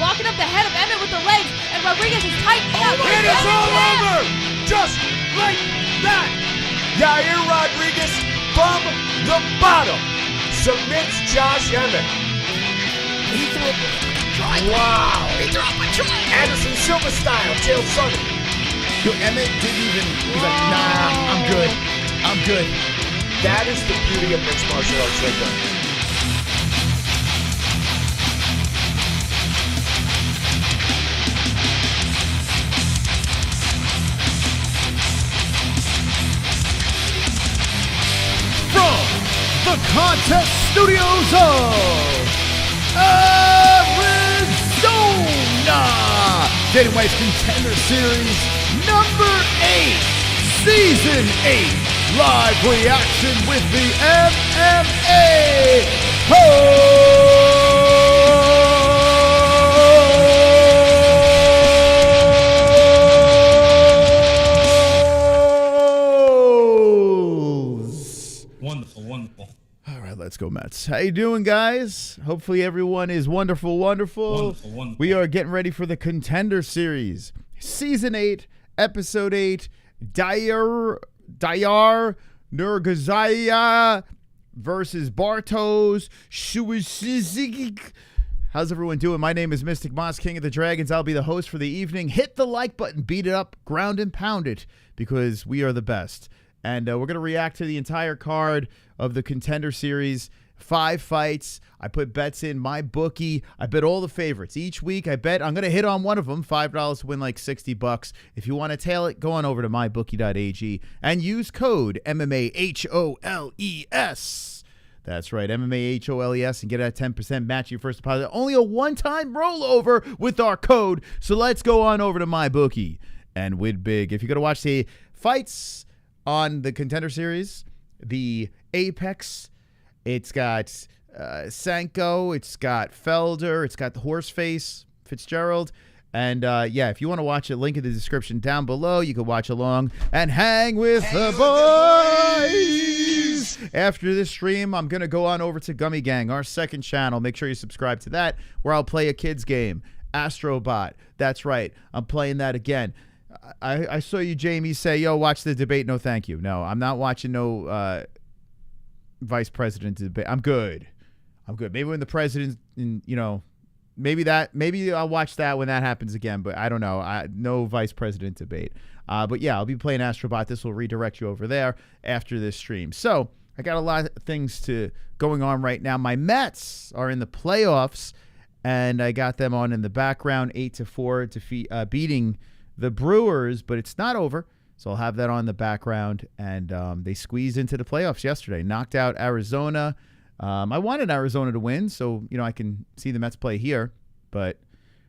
Walking up the head of Emmett with the legs, and Rodriguez is tightening up. And it's all over! Just like that! Yair Rodriguez from the bottom submits Josh Emmett. He threw up a triangle. Wow! He threw up a triangle. Anderson Silva style, Chael Sonnen. Yo, Emmett didn't even, he's like, nah, I'm good. I'm good. That is the beauty of mixed martial arts right there. The contest studios of Arizona. Dana White's Contender Series number 8, Season 8. Live reaction with the MMA-Holes. Wonderful, wonderful. All right, let's go, Mets. How you doing, guys? Hopefully everyone is wonderful. Wonderful. We are getting ready for the Contender Series. Season 8, Episode 8, Diyar Nurgozhay versus Bartosz Szewczyk. How's everyone doing? My name is Mystic Moss, King of the Dragons. I'll be the host for the evening. Hit the like button, beat it up, ground and pound it, because we are the best. And we're going to react to the entire card of the Contender Series. 5 fights. I put bets in my bookie. I bet all the favorites. Each week I bet I'm going to hit on one of them. $5 to win like $60. If you want to tail it, go on over to mybookie.ag and use code MMA-HOLES. That's right, MMA-HOLES, and get a 10% match your first deposit. Only a one-time rollover with our code. So let's go on over to mybookie and win big. If you're going to watch the fights on the Contender Series, the Apex, it's got Sanko, it's got Felder, it's got the Horseface, Fitzgerald. And yeah, if you want to watch it, link in the description down below. You can watch along and hang with the boys. After this stream, I'm going to go on over to Gummy Gang, our second channel. Make sure you subscribe to that, where I'll play a kid's game, Astrobot. That's right, I'm playing that again. I saw you, Jamie, say, yo, watch the debate. No, thank you. No, I'm not watching no vice president debate. I'm good. Maybe when the president, maybe I'll watch that when that happens again, but I don't know. No vice president debate. But yeah, I'll be playing Astrobot. This will redirect you over there after this stream. So I got a lot of things going on right now. My Mets are in the playoffs, and I got them on in the background, 8-4 beating the Brewers, but it's not over. So I'll have that on the background. And they squeezed into the playoffs yesterday, knocked out Arizona. I wanted Arizona to win, so I can see the Mets play here, but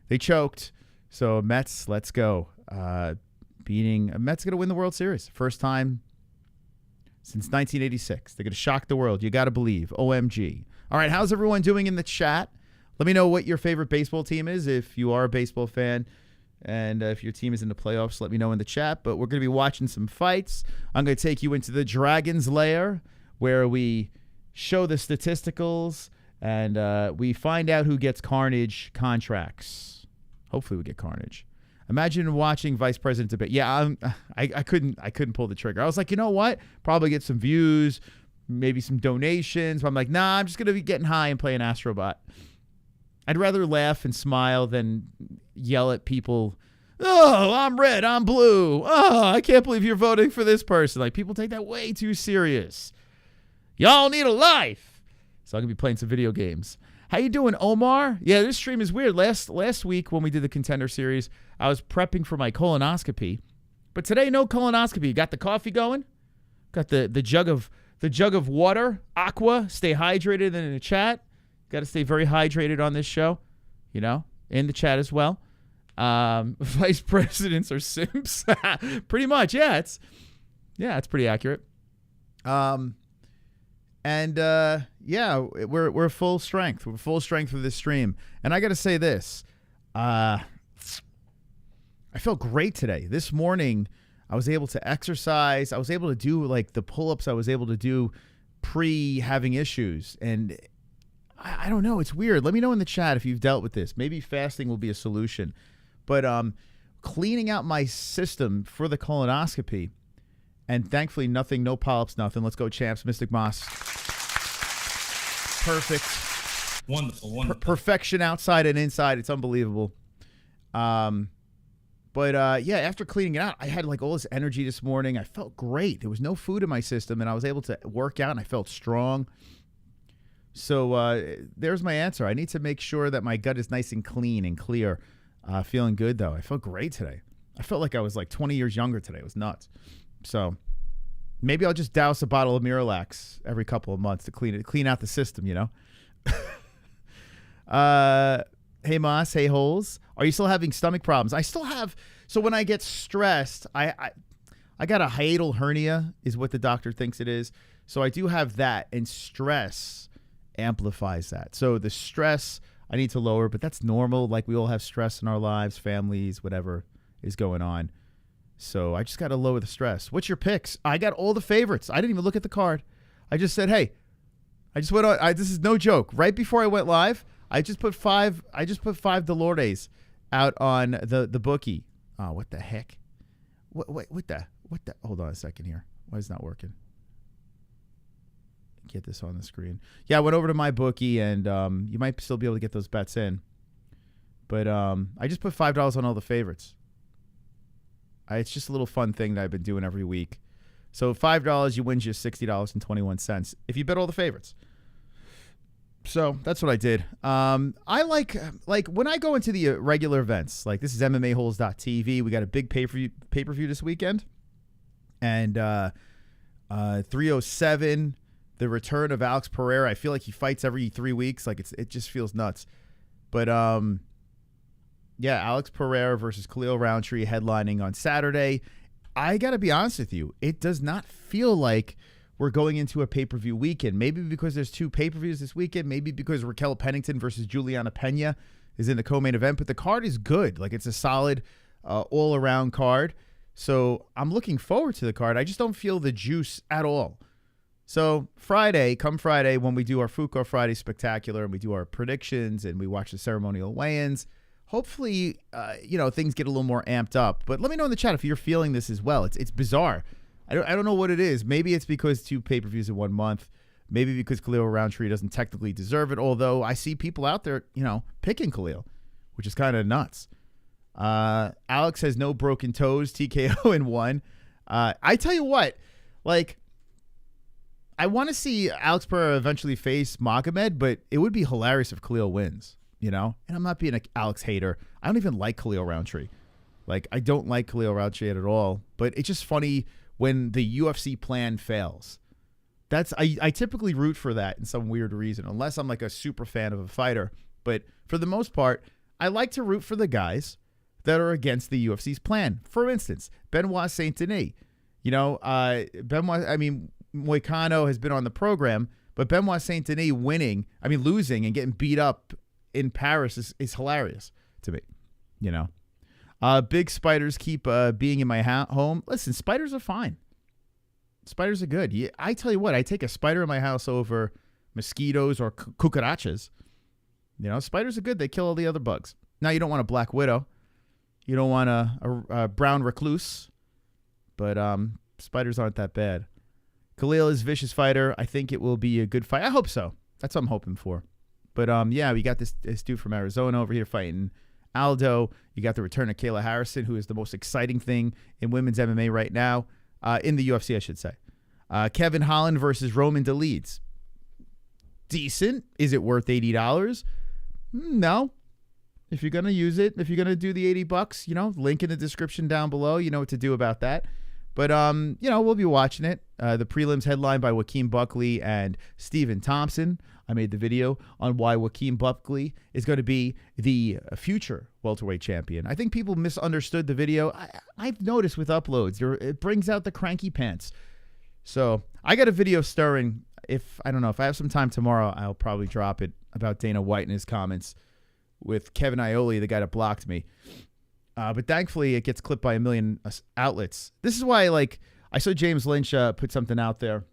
they choked. So Mets, let's go. Mets going to win the World Series. First time since 1986. They're going to shock the world. You got to believe. OMG. All right, how's everyone doing in the chat? Let me know what your favorite baseball team is if you are a baseball fan. And if your team is in the playoffs, let me know in the chat. But we're going to be watching some fights. I'm going to take you into the Dragon's Lair where we show the statisticals and we find out who gets Carnage contracts. Hopefully we get Carnage. Imagine watching Vice President debate. Yeah, I couldn't pull the trigger. I was like, you know what? Probably get some views, maybe some donations. But I'm like, nah, I'm just going to be getting high and playing Astrobot. I'd rather laugh and smile than yell at people, oh, I'm red, I'm blue. Oh, I can't believe you're voting for this person. Like, people take that way too serious. Y'all need a life. So I'm going to be playing some video games. How you doing, Omar? Yeah, this stream is weird. Last week when we did the Contender Series, I was prepping for my colonoscopy. But today, no colonoscopy. Got the coffee going. Got the jug of water, aqua. Stay hydrated in the chat. Got to stay very hydrated on this show, you know, in the chat as well. Vice presidents are simps. Pretty much, yeah. It's pretty accurate. Yeah, we're full strength. We're full strength for this stream. And I got to say this. I felt great today. This morning, I was able to exercise. I was able to do, like, the pull-ups I was able to do pre-having issues. And I don't know. It's weird. Let me know in the chat if you've dealt with this. Maybe fasting will be a solution. But cleaning out my system for the colonoscopy, and thankfully nothing, no polyps, nothing. Let's go, champs. Mystic Moss. Perfect. Wonderful. Perfection outside and inside. It's unbelievable. But after cleaning it out, I had like all this energy this morning. I felt great. There was no food in my system, and I was able to work out, and I felt strong. So there's my answer. I need to make sure that my gut is nice and clean and clear. Feeling good, though. I felt great today. I felt like I was like 20 years younger today. It was nuts. So maybe I'll just douse a bottle of Miralax every couple of months to clean out the system, you know? Hey, Moss. Hey, Holes. Are you still having stomach problems? I still have. So when I get stressed, I got a hiatal hernia is what the doctor thinks it is. So I do have that, and stress amplifies that. So the stress I need to lower, but that's normal. Like, we all have stress in our lives, families, whatever is going on. So I just got to lower the stress. What's your picks? I got all the favorites. I didn't even look at the card. I just said, hey, I just went on. This is no joke. Right before I went live, I just put five Dolores out on the bookie. Oh, what the heck? What the? Hold on a second here. Why is it not working? Get this on the screen. Yeah, I went over to my bookie, and you might still be able to get those bets in. But I just put $5 on all the favorites. It's just a little fun thing that I've been doing every week. So $5, you win just $60.21 if you bet all the favorites. So that's what I did. I like when I go into the regular events, like this is MMA-Holes.tv. We got a big pay-per-view this weekend. And 307, the return of Alex Pereira. I feel like he fights every 3 weeks. Like it just feels nuts. But yeah, Alex Pereira versus Khalil Roundtree headlining on Saturday. I got to be honest with you. It does not feel like we're going into a pay-per-view weekend. Maybe because there's 2 pay-per-views this weekend. Maybe because Raquel Pennington versus Juliana Pena is in the co-main event. But the card is good. Like, it's a solid all-around card. So I'm looking forward to the card. I just don't feel the juice at all. So come Friday, when we do our Fuko Friday Spectacular and we do our predictions and we watch the ceremonial weigh-ins, hopefully, things get a little more amped up. But let me know in the chat if you're feeling this as well. It's bizarre. I don't know what it is. Maybe it's because 2 pay-per-views in 1 month. Maybe because Khalil Roundtree doesn't technically deserve it, although I see people out there, picking Khalil, which is kind of nuts. Alex has no broken toes, TKO in 1. I tell you what, like, I want to see Alex Pereira eventually face Magomed, but it would be hilarious if Khalil wins, And I'm not being an Alex hater. I don't even like Khalil Roundtree. Like, I don't like Khalil Roundtree at all, but it's just funny when the UFC plan fails. I typically root for that in some weird reason, unless I'm like a super fan of a fighter. But for the most part, I like to root for the guys that are against the UFC's plan. For instance, Benoit Saint Denis. Moicano has been on the program, But Benoit Saint Denis losing and getting beat up in Paris is hilarious to me. You know, big spiders keep being in my home. Listen, spiders are fine. Spiders are good. Yeah, I tell you what, I take a spider in my house over mosquitoes or cucarachas. You know, spiders are good. They kill all the other bugs. Now, you don't want a black widow. You don't want a brown recluse. But spiders aren't that bad. Khalil is a vicious fighter. I think it will be a good fight. I hope so. That's what I'm hoping for. But, yeah, we got this dude from Arizona over here fighting Aldo. You got the return of Kayla Harrison, who is the most exciting thing in women's MMA right now. In the UFC, I should say. Kevin Holland versus Roman Dolidze. Decent. Is it worth $80? No. If you're going to use it, if you're going to do the $80, you know, link in the description down below. You know what to do about that. But, you know, we'll be watching it. The prelims headlined by Joaquin Buckley and Stephen Thompson. I made the video on why Joaquin Buckley is going to be the future welterweight champion. I think people misunderstood the video. I've noticed with uploads, it brings out the cranky pants. So I got a video stirring. If I have some time tomorrow, I'll probably drop it about Dana White and his comments with Kevin Iole, the guy that blocked me. But thankfully, it gets clipped by a million outlets. This is why, like, I saw James Lynch put something out there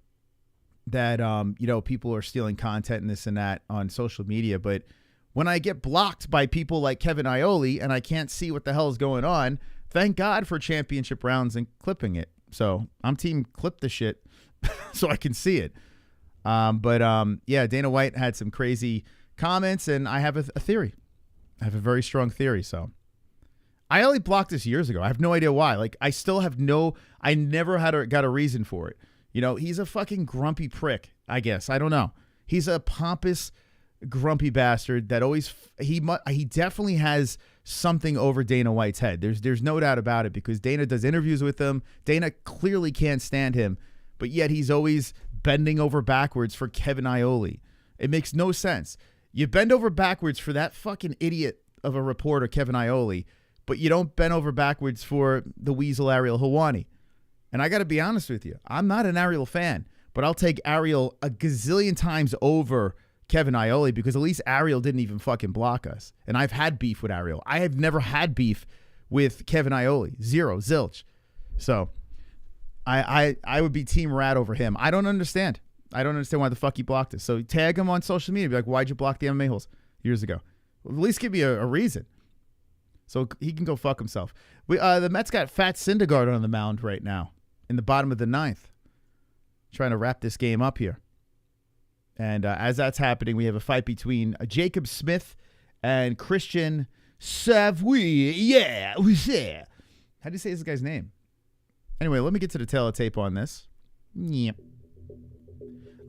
that, you know, people are stealing content and this and that on social media. But when I get blocked by people like Kevin Iole and I can't see what the hell is going on, thank God for championship rounds and clipping it. So I'm team clip the shit so I can see it. Yeah, Dana White had some crazy comments, and I have a theory. I have a very strong theory. So I only blocked this years ago. I have no idea why. Like, I never got a reason for it. You know, he's a fucking grumpy prick, I guess. I don't know. He's a pompous, grumpy bastard that always he definitely has something over Dana White's head. There's no doubt about it, because Dana does interviews with him. Dana clearly can't stand him, but yet he's always bending over backwards for Kevin Iole. It makes no sense. You bend over backwards for that fucking idiot of a reporter, Kevin Iole, but you don't bend over backwards for the weasel Ariel Helwani. And I got to be honest with you, I'm not an Ariel fan, but I'll take Ariel a gazillion times over Kevin Iole, because at least Ariel didn't even fucking block us. And I've had beef with Ariel. I have never had beef with Kevin Iole. Zero, zilch. So I would be Team Rat over him. I don't understand. I don't understand why the fuck he blocked us. So tag him on social media. Be like, why'd you block the MMA-Holes years ago? Well, at least give me a reason. So he can go fuck himself. The Mets got Fat Syndergaard on the mound right now in the bottom of the ninth. Trying to wrap this game up here. And as that's happening, we have a fight between Jacobe Smith and Christian Savoie. Yeah, who's there? How do you say this guy's name? Anyway, let me get to the tail of tape on this. Yep.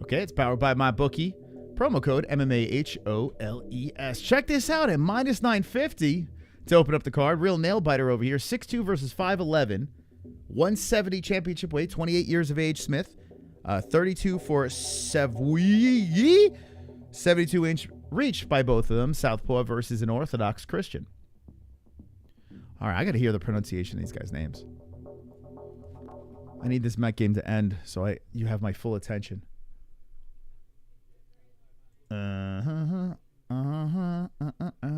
Okay, it's powered by MyBookie. Promo code MMAHOLES. Check this out at minus 950 to open up the card. Real nail biter over here. 6'2" versus 5'11". 170 championship weight. 28 years of age, Smith. 32 for Savoie. 72-inch reach by both of them. Southpaw versus an Orthodox Christian. All right, I got to hear the pronunciation of these guys' names. I need this Met game to end so you have my full attention.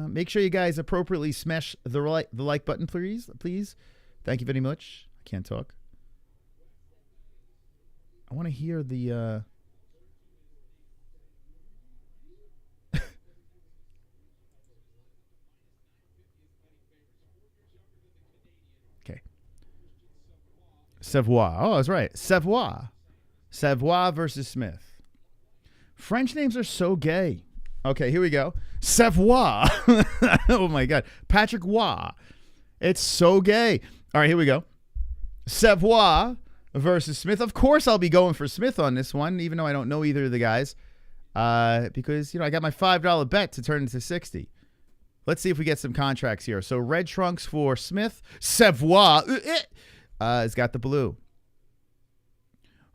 Make sure you guys appropriately smash the like button, please. Thank you very much. I can't talk. I want to hear the okay. Savoie. Oh, that's right. Savoie. Savoie versus Smith. French names are so gay. Okay, here we go. Savoie. Oh, my God. Patrick Waugh. It's so gay. All right, here we go. Savoie versus Smith. Of course, I'll be going for Smith on this one, even though I don't know either of the guys. Because, you know, I got my $5 bet to turn into 60. Let's see if we get some contracts here. So, red trunks for Smith. Savoie has got the blue.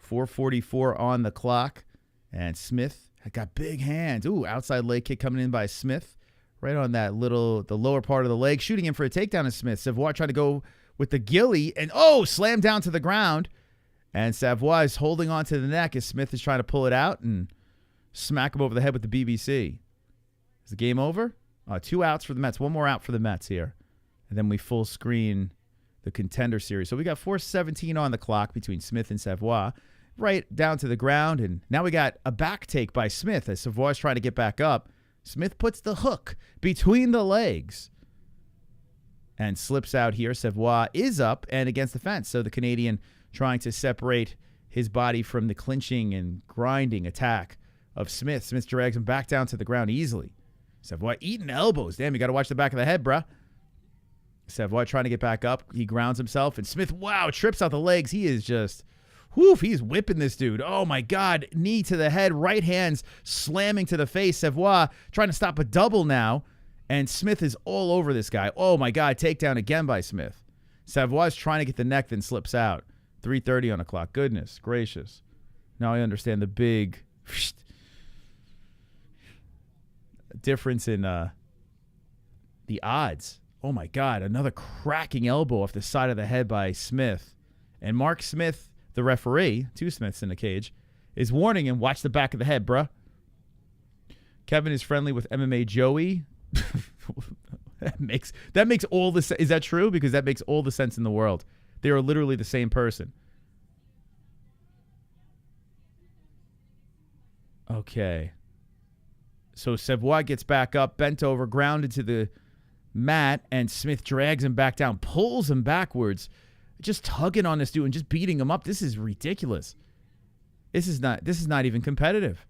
4:44 on the clock. And Smith got big hands. Ooh, outside leg kick coming in by Smith. Right on that the lower part of the leg. Shooting in for a takedown of Smith. Savoie trying to go with the ghillie. And, slammed down to the ground. And Savoie is holding on to the neck as Smith is trying to pull it out. And Smack him over the head with the BBC. Is the game over? 2 outs for the Mets. One more out for the Mets here. And then we full screen the Contender Series. So we got 4:17 on the clock between Smith and Savoie. Right down to the ground. And now we got a back take by Smith as Savoie is trying to get back up. Smith puts the hook between the legs and slips out here. Savoie is up and against the fence. So the Canadian trying to separate his body from the clinching and grinding attack of Smith. Smith drags him back down to the ground easily. Savoie eating elbows. Damn, you got to watch the back of the head, bruh. Savoie trying to get back up. He grounds himself. And Smith, wow, trips out the legs. He is just, he's whipping this dude. Oh, my God. Knee to the head. Right hands slamming to the face. Savoie trying to stop a double now. And Smith is all over this guy. Oh, my God. Takedown again by Smith. Savoie's trying to get the neck, then slips out. 3:30 on the clock. Goodness gracious. Now I understand the big difference in the odds. Oh, my God. Another cracking elbow off the side of the head by Smith. And Mark Smith, the referee, 2 Smiths in the cage, is warning him, watch the back of the head, bruh. Kevin is friendly with MMA Joey. that makes all the sense. Is that true? Because that makes all the sense in the world. They are literally the same person. Okay. So Savoie gets back up, bent over, grounded to the mat, and Smith drags him back down, pulls him backwards, just tugging on this dude and just beating him up. This is ridiculous. This is not even competitive.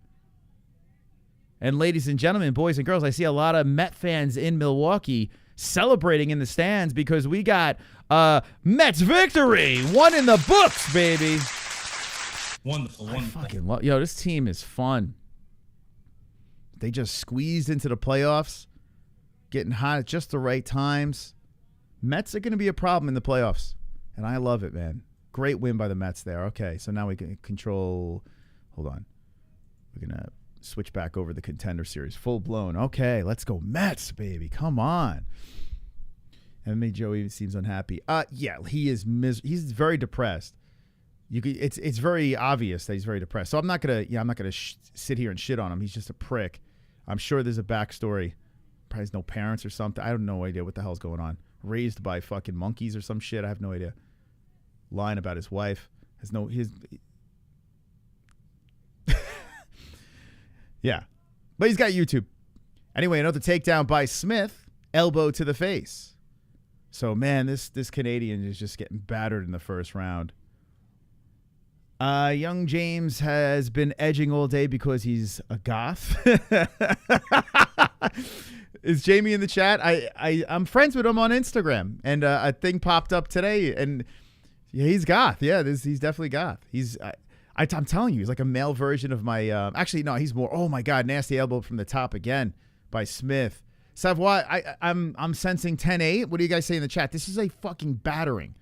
And ladies and gentlemen, boys and girls, I see a lot of Met fans in Milwaukee celebrating in the stands because we got Mets victory. 1 in the books, baby. Wonderful. I fucking love. Yo, this team is fun. They just squeezed into the playoffs, getting hot at just the right times. Mets are going to be a problem in the playoffs, and I love it, man. Great win by the Mets there. Okay, so now we can control. Hold on. We're going to switch back over the Contender Series. Full blown. Okay, let's go Mets, baby. Come on. MMA Joey seems unhappy. Yeah, he is he's very depressed. It's very obvious that he's very depressed. So I'm not gonna sit here and shit on him. He's just a prick. I'm sure there's a backstory. Probably has no parents or something. I have no idea what the hell's going on. Raised by fucking monkeys or some shit. I have no idea. Lying about his wife. Yeah. But he's got YouTube. Anyway, another takedown by Smith. Elbow to the face. So, man, this Canadian is just getting battered in the first round. Young James has been edging all day because he's a goth. Is Jamie in the chat? I'm friends with him on Instagram, and a thing popped up today, and yeah, he's goth. Yeah, he's definitely goth. I'm telling you, he's like a male version of my. Actually, no, he's more. Oh my God, nasty elbow from the top again by Smith. Savoie, I'm sensing 10-8. What do you guys say in the chat? This is a fucking battering.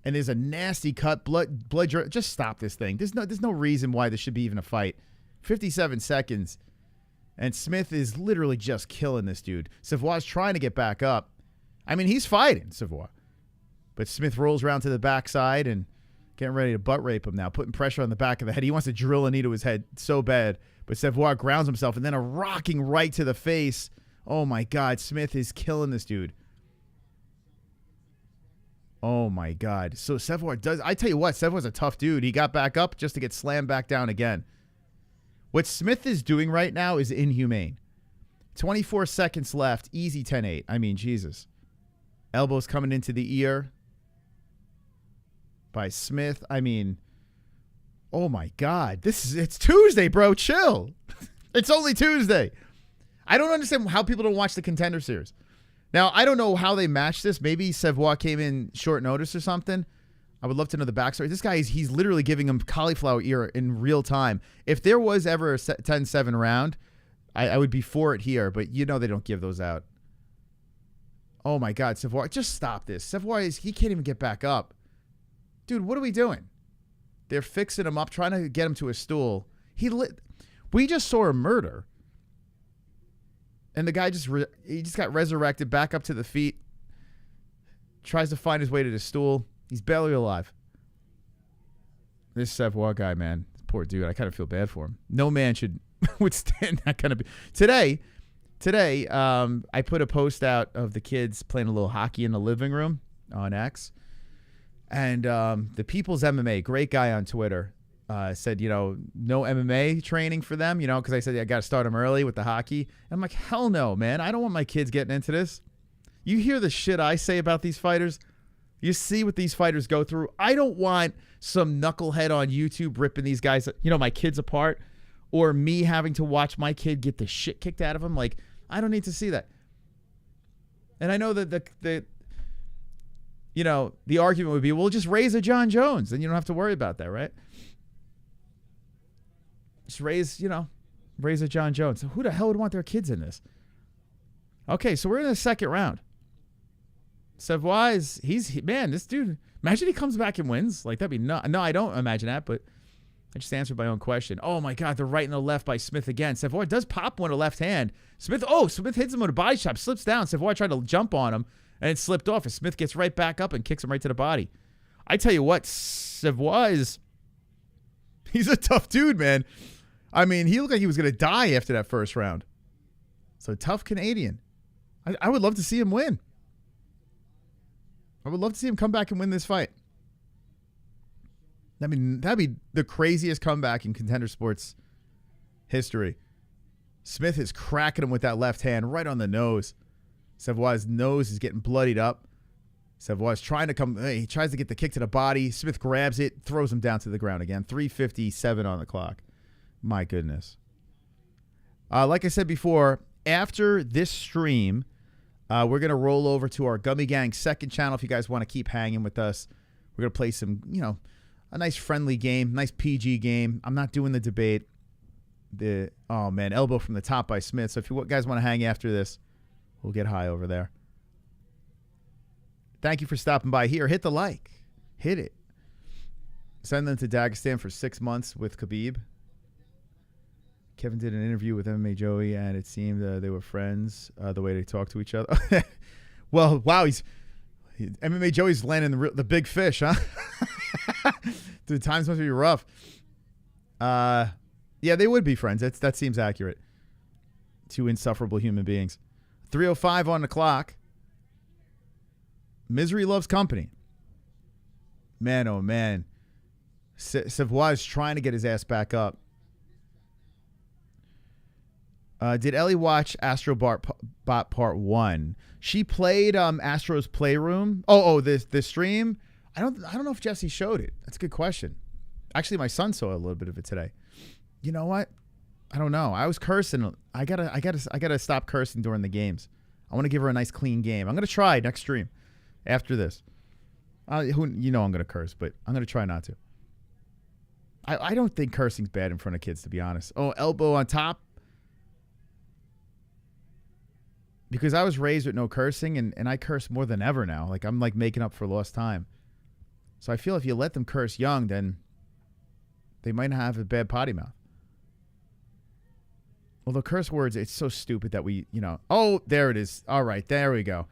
And there's a nasty cut, blood. Just stop this thing. There's no reason why this should be even a fight. 57 seconds. And Smith is literally just killing this dude. Savoie's trying to get back up. I mean, he's fighting, Savoie. But Smith rolls around to the backside and getting ready to butt rape him now, putting pressure on the back of the head. He wants to drill a knee to his head so bad. But Savoie grounds himself and then a rocking right to the face. Oh, my God. Smith is killing this dude. Oh, my God. So Savoie does. I tell you what, Savoie's a tough dude. He got back up just to get slammed back down again. What Smith is doing right now is inhumane. 24 seconds left. Easy 10-8. I mean, Jesus. Elbows coming into the ear by Smith. I mean, oh, my God. It's Tuesday, bro. Chill. It's only Tuesday. I don't understand how people don't watch the Contender Series. Now, I don't know how they matched this. Maybe Savoie came in short notice or something. I would love to know the backstory. This guy, he's literally giving him cauliflower ear in real time. If there was ever a 10-7 round, I would be for it here, but you know they don't give those out. Oh, my God, Savoie. Just stop this. Savoie, he can't even get back up. Dude, what are we doing? They're fixing him up, trying to get him to a stool. We just saw a murder. And the guy just got resurrected back up to the feet. Tries to find his way to the stool. He's barely alive. This Savoie guy, man. Poor dude. I kind of feel bad for him. No man should would stand that kind of. Today, I put a post out of the kids playing a little hockey in the living room on X, and the People's MMA, great guy on Twitter, said, no MMA training for them, because I said I got to start them early with the hockey. And I'm like, hell no, man, I don't want my kids getting into this. You hear the shit I say about these fighters. You see what these fighters go through. I don't want some knucklehead on YouTube ripping these guys, my kids apart, or me having to watch my kid get the shit kicked out of him. Like, I don't need to see that. And I know that the argument would be, well, just raise a John Jones, and you don't have to worry about that, right? Just raise a John Jones. So who the hell would want their kids in this? Okay, so we're in the second round. Savoie man, this dude, imagine he comes back and wins. Like, that'd be no, I don't imagine that, but I just answered my own question. Oh my God, the right and the left by Smith again. Savoie does pop one to left hand. Smith hits him with a body shot, slips down. Savoie tried to jump on him, and it slipped off, and Smith gets right back up and kicks him right to the body. I tell you what, Savoie he's a tough dude, man. I mean, he looked like he was going to die after that first round. So, tough Canadian. I would love to see him win. I would love to see him come back and win this fight. That'd be the craziest comeback in contender sports history. Smith is cracking him with that left hand right on the nose. Savoie's nose is getting bloodied up. Savoie's trying to come. He tries to get the kick to the body. Smith grabs it, throws him down to the ground again. 3:57 on the clock. My goodness. Like I said before, after this stream, we're going to roll over to our Gummy Gang second channel if you guys want to keep hanging with us. We're going to play some, a nice friendly game, nice PG game. I'm not doing the debate. Elbow from the top by Smith. So if you guys want to hang after this, we'll get high over there. Thank you for stopping by here. Hit the like. Hit it. Send them to Dagestan for 6 months with Khabib. Kevin did an interview with MMA Joey, and it seemed they were friends, the way they talk to each other. Well, wow, MMA Joey's landing the big fish, huh? Dude, times must be rough. Yeah, they would be friends. That seems accurate. Two insufferable human beings. 3:05 on the clock. Misery loves company. Man, oh man. Savoie is trying to get his ass back up. Did Ellie watch Astro Bot Part 1? She played Astro's Playroom. The stream. I don't know if Jesse showed it. That's a good question. Actually, my son saw a little bit of it today. You know what? I don't know. I was cursing. I gotta stop cursing during the games. I want to give her a nice clean game. I'm gonna try next stream after this. I'm gonna curse, but I'm gonna try not to. I don't think cursing's bad in front of kids, to be honest. Oh, elbow on top. Because I was raised with no cursing, and I curse more than ever now. Like, I'm like making up for lost time. So I feel if you let them curse young, then they might not have a bad potty mouth. Well, the curse words, it's so stupid that we, Oh, there it is. All right, there we go.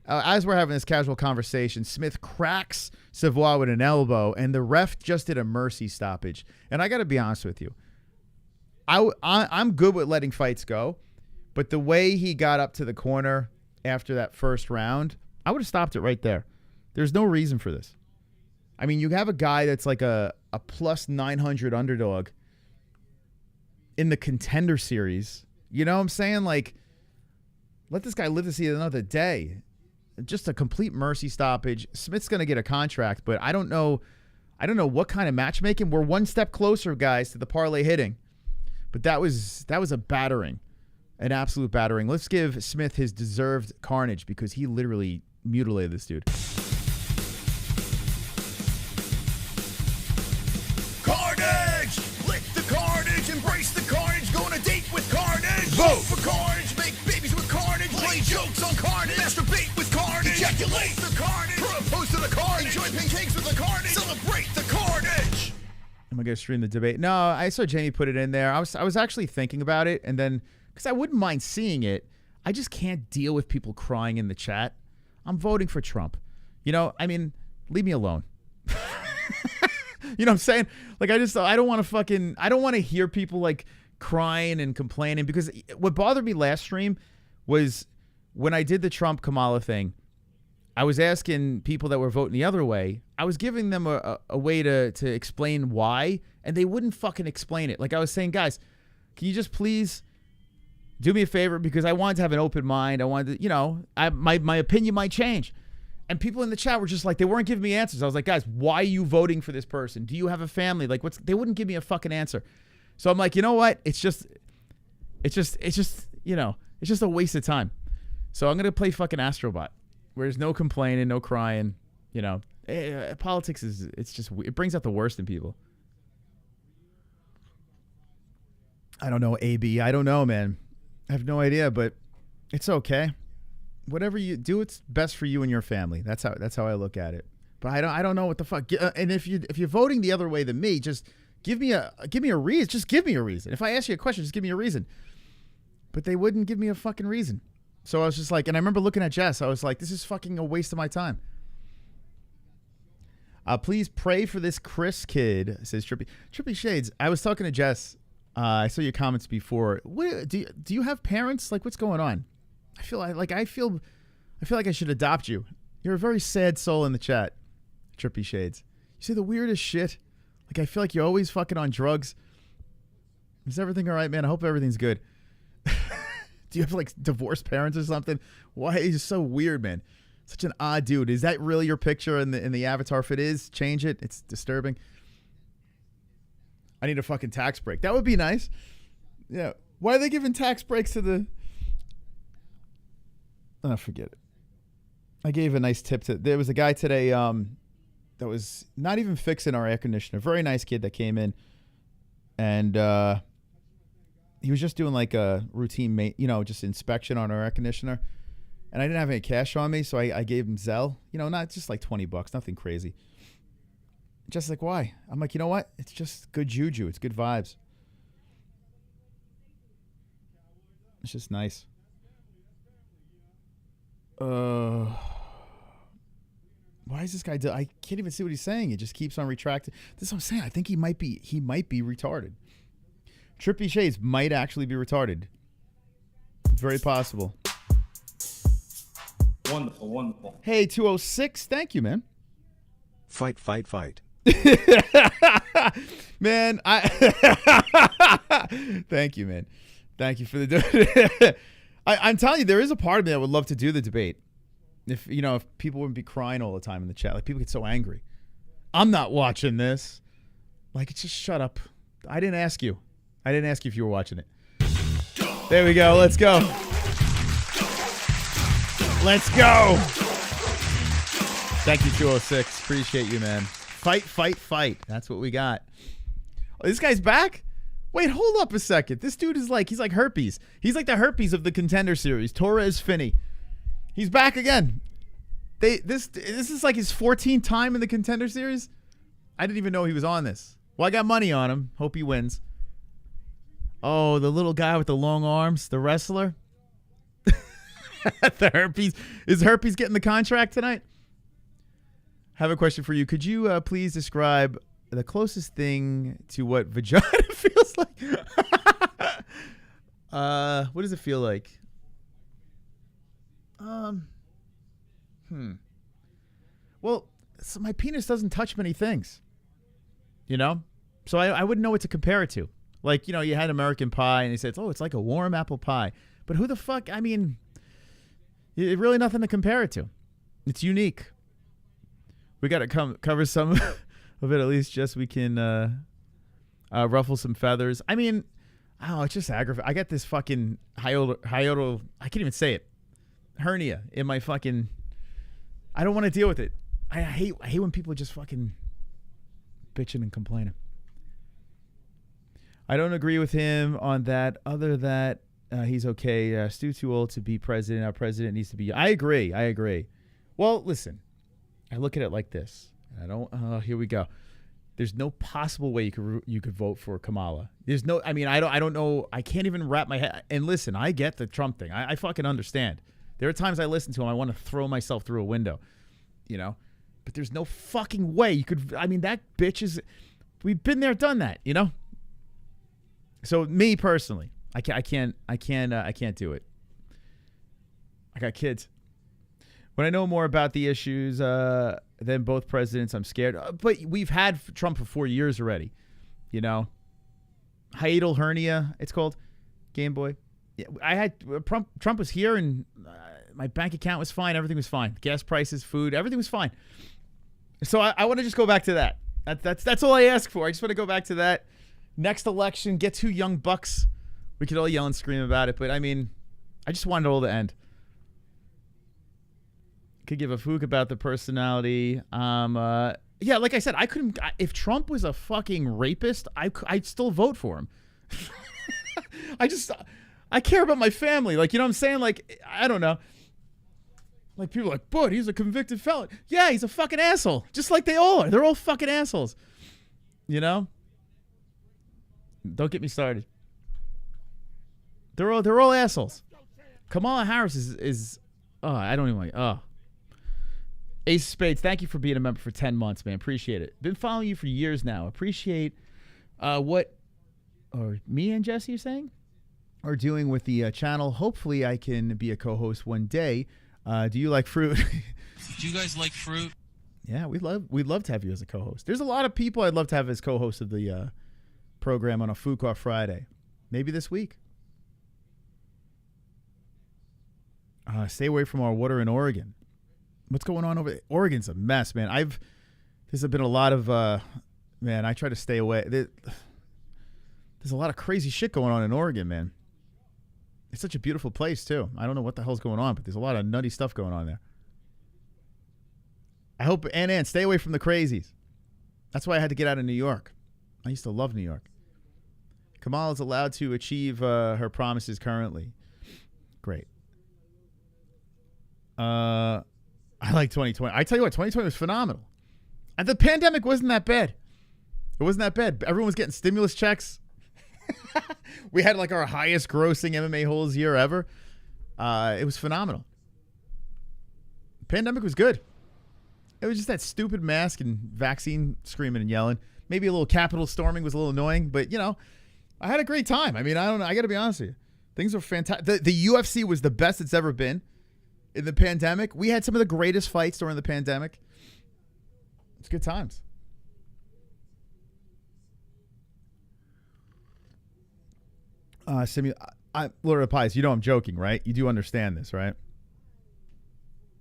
As we're having this casual conversation, Smith cracks Savoie with an elbow, and the ref just did a mercy stoppage. And I got to be honest with you. I'm good with letting fights go. But the way he got up to the corner after that first round, I would have stopped it right there. There's no reason for this. I mean, you have a guy that's like a plus 900 underdog in the Contender Series. You know what I'm saying? Like, let this guy live to see another day. Just a complete mercy stoppage. Smith's going to get a contract, but I don't know what kind of matchmaking. We're one step closer, guys, to the parlay hitting. But that was a battering. An absolute battering. Let's give Smith his deserved carnage because he literally mutilated this dude. Carnage! Lick the carnage, embrace the carnage, go on a date with carnage. Vote for carnage, make babies with carnage, play jokes on carnage, masturbate with carnage, ejaculate the carnage, propose to the carnage, enjoy pancakes with the carnage, celebrate the carnage. Am I going to stream the debate? No, I saw Jamie put it in there. I was actually thinking about it, and then because I wouldn't mind seeing it, I just can't deal with people crying in the chat. I'm voting for Trump. Leave me alone. You know what I'm saying? Like, I don't want to hear people like crying and complaining, because what bothered me last stream was when I did the Trump Kamala thing, I was asking people that were voting the other way, I was giving them a way to explain why, and they wouldn't fucking explain it. Like I was saying, guys, can you just please do me a favor, because I wanted to have an open mind. I wanted to, my opinion might change. And people in the chat were just like, they weren't giving me answers. I was like, guys, why are you voting for this person? Do you have a family? Like, they wouldn't give me a fucking answer. So I'm like, you know what? It's just a waste of time. So I'm going to play fucking Astrobot, where there's no complaining, no crying. Politics it brings out the worst in people. I don't know, AB. I don't know, man. I have no idea, but it's okay. Whatever you do, it's best for you and your family. That's how I look at it. But I don't know what the fuck. And if you're voting the other way than me, just give me a reason. Just give me a reason. If I ask you a question, just give me a reason. But they wouldn't give me a fucking reason. So I was just like, and I remember looking at Jess. I was like, this is fucking a waste of my time. Please pray for this Chris kid, says Trippy Shades. I was talking to Jess. I saw your comments before. Do you have parents? Like, what's going on? I feel like I should adopt you. You're a very sad soul in the chat, Trippy Shades. You say the weirdest shit. Like, I feel like you're always fucking on drugs. Is everything all right, man? I hope everything's good. Do you have like divorced parents or something? Why are you so weird, man? Such an odd dude. Is that really your picture in the avatar? If it is, change it. It's disturbing. I need a fucking tax break. That would be nice. Yeah. Why are they giving tax breaks to the... Oh, forget it. I gave a nice tip there was a guy today that was not even fixing our air conditioner. Very nice kid that came in, and he was just doing like a routine, just inspection on our air conditioner. And I didn't have any cash on me, so I gave him Zelle. Not just like $20, nothing crazy. Just like, why? I'm like, you know what? It's just good juju. It's good vibes. It's just nice. Why is this guy? I can't even see what he's saying. It just keeps on retracting. This is what I'm saying. I think he might be retarded. Trippy Shades might actually be retarded. Very possible. Wonderful. Hey, 206. Thank you, man. Fight. Man, thank you, man. Thank you for the I'm telling you, there is a part of me that would love to do the debate. If people wouldn't be crying all the time in the chat. Like, people get so angry. I'm not watching this. Like, just shut up. I didn't ask you if you were watching it. There we go. Let's go. Thank you, 206. Appreciate you, man. Fight. That's what we got. Oh, this guy's back? Wait, hold up a second. This dude is he's like herpes. He's like the herpes of the Contender Series. Torrez Finney. He's back again. This is like his 14th time in the Contender Series. I didn't even know he was on this. Well, I got money on him. Hope he wins. Oh, the little guy with the long arms, the wrestler. The herpes. Is herpes getting the contract tonight? Have a question for you. Could you please describe the closest thing to what vagina feels like? What does it feel like? Well, so my penis doesn't touch many things, so I wouldn't know what to compare it to. Like, you had American Pie and he said, oh, it's like a warm apple pie. But who the fuck? I mean, it's really nothing to compare it to. It's unique. We got to cover some of it at least, just we can ruffle some feathers. I mean, it's just aggravating. I got this fucking hiatal, I can't even say it, hernia in my fucking, I don't want to deal with it. I hate when people are just fucking bitching and complaining. I don't agree with him on that. Other that he's okay. Stu too old to be president. Our president needs to be. I agree. Well, listen. I look at it like this. I don't. Here we go. There's no possible way you could vote for Kamala. There's no. I mean, I don't know. I can't even wrap my head. And listen, I get the Trump thing. I fucking understand. There are times I listen to him. I want to throw myself through a window. But there's no fucking way you could. I mean, that bitch is. We've been there, done that. So me personally, I can't do it. I got kids. When I know more about the issues than both presidents, I'm scared. But we've had Trump for 4 years already. You know, hiatal hernia, it's called. Game Boy. Yeah, I had Trump was here, and my bank account was fine. Everything was fine. Gas prices, food, everything was fine. So I want to just go back to that. That's all I ask for. I just want to go back to that. Next election, get 2 young bucks. We could all yell and scream about it, but I mean, I just want it all to end. Could give a fuck about the personality. Yeah, like I said, I couldn't. If Trump was a fucking rapist, I'd still vote for him. I care about my family. Like, you know what I'm saying? Like, I don't know. Like, people are like, but he's a convicted felon. Yeah, he's a fucking asshole. Just like they all are. They're all fucking assholes. You know? Don't get me started. They're all assholes. Kamala Harris is I don't even like, Ace of Spades, thank you for being a member for 10 months, man. Appreciate it. Been following you for years now. Appreciate what me and Jesse are saying are doing with the channel. Hopefully I can be a co-host one day. Do you like fruit? Do you guys like fruit? Yeah, we'd love to have you as a co-host. There's a lot of people I'd love to have as co-host of the program on a Food Court Friday. Maybe this week. Stay away from our water in Oregon. What's going on over there? Oregon's a mess, man. There's been a lot of man, I try to stay away. There's a lot of crazy shit going on in Oregon, man. It's such a beautiful place, too. I don't know what the hell's going on, but there's a lot of nutty stuff going on there. I hope, Ann, stay away from the crazies. That's why I had to get out of New York. I used to love New York. Kamala is allowed to achieve her promises currently. Great. I like 2020. I tell you what, 2020 was phenomenal. And the pandemic wasn't that bad. It wasn't that bad. Everyone was getting stimulus checks. We had like our highest grossing MMA-Holes year ever. It was phenomenal. The pandemic was good. It was just that stupid mask and vaccine screaming and yelling. Maybe a little Capitol storming was a little annoying, but you know, I had a great time. I mean, I don't know. I got to be honest with you. Things were fantastic. The UFC was the best it's ever been in the pandemic. We had some of the greatest fights during the pandemic. It's good times. Lord of the Pies, you know I'm joking, right? You do understand this, right?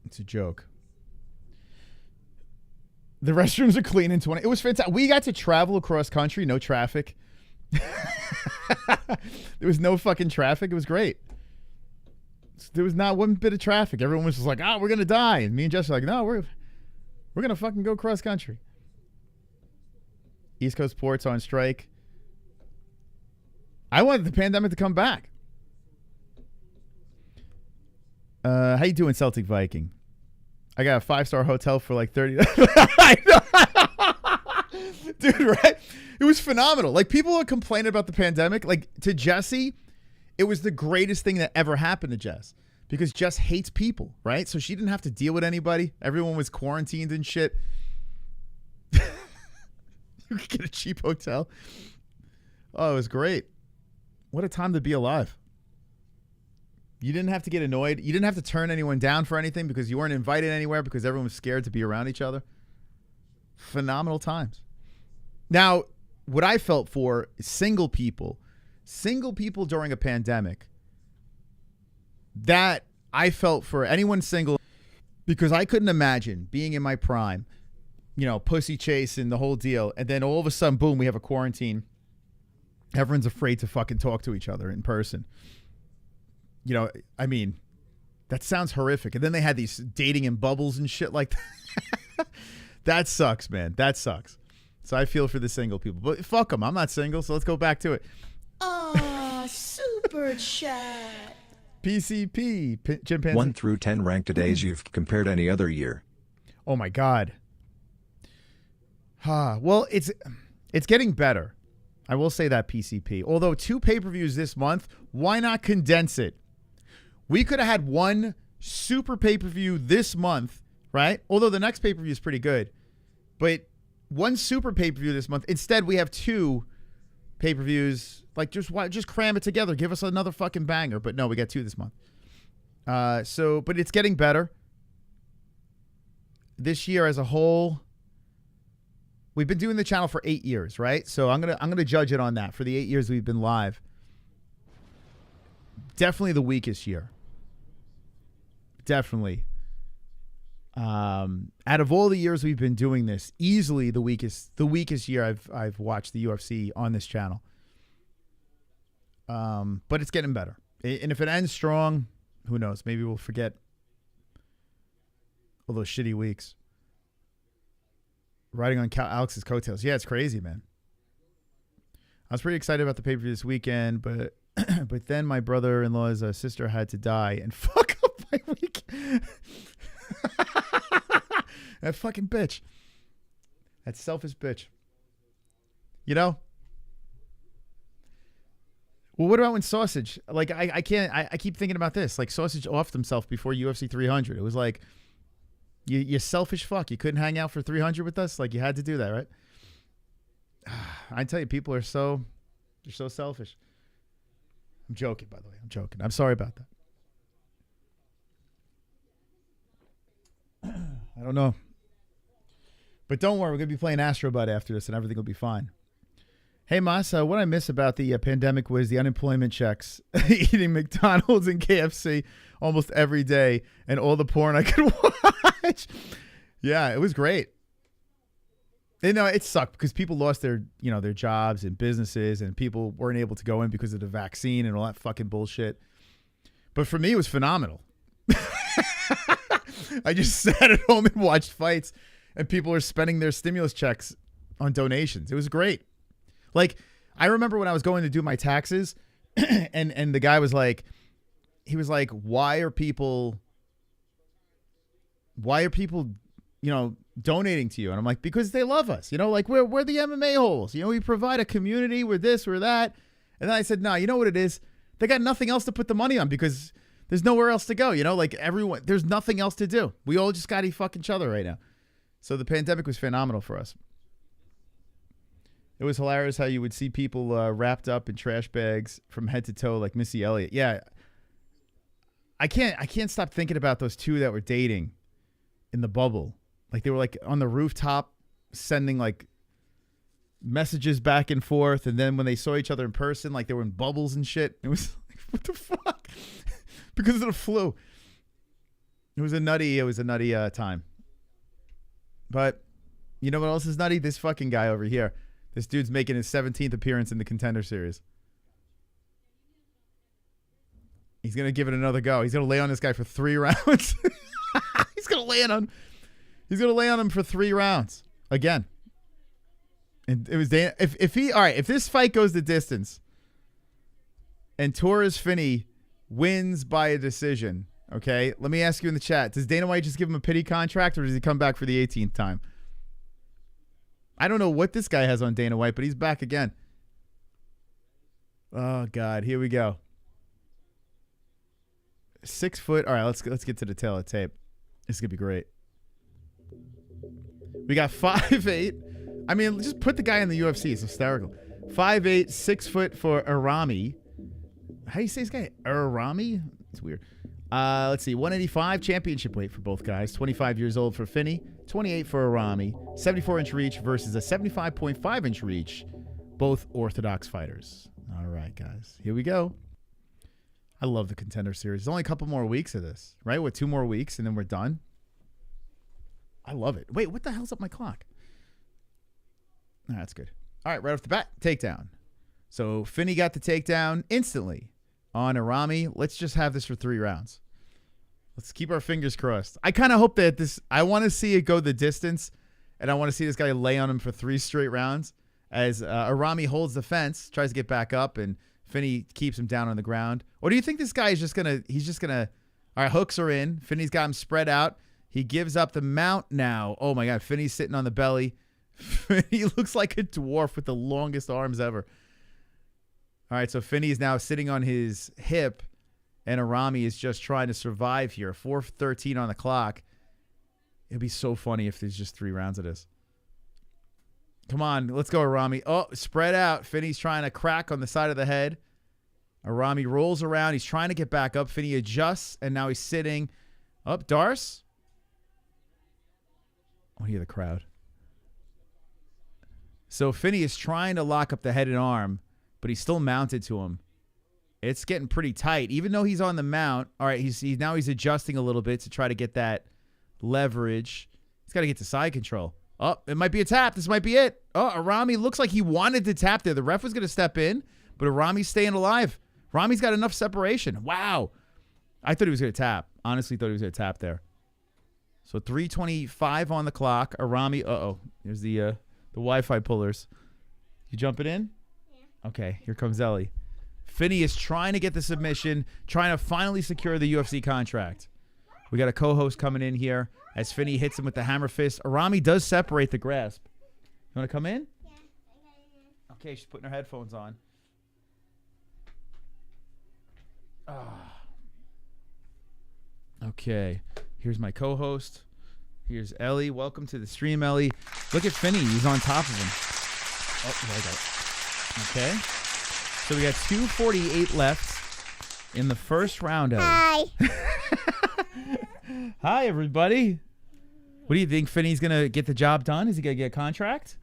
It's a joke. The restrooms are clean in 20. It was fantastic. We got to travel across country, no traffic. There was no fucking traffic. It was great. There was not one bit of traffic. Everyone was just like, we're going to die. And me and Jess were like, no, we're going to fucking go cross country. East Coast ports on strike. I wanted the pandemic to come back. How you doing, Celtic Viking? I got a 5-star hotel for like 30. Dude, right? It was phenomenal. Like, people are complaining about the pandemic. Like, to Jesse, it was the greatest thing that ever happened to Jess. Because Jess hates people, right? So she didn't have to deal with anybody. Everyone was quarantined and shit. You could get a cheap hotel. Oh, it was great. What a time to be alive. You didn't have to get annoyed. You didn't have to turn anyone down for anything because you weren't invited anywhere because everyone was scared to be around each other. Phenomenal times. Now, what I felt for single people during a pandemic, that I felt for anyone single, because I couldn't imagine being in my prime, you know, pussy chasing the whole deal. And then all of a sudden, boom, we have a quarantine. Everyone's afraid to fucking talk to each other in person. You know, I mean, that sounds horrific. And then they had these dating in bubbles and shit like that. That sucks, man. That sucks. So I feel for the single people. But fuck them. I'm not single, so let's go back to it. Super chat. PCP. Chimpanzee. 1 through 10 ranked today's you've compared any other year. Oh, my God. Well, it's getting better. I will say that, PCP. Although 2 pay-per-views this month, why not condense it? We could have had 1 super pay-per-view this month, right? Although the next pay-per-view is pretty good. But 1 super pay-per-view this month. Instead, we have 2 pay-per-views Like, just cram it together. Give us another fucking banger. But no, we got 2 this month. But it's getting better. This year as a whole, we've been doing the channel for 8 years, right? So I'm gonna judge it on that for the 8 years we've been live. Definitely the weakest year. Definitely. Out of all the years we've been doing this, easily the weakest year I've watched the UFC on this channel. But it's getting better. And if it ends strong, who knows? Maybe we'll forget all those shitty weeks. Riding on Alex's coattails. Yeah, it's crazy, man. I was pretty excited about the pay-per-view this weekend, but then my brother-in-law's sister had to die and fuck up my week. That fucking bitch. That selfish bitch. You know? Well, what about when Sausage? Like, I can't. I keep thinking about this. Like, Sausage offed himself before UFC 300. It was like, you selfish fuck. You couldn't hang out for 300 with us. Like, you had to do that, right? I tell you, people are they're so selfish. I'm joking, by the way. I'm joking. I'm sorry about that. I don't know. But don't worry, we're going to be playing Astrobot after this, and everything will be fine. Hey, Mas, what I miss about the pandemic was the unemployment checks, eating McDonald's and KFC almost every day, and all the porn I could watch. Yeah, it was great. You know, it sucked because people lost their jobs and businesses, and people weren't able to go in because of the vaccine and all that fucking bullshit. But for me, it was phenomenal. I just sat at home and watched fights, and people are spending their stimulus checks on donations. It was great. Like, I remember when I was going to do my taxes, and the guy was like, why are people, donating to you? And I'm like, because they love us. Like, we're the MMA-Holes. We provide a community. We're this, we're that. And then I said, no, you know what it is? They got nothing else to put the money on because there's nowhere else to go. Like, everyone, there's nothing else to do. We all just got to fuck each other right now. So the pandemic was phenomenal for us. It was hilarious how you would see people wrapped up in trash bags from head to toe like Missy Elliott. Yeah. I can't stop thinking about those two that were dating in the bubble. Like, they were like on the rooftop sending like messages back and forth, and then when they saw each other in person, like, they were in bubbles and shit. It was like, what the fuck? Because of the flu. It was a nutty time. But you know what else is nutty? This fucking guy over here. This dude's making his 17th appearance in the Contender Series. He's going to give it another go. He's going to lay on this guy for 3 rounds. He's going to lay on him for 3 rounds again. And it was Dana. If this fight goes the distance and Torrez Finney wins by a decision, okay, let me ask you in the chat, does Dana White just give him a pity contract, or does he come back for the 18th time? I don't know what this guy has on Dana White, but he's back again. Oh God, here we go. 6 foot. All right, let's get to the tail of the tape. This is gonna be great. We got 5'8". I mean, just put the guy in the UFC. It's hysterical. 5'8", 6 foot for Er-Ramy. How do you say this guy? Er-Ramy? It's weird. Let's see. 185 championship weight for both guys. 25 years old for Finney. 28 for Er-Ramy. 74-inch reach versus a 75.5-inch reach. Both orthodox fighters. All right, guys. Here we go. I love the Contender Series. There's only a couple more weeks of this, right? With 2 more weeks, and then we're done. I love it. Wait, what the hell's up my clock? Oh, that's good. All right, right off the bat, takedown. So Finney got the takedown instantly on Er-Ramy. Let's just have this for 3 rounds. Let's keep our fingers crossed. I kind of hope that I want to see it go the distance, and I want to see this guy lay on him for 3 straight rounds as Er-Ramy holds the fence, tries to get back up, and Finney keeps him down on the ground. Or do you think this guy is he's just going to, all right, hooks are in. Finney's got him spread out. He gives up the mount now. Oh, my God. Finney's sitting on the belly. He looks like a dwarf with the longest arms ever. All right, so Finney is now sitting on his hip, and Er-Ramy is just trying to survive here. 4:13 on the clock. It'd be so funny if there's just 3 rounds of this. Come on. Let's go, Er-Ramy. Oh, spread out. Finney's trying to crack on the side of the head. Er-Ramy rolls around. He's trying to get back up. Finney adjusts, and now he's sitting. Up, Darce. Oh, hear the crowd. So Finney is trying to lock up the head and arm, but he's still mounted to him. It's getting pretty tight, even though he's on the mount. All right, now he's adjusting a little bit to try to get that leverage. He's got to get to side control. Oh, it might be a tap. This might be it. Oh, Er-Ramy looks like he wanted to tap there. The ref was going to step in, but Er-Ramy's staying alive. Ramy's got enough separation. Wow. I thought he was going to tap. Honestly, thought he was going to tap there. So 3:25 on the clock. Er-Ramy. Uh-oh. Here's the Wi-Fi pullers. You jumping in? Yeah. Okay, here comes Ellie. Finney is trying to get the submission, trying to finally secure the UFC contract. We got a co-host coming in here as Finney hits him with the hammer fist. Er-Ramy does separate the grasp. You want to come in? Yeah. Okay, she's putting her headphones on. Okay, here's my co-host. Here's Ellie. Welcome to the stream, Ellie. Look at Finney. He's on top of him. Oh, there I got it. Okay. So we got 2:48 left in the first round, Ellie. Hi. Hi, everybody. What do you think? Finney's going to get the job done? Is he going to get a contract?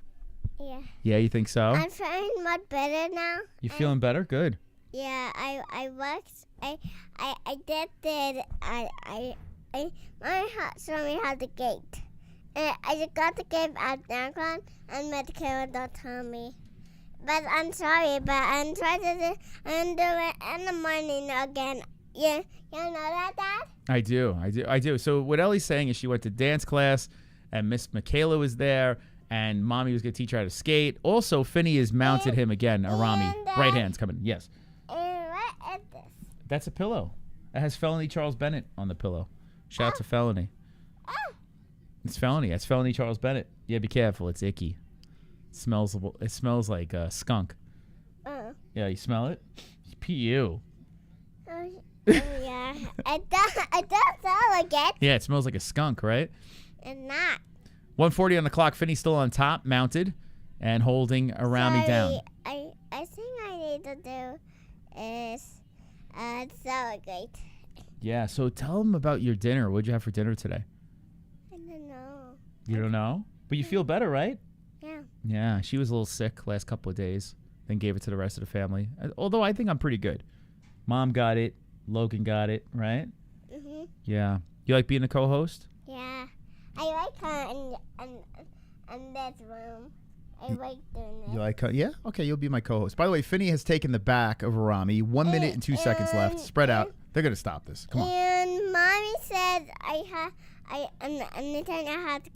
Yeah. Yeah, you think so? I'm feeling much better now. You feeling better? Good. Yeah, I worked. I did it. My house showed me how to gate. And I just got the gate at downtown and Medicare don't tell me. But I'm sorry, but I'm trying to do it in the morning again. Yeah, you know that, Dad? I do. So what Ellie's saying is she went to dance class and Miss Michaela was there and Mommy was going to teach her how to skate. Also, Finney has mounted him again. Er-Ramy. Right hand's coming. Yes. And what is this? That's a pillow. It has Felony Charles Bennett on the pillow. Shout out to Felony. It's Felony. That's Felony Charles Bennett. Yeah, be careful. It's icky. It smells like skunk. Yeah, you smell it? P.U. Yeah. It does smell like it. Yeah, it smells like a skunk, right? It's not. 1:40 on the clock. Finney's still on top, mounted, and holding Er-Ramy down. I think I need to do is celebrate. Yeah, so tell them about your dinner. What'd you have for dinner today? I don't know. You don't know? But you feel better, right? Yeah. Yeah, she was a little sick last couple of days. Then gave it to the rest of the family. Although I think I'm pretty good. Mom got it. Logan got it, right? Mhm. Yeah. You like being a co-host? Yeah. I like her in this room. I like doing it. You like her? Yeah? Okay, you'll be my co-host. By the way, Finney has taken the back of Er-Ramy. 1 minute and 2 seconds left. Spread out. They're going to stop this. Come on. And Mommy said anytime I had to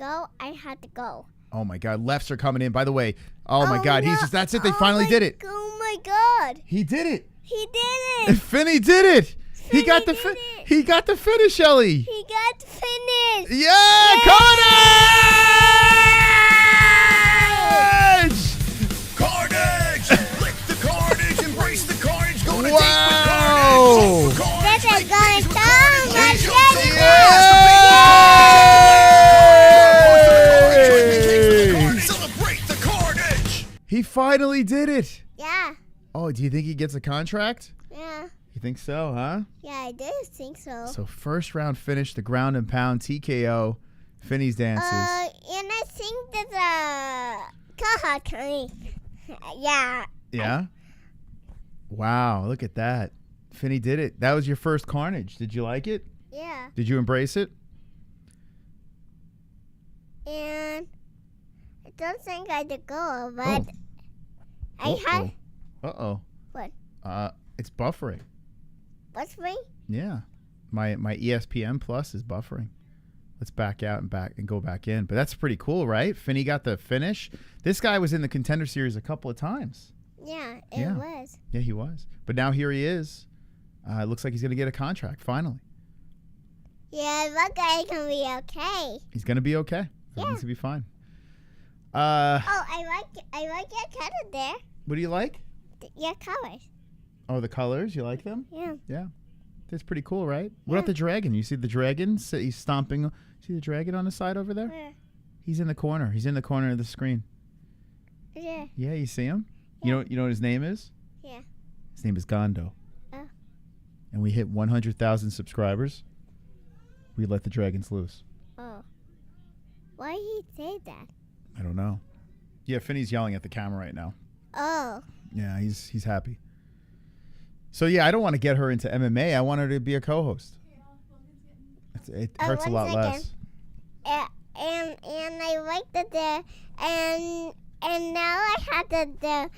go. Oh, my God. Lefts are coming in. By the way, oh my God. No. That's it. They finally did it. Oh, my God. He did it. He did it. Finney did it. He got the finish, Ellie. He got finished. Yeah, carnage! Carnage! Lick the carnage, embrace the carnage, go to Wow! date with carnage. This is going down. Let's Celebrate the carnage! He finally did it. Yeah. Oh, do you think he gets a contract? Yeah. You think so, huh? Yeah, I do think so. So first round finish, the ground and pound TKO, Finney's dances. And I think there's a co-host coming. Yeah. Yeah? Wow, look at that. Finney did it. That was your first carnage. Did you like it? Yeah. Did you embrace it? And I don't think I did go, but I had. Uh-oh. What? It's buffering. What's me? Yeah. My ESPN Plus is buffering. Let's back out and go back in. But that's pretty cool, right? Finney got the finish. This guy was in the Contender Series a couple of times. Yeah, it was. Yeah, he was. But now here he is. It looks like he's going to get a contract, finally. Yeah, look, I can be okay. He's going to be okay. Yeah. He's going to be fine. I like your color there. What do you like? Your colors. Oh, the colors? You like them? Yeah. Yeah. That's pretty cool, right? What about the dragon? You see the dragon? He's stomping. See the dragon on the side over there? Where? He's in the corner. He's in the corner of the screen. Yeah. Yeah, you see him? You know what his name is? Yeah. His name is Gondo. Oh. And we hit 100,000 subscribers. We let the dragons loose. Oh. Why he say that? I don't know. Yeah, Finney's yelling at the camera right now. Oh. Yeah, he's happy. So yeah, I don't want to get her into MMA. I want her to be a co-host. It hurts a lot less. And I like the and now I have to do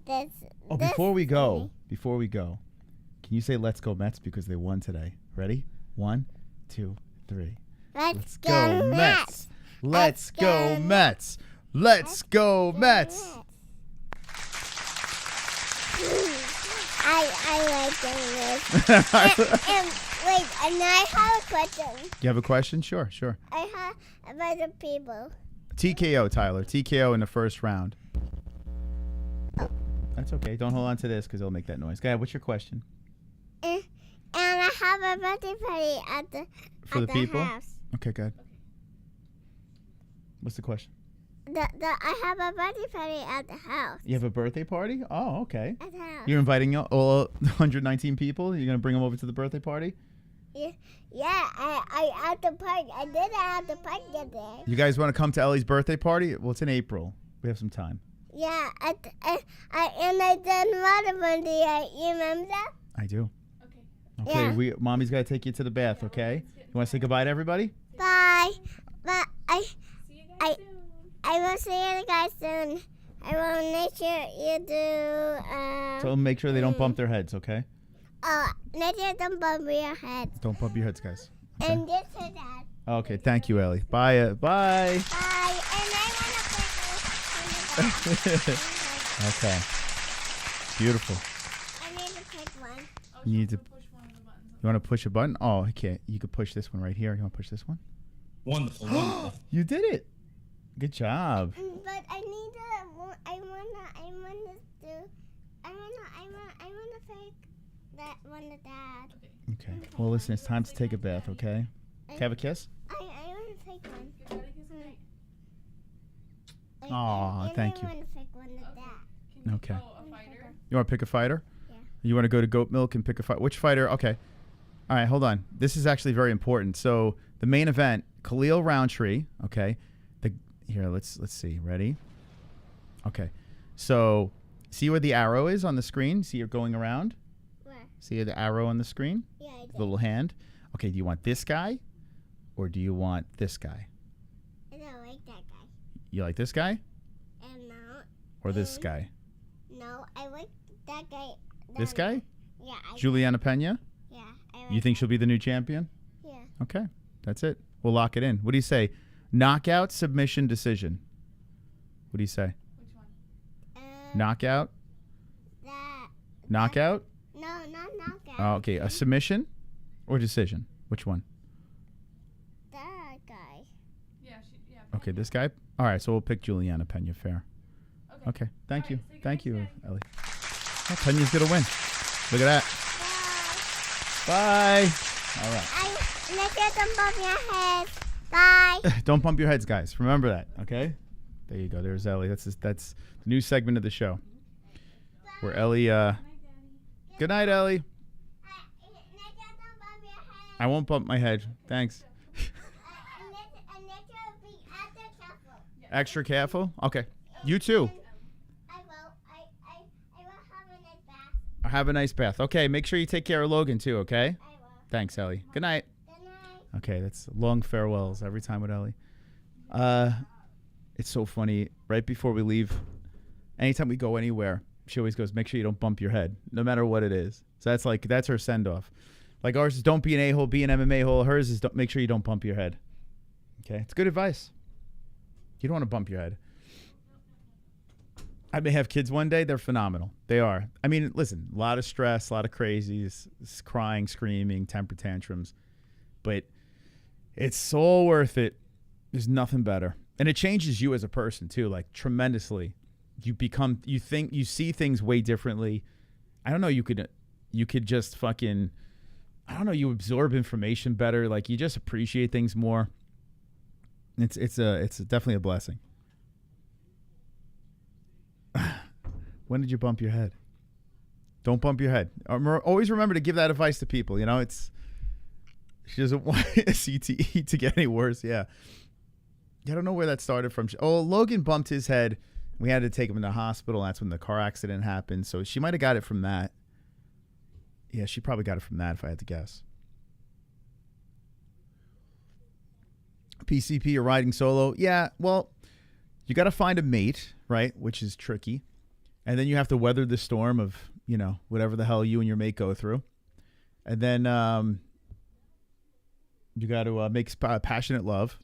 this. Oh, before we go, can you say "Let's go Mets" because they won today? Ready? 1, 2, 3. Let's go Mets. Let's go Mets. Let's go Mets. I like doing this. and I have a question. You have a question? Sure. I have about the people. TKO, Tyler. TKO in the first round. That's okay. Don't hold on to this because it'll make that noise. Go ahead. What's your question? And I have a birthday party at the people? house. Okay, good. What's the question? I have a birthday party at the house. You have a birthday party? Oh, okay. At the house. You're inviting all 119 people? You're going to bring them over to the birthday party? Yeah, I at the park. I did it at the park today. You guys want to come to Ellie's birthday party? Well, it's in April. We have some time. Yeah, and I done water birthday. You remember that? I do. Yeah. Okay, Mommy's got to take you to the bath, okay? You want to say goodbye to everybody? Bye. But I will see you guys soon. I will make sure you do. So make sure they don't bump their heads, okay? Make sure don't bump your head. Don't bump your heads, guys. Okay. And this is that. Okay, thank you, Ellie. Bye. Bye. Bye. And I want to pick Okay. Beautiful. I need to pick one. You need to. You want to push a button? Oh, okay. You could push this one right here. You want to push this one? Wonderful, wonderful. You did it. Good job. But I need to. I wanna pick that one of that. Okay. Well, listen, it's time to take a bath, okay? Can I have a kiss? I want to pick one. Aw, thank you. I want to pick one of that. Okay. You want to pick a fighter? Yeah. You want to go to Goat Milk and pick a fight? Which fighter? Okay. All right, hold on. This is actually very important. So the main event, Khalil Roundtree. Okay. Here, let's see. Ready? Okay. So see where the arrow is on the screen? See it going around? Where? See the arrow on the screen? Yeah, I did. The little hand. Okay. Do you want this guy, or do you want this guy? I don't like that guy. You like this guy, And no. or this guy? No, I like that guy. This guy? Yeah. Juliana Pena? Yeah. I like You think she'll be the new champion? Yeah. Okay, that's it. We'll lock it in. What do you say? Knockout, submission, decision. What do you say? Knockout? That. Knockout? No, not knockout. Oh, okay, a submission or decision? Which one? That guy. Okay, this guy? All right, so we'll pick Juliana Pena. Fair. Okay, thank you. Thank you, Ellie. Oh, Pena's going to win. Look at that. Bye. All right. Make sure don't bump your head. Bye. Don't bump your heads, guys. Remember that, okay? There you go. There's Ellie. That's the new segment of the show. Where Ellie, Good night, Ellie. I won't bump my head. Thanks. Extra careful? Okay. You too. I will. I will have a nice bath. Have a nice bath. Okay, make sure you take care of Logan too, okay? I will. Thanks, Ellie. Good night. Good night. Okay, that's long farewells every time with Ellie. It's so funny. Right before we leave, anytime we go anywhere, she always goes, make sure you don't bump your head, no matter what it is. So that's her send-off. Like ours is don't be an a-hole, be an MMA hole. Hers is make sure you don't bump your head. Okay, it's good advice. You don't want to bump your head. I may have kids one day. They're phenomenal. They are. I mean, listen, a lot of stress, a lot of crazies, crying, screaming, temper tantrums. But it's all worth it. There's nothing better. And it changes you as a person too, like tremendously. You see things way differently. I don't know, you could just fucking, I don't know, you absorb information better. Like you just appreciate things more. It's definitely a blessing. When did you bump your head? Don't bump your head. Always remember to give that advice to people. You know, she doesn't want CTE to get any worse. Yeah. I don't know where that started from. Oh, Logan bumped his head. We had to take him to the hospital. That's when the car accident happened. So she might have got it from that. Yeah, she probably got it from that if I had to guess. PCP, you're riding solo. Yeah, well, you got to find a mate, right? Which is tricky. And then you have to weather the storm of, you know, whatever the hell you and your mate go through. And then you got to make passionate love.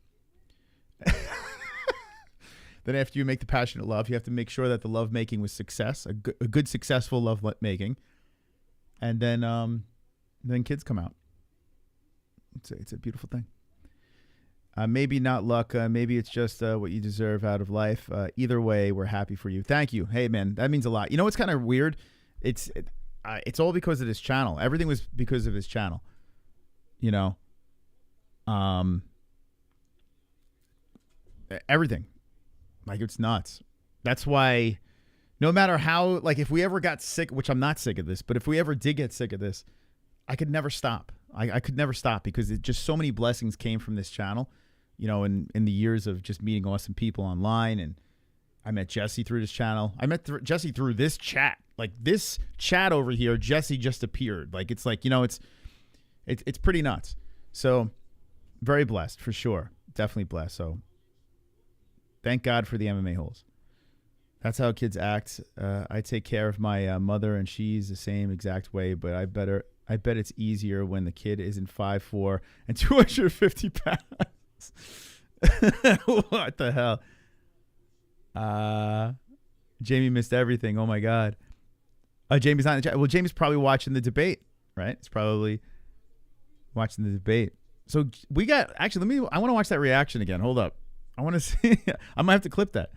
Then after you make the passionate love, you have to make sure that the love making was success, a good successful love making. And then kids come out. It's a beautiful thing. Maybe not luck. Maybe it's just what you deserve out of life. Either way, we're happy for you. Thank you. Hey, man, that means a lot. You know what's kind of weird? It's all because of this channel. Everything was because of this channel. You know, everything. Like, it's nuts. That's why no matter how, like, if we ever got sick, which I'm not sick of this, but if we ever did get sick of this, I could never stop. I could never stop because it just so many blessings came from this channel, you know, in the years of just meeting awesome people online. And I met Jesse through this channel. I met Jesse through this chat. Like, this chat over here, Jesse just appeared. Like, it's like, you know, it's pretty nuts. So very blessed for sure. Definitely blessed. So thank God for the MMA-Holes. That's how kids act. I take care of my mother, and she's the same exact way, but I bet it's easier when the kid isn't 5'4" and 250 pounds. What the hell? Jamie missed everything. Oh, my God. Jamie's not in the chat. Well, Jamie's probably watching the debate, right? He's probably watching the debate. So we got, actually, I want to watch that reaction again. Hold up. I want to see. I might have to clip that.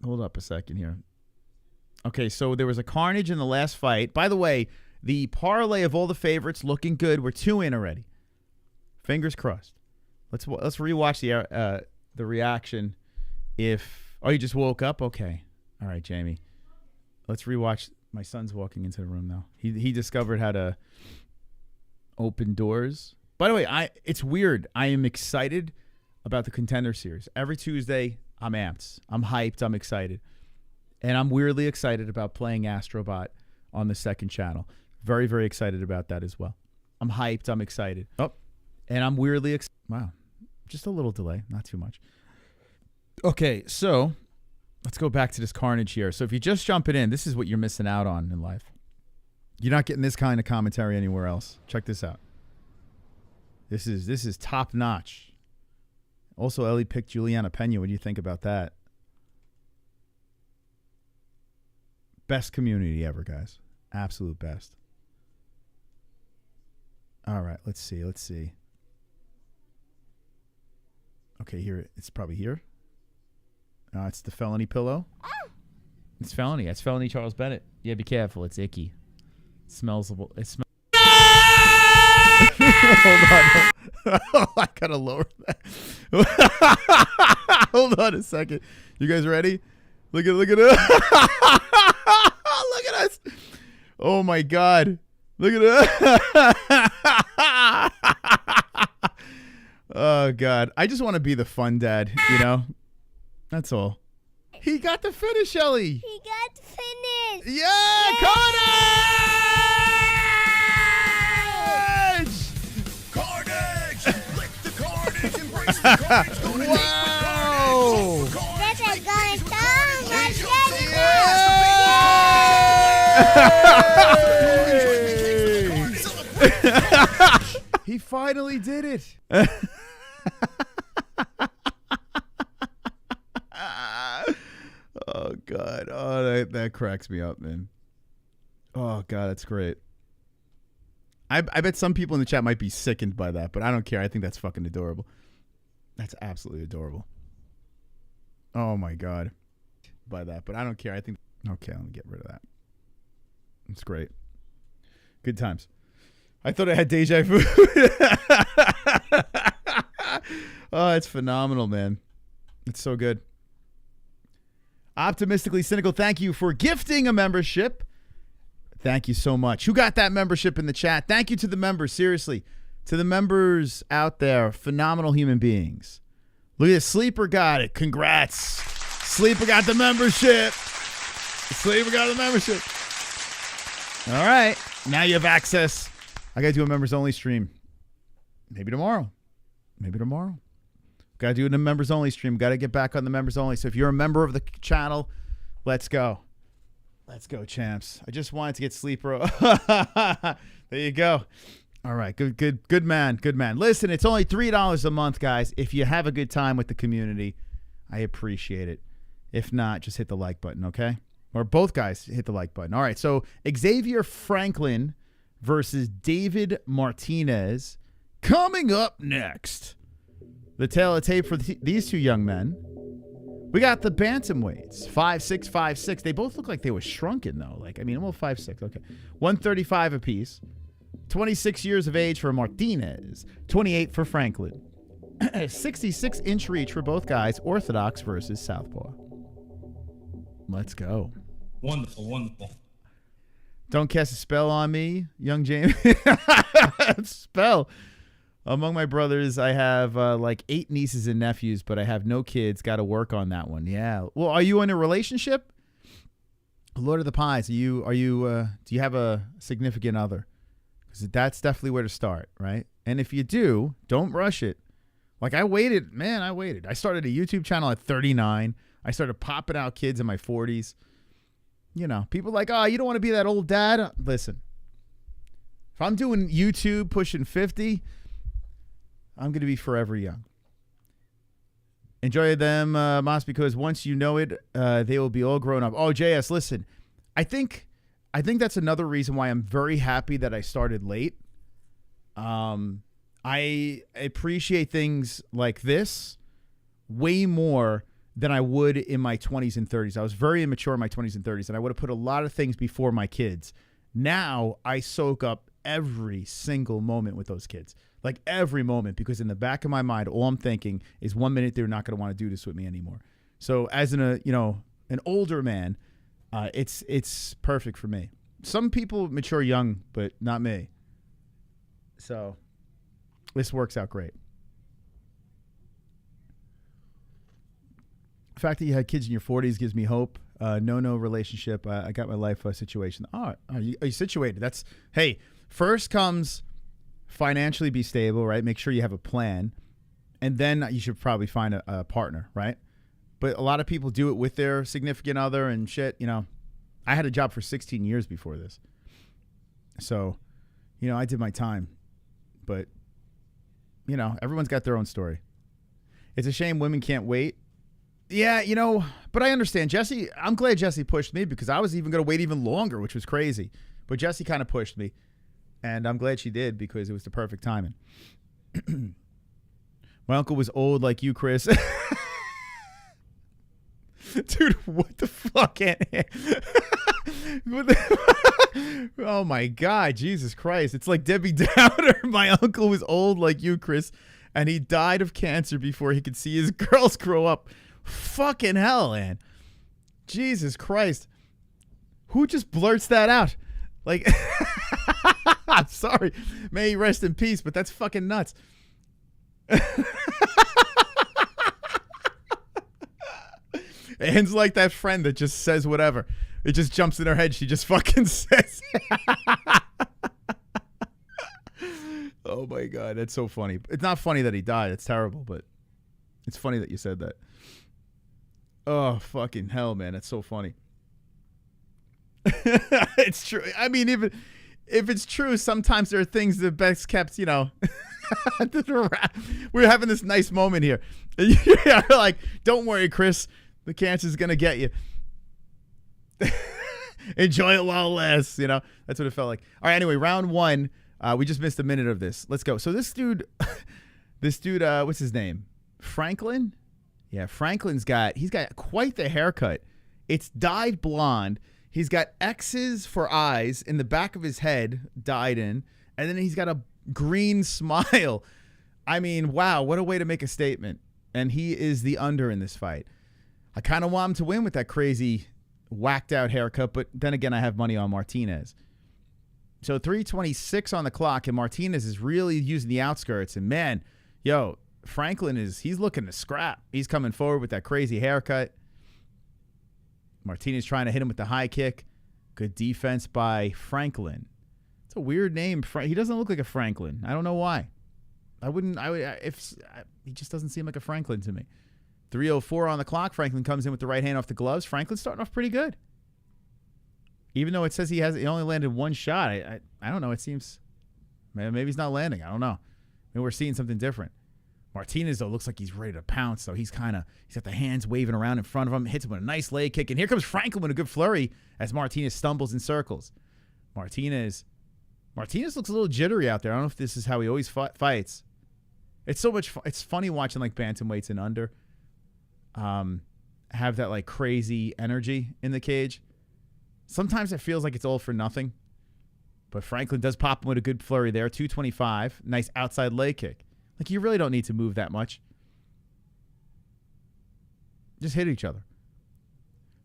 Hold up a second here. Okay, so there was a carnage in the last fight. By the way, the parlay of all the favorites looking good. We're 2 in already. Fingers crossed. Let's rewatch the reaction. You just woke up? Okay. All right, Jamie. Let's rewatch. My son's walking into the room now. He discovered how to open doors. By the way, it's weird. I am excited about the Contender Series. Every Tuesday, I'm amped. I'm hyped. I'm excited. And I'm weirdly excited about playing Astrobot on the second channel. Very, very excited about that as well. I'm hyped. I'm excited. Oh, and I'm weirdly excited. Wow. Just a little delay. Not too much. Okay, so let's go back to this carnage here. So if you're just jumping in, this is what you're missing out on in life. You're not getting this kind of commentary anywhere else. Check this out. This is top notch. Also, Ellie picked Juliana Pena. What do you think about that? Best community ever, guys. Absolute best. All right, let's see. Okay, here. It's probably here. It's the felony pillow. It's felony. It's felony Charles Bennett. Yeah, be careful. It's icky. It smells. It smells. Hold on. I gotta lower that. Hold on a second. You guys ready? Look at it. Look at us. Oh my God. Look at it. Oh God. I just want to be the fun dad, you know? That's all. He got the finish, Ellie. He got finished. Yeah, Carnage! Lick the carnage, embrace the carnage, go to date with Wow. carnage. This is going down. Let's get it. He finally did it. Oh God. Oh, that cracks me up, man. Oh God, that's great. I bet some people in the chat might be sickened by that, but I don't care. I think that's fucking adorable. That's absolutely adorable. Oh my God. By that, but I don't care. I think okay, let me get rid of that. It's great. Good times. I thought I had deja vu. Oh, it's phenomenal, man. It's so good. Optimistically Cynical, thank you for gifting a membership. Thank you so much. Who got that membership in the chat? Thank you to the members, seriously. To the members out there, phenomenal human beings. Look at this. Sleeper got it. Congrats. Sleeper got the membership. Sleeper got the membership. All right. Now you have access. I got to do a members only stream. Maybe tomorrow. Got to do a members only stream. Got to get back on the members only. So if you're a member of the channel, let's go. Let's go, champs. I just wanted to get Sleeper. There you go. All right. Good man. Listen, it's only $3 a month, guys. If you have a good time with the community, I appreciate it. If not, just hit the like button, okay? Or both guys hit the like button. All right. So Xavier Franklin versus David Martinez coming up next. The tale of tape for these two young men. We got the bantamweights, 5'6", 5'6". They both look like they were shrunken, though. Well, 5'6", okay. 135 apiece. 26 years of age for Martinez. 28 for Franklin. 66-inch reach for both guys. Orthodox versus Southpaw. Let's go. Wonderful. Don't cast a spell on me, young James. Spell. Among my brothers, I have 8 nieces and nephews, but I have no kids. Got to work on that one. Yeah. Well, are you in a relationship? Lord of the Pies, do you have a significant other? Because that's definitely where to start, right? And if you do, don't rush it. I waited. I started a YouTube channel at 39. I started popping out kids in my 40s. You know, people you don't want to be that old dad. Listen, if I'm doing YouTube pushing 50, I'm going to be forever young. Enjoy them, Moss, because once you know it, they will be all grown up. Oh, JS, listen, I think that's another reason why I'm very happy that I started late. I appreciate things like this way more than I would in my 20s and 30s. I was very immature in my 20s and 30s, and I would have put a lot of things before my kids. Now I soak up every single moment with those kids. Every moment, because in the back of my mind, all I'm thinking is 1 minute they're not going to want to do this with me anymore. So as an older man, it's perfect for me. Some people mature young, but not me. So this works out great. The fact that you had kids in your 40s gives me hope. No relationship. I got my life situation. Oh, are you situated? Hey, first comes financially be stable, right? Make sure you have a plan. And then you should probably find a partner, right? But a lot of people do it with their significant other and shit. I had a job for 16 years before this. So, I did my time. But, everyone's got their own story. It's a shame women can't wait. Yeah, but I understand. Jesse, I'm glad Jesse pushed me because I was even going to wait even longer, which was crazy. But Jesse kind of pushed me. And I'm glad she did because it was the perfect timing. My uncle was old like you, Chris. Dude, what the fuck? Oh, my God. Jesus Christ. It's like Debbie Downer. My uncle was old like you, Chris, and he died of cancer before he could see his girls grow up. Fucking hell, man. Jesus Christ. Who just blurts that out? I'm sorry. May he rest in peace, but that's fucking nuts. Anne's like that friend that just says whatever. It just jumps in her head. She just fucking says. Oh, my God. That's so funny. It's not funny that he died. It's terrible, but it's funny that you said that. Oh, fucking hell, man. That's so funny. It's true. I mean, even if it's true, sometimes there are things that best kept, we're having this nice moment here. Yeah, don't worry, Chris. The cancer's going to get you. Enjoy it while it lasts. That's what it felt like. All right. Anyway, round 1. We just missed a minute of this. Let's go. So this dude, what's his name? Franklin? Yeah. Franklin's he's got quite the haircut. It's dyed blonde. He's got X's for eyes in the back of his head, dyed in, and then he's got a green smile. I mean, wow, what a way to make a statement. And he is the under in this fight. I kind of want him to win with that crazy whacked out haircut, but then again, I have money on Martinez. So 3:26 on the clock, and Martinez is really using the outskirts. And man, yo, Franklin he's looking to scrap. He's coming forward with that crazy haircut. Martinez trying to hit him with the high kick. Good defense by Franklin. It's a weird name. He doesn't look like a Franklin. I don't know why. He just doesn't seem like a Franklin to me. 3:04 on the clock. Franklin comes in with the right hand off the gloves. Franklin's starting off pretty good. Even though it says he only landed one shot. I don't know. It seems maybe he's not landing. I don't know. Maybe we're seeing something different. Martinez, though, looks like he's ready to pounce. So he's got the hands waving around in front of him. Hits him with a nice leg kick. And here comes Franklin with a good flurry as Martinez stumbles in circles. Martinez looks a little jittery out there. I don't know if this is how he always fights. It's so much fun. It's funny watching like bantamweights and under have that like crazy energy in the cage. Sometimes it feels like it's all for nothing. But Franklin does pop him with a good flurry there. 225. Nice outside leg kick. Like, you really don't need to move that much. Just hit each other.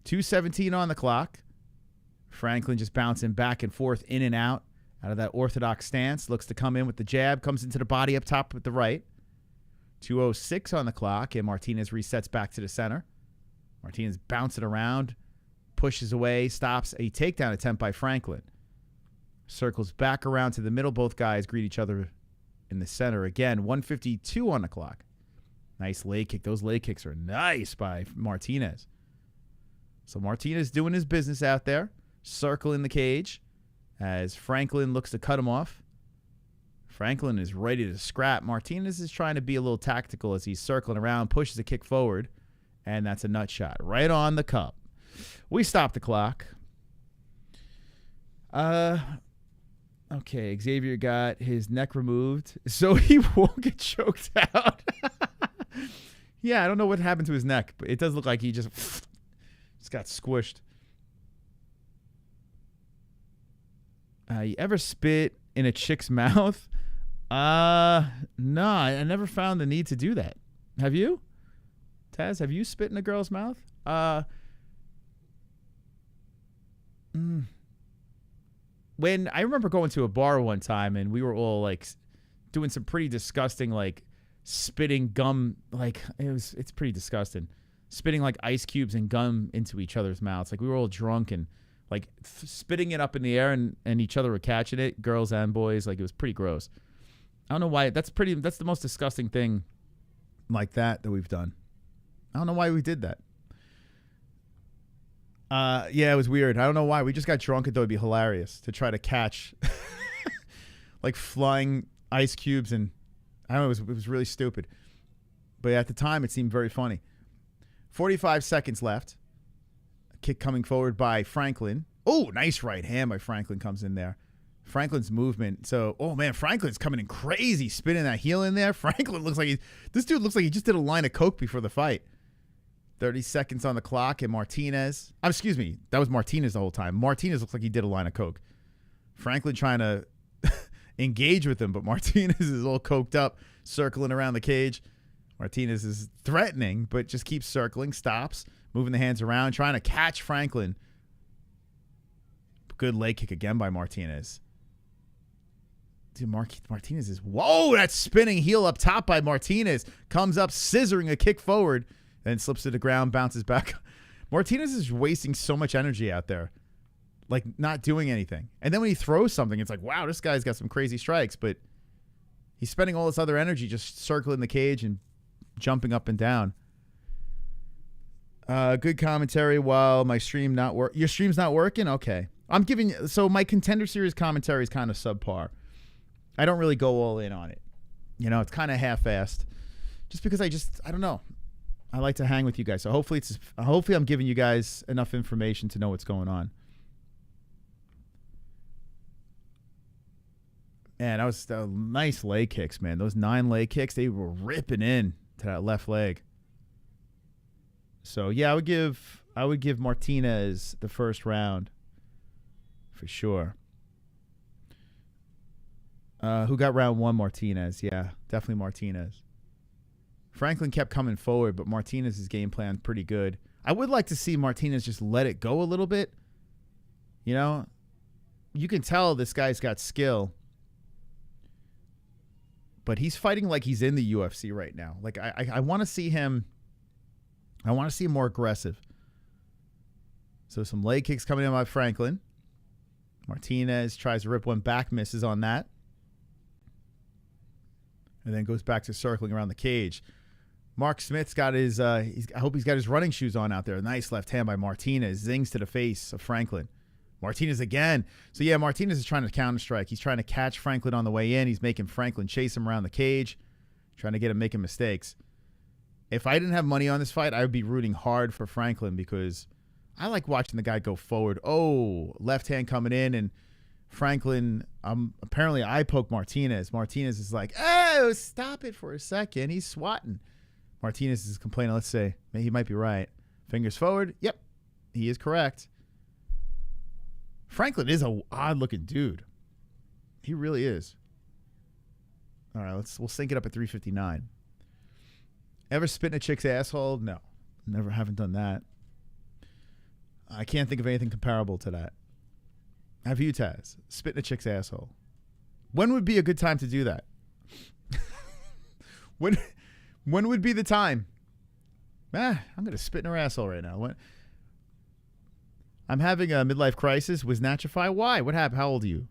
2:17 on the clock. Franklin just bouncing back and forth, in and out of that orthodox stance. Looks to come in with the jab. Comes into the body up top with the right. 2:06 on the clock, and Martinez resets back to the center. Martinez bouncing around. Pushes away, stops a takedown attempt by Franklin. Circles back around to the middle. Both guys greet each other in the center. Again, 1:52 on the clock. Nice leg kick. Those leg kicks are nice by Martinez. So Martinez doing his business out there. Circling the cage as Franklin looks to cut him off. Franklin is ready to scrap. Martinez is trying to be a little tactical as he's circling around, pushes a kick forward, and that's a nut shot right on the cup. We stop the clock. Okay, Xavier got his neck removed, so he won't get choked out. Yeah, I don't know what happened to his neck, but it does look like he just got squished. You ever spit in a chick's mouth? No, I never found the need to do that. Have you? Taz, have you spit in a girl's mouth? When I remember going to a bar one time and we were all like doing some pretty disgusting like spitting gum, like it's pretty disgusting. Spitting like ice cubes and gum into each other's mouths. Like we were all drunk and like spitting it up in the air and each other were catching it, girls and boys. Like it was pretty gross. I don't know why. That's the most disgusting thing like that we've done. I don't know why we did that. Yeah, it was weird. I don't know why. We just got drunk and thought it'd be hilarious to try to catch like flying ice cubes, and I don't know, it was really stupid. But at the time it seemed very funny. 45 seconds left. A kick coming forward by Franklin. Oh, nice right hand by Franklin comes in there. Franklin's movement. So, oh man, Franklin's coming in crazy, spinning that heel in there. Franklin looks like this dude looks like he just did a line of coke before the fight. 30 seconds on the clock, and Martinez. Excuse me, that was Martinez the whole time. Martinez looks like he did a line of coke. Franklin trying to engage with him, but Martinez is all coked up, circling around the cage. Martinez is threatening, but just keeps circling, stops, moving the hands around, trying to catch Franklin. Good leg kick again by Martinez. Dude, Martinez is... Whoa, that spinning heel up top by Martinez. Comes up, scissoring a kick forward. Then slips to the ground, bounces back. Martinez is wasting so much energy out there. Like, not doing anything. And then when he throws something, it's like, wow, this guy's got some crazy strikes. But he's spending all this other energy just circling the cage and jumping up and down. Good commentary while my stream not work. Your stream's not working? Okay. I'm giving... So my Contender Series commentary is kind of subpar. I don't really go all in on it. You know, it's kind of half-assed. Just because I don't know. I like to hang with you guys. So hopefully I'm giving you guys enough information to know what's going on. Man, that was nice leg kicks, man. Those 9 leg kicks, they were ripping in to that left leg. So yeah, I would give Martinez the first round for sure. Who got round 1? Martinez. Yeah, definitely Martinez. Franklin kept coming forward, but Martinez's game plan pretty good. I would like to see Martinez just let it go a little bit. You know, you can tell this guy's got skill, but he's fighting like he's in the UFC right now. Like I want to see him. I want to see him more aggressive. So some leg kicks coming in by Franklin. Martinez tries to rip one back, misses on that. And then goes back to circling around the cage. Mark Smith's got his, I hope he's got his running shoes on out there. Nice left hand by Martinez. Zings to the face of Franklin. Martinez again. So, yeah, Martinez is trying to counter-strike. He's trying to catch Franklin on the way in. He's making Franklin chase him around the cage, trying to get him making mistakes. If I didn't have money on this fight, I would be rooting hard for Franklin because I like watching the guy go forward. Oh, left hand coming in, and Franklin, apparently I poke Martinez. Martinez is like, oh, stop it for a second. He's swatting. Martinez is complaining. Let's say he might be right. Fingers forward. Yep, he is correct. Franklin is a odd-looking dude. He really is. All right, we'll sync it up at 359. Ever spit in a chick's asshole? No, never. Haven't done that. I can't think of anything comparable to that. Have you, Taz? Spit in a chick's asshole. When would be a good time to do that? When would be the time? I'm going to spit in her asshole right now. What? I'm having a midlife crisis. Was Natrify? Why? What happened? How old are you?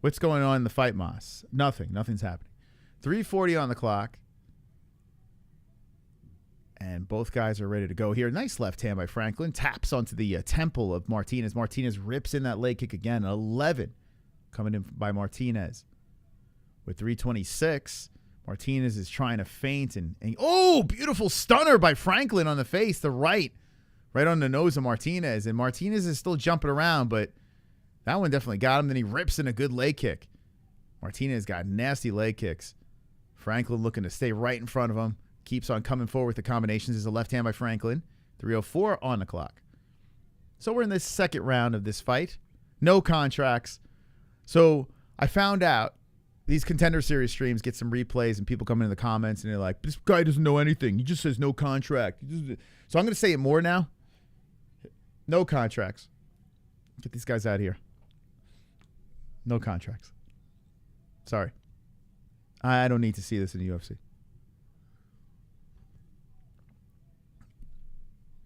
What's going on in the fight, Moss? Nothing. Nothing's happening. 3:40 on the clock. And both guys are ready to go here. Nice left hand by Franklin. Taps onto the temple of Martinez. Martinez rips in that leg kick again. 11 coming in by Martinez. With 3:26, Martinez is trying to feint. And oh, beautiful stunner by Franklin on the face. The right on the nose of Martinez. And Martinez is still jumping around, but that one definitely got him. Then he rips in a good leg kick. Martinez got nasty leg kicks. Franklin looking to stay right in front of him. Keeps on coming forward with the combinations. There's a left hand by Franklin. 3:04 on the clock. So we're in this second round of this fight. No contracts. So I found out these Contender Series streams get some replays and people come into the comments and they're like, this guy doesn't know anything. He just says no contract. So I'm going to say it more now. No contracts. Get these guys out of here. No contracts. Sorry. I don't need to see this in the UFC.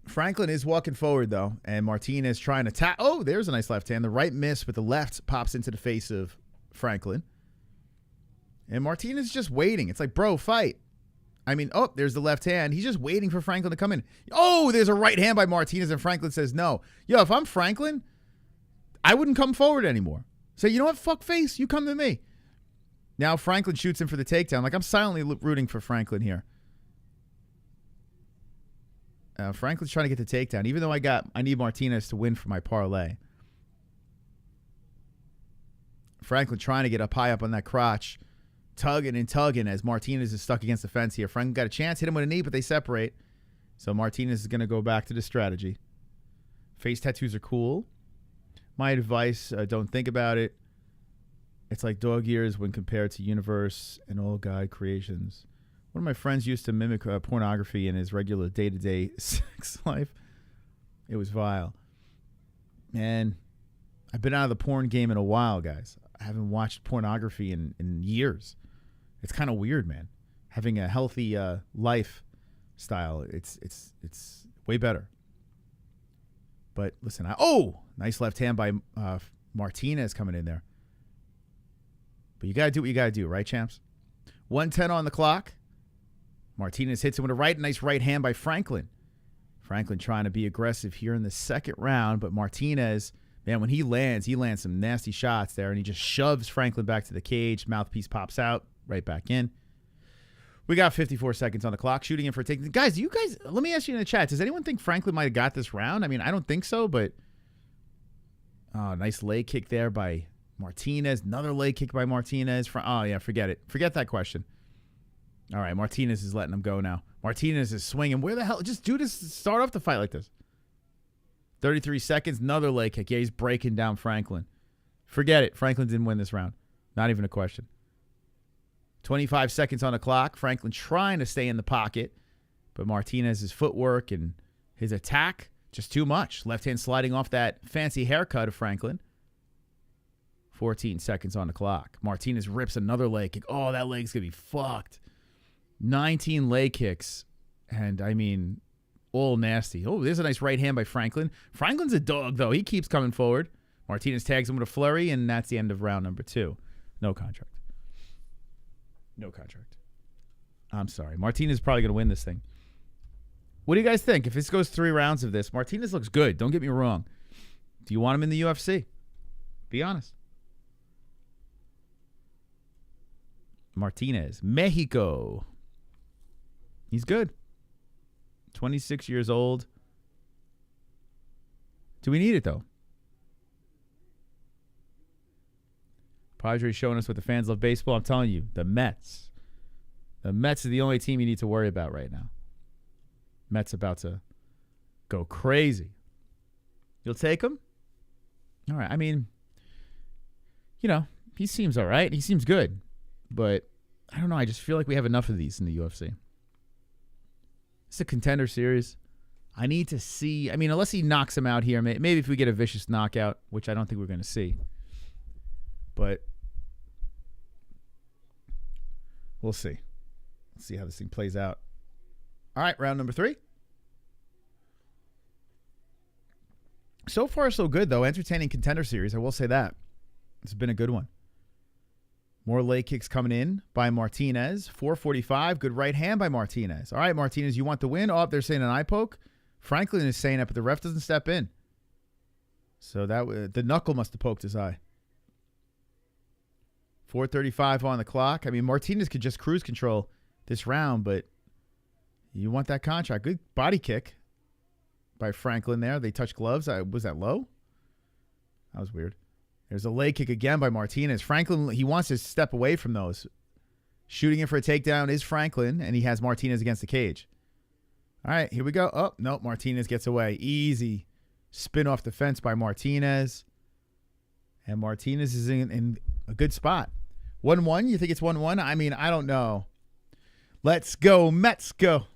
Franklin is walking forward, though, and Martinez trying to tap. Oh, there's a nice left hand. The right miss with the left pops into the face of Franklin. And Martinez is just waiting. It's like, bro, fight. I mean, oh, there's the left hand. He's just waiting for Franklin to come in. Oh, there's a right hand by Martinez, and Franklin says no. Yo, if I'm Franklin, I wouldn't come forward anymore. Say, you know what, fuck face, you come to me. Now Franklin shoots him for the takedown. Like, I'm silently rooting for Franklin here. Franklin's trying to get the takedown, even though I need Martinez to win for my parlay. Franklin trying to get up high up on that crotch. Tugging and tugging as Martinez is stuck against the fence here. Franklin got a chance, hit him with a knee, but they separate. So Martinez is going to go back to the strategy. Face tattoos are cool. My advice, don't think about it. It's like dog ears when compared to Universe and Old Guide Creations. One of my friends used to mimic pornography in his regular day-to-day sex life. It was vile. Man, I've been out of the porn game in a while, guys. I haven't watched pornography in years. It's kind of weird, man. Having a healthy lifestyle, it's way better. But listen, nice left hand by Martinez coming in there. But you got to do what you got to do, right, champs? 1:10 on the clock. Martinez hits him with a right. Nice right hand by Franklin. Franklin trying to be aggressive here in the second round, but Martinez, man, when he lands some nasty shots there, and he just shoves Franklin back to the cage. Mouthpiece pops out, right back in. We got 54 seconds on the clock. Shooting in for a take. Guys, let me ask you in the chat, does anyone think Franklin might have got this round? I mean, I don't think so, but nice leg kick there by Martinez. Another leg kick by Martinez. Forget it. Forget that question. All right, Martinez is letting him go now. Martinez is swinging. Where the hell? Just do this. Start off the fight like this. 33 seconds. Another leg kick. Yeah, he's breaking down Franklin. Forget it. Franklin didn't win this round. Not even a question. 25 seconds on the clock. Franklin trying to stay in the pocket. But Martinez's footwork and his attack, just too much. Left hand sliding off that fancy haircut of Franklin. 14 seconds on the clock. Martinez rips another leg kick. Oh, that leg's going to be fucked. 19 leg kicks. And, I mean, all nasty. Oh, there's a nice right hand by Franklin. Franklin's a dog, though. He keeps coming forward. Martinez tags him with a flurry, and that's the end of round number 2. No contract. No contract. I'm sorry. Martinez is probably going to win this thing. What do you guys think? If this goes 3 rounds of this, Martinez looks good. Don't get me wrong. Do you want him in the UFC? Be honest. Martinez, Mexico. He's good. 26 years old. Do we need it, though? Padres showing us what the fans love baseball. I'm telling you, the Mets. The Mets are the only team you need to worry about right now. Mets about to go crazy. You'll take him? All right. I mean, you know, he seems all right. He seems good. But I don't know. I just feel like we have enough of these in the UFC. It's a contender series. I need to see. I mean, unless he knocks him out here, maybe if we get a vicious knockout, which I don't think we're going to see. But we'll see. Let's see how this thing plays out. All right, round number 3. So far, so good, though. Entertaining contender series. I will say that. It's been a good one. More leg kicks coming in by Martinez. 445. Good right hand by Martinez. All right, Martinez, you want the win? Oh, they're saying an eye poke. Franklin is saying it, but the ref doesn't step in. So the knuckle must have poked his eye. 4:35 on the clock. I mean, Martinez could just cruise control this round, but you want that contract. Good body kick by Franklin there. They touched gloves. Was that low? That was weird. There's a leg kick again by Martinez. Franklin, he wants to step away from those. Shooting in for a takedown is Franklin, and he has Martinez against the cage. All right, here we go. Oh, no, Martinez gets away. Easy spin off the fence by Martinez. And Martinez is in a good spot. 1-1? You think it's 1-1? I mean, I don't know. Let's go, Mets go.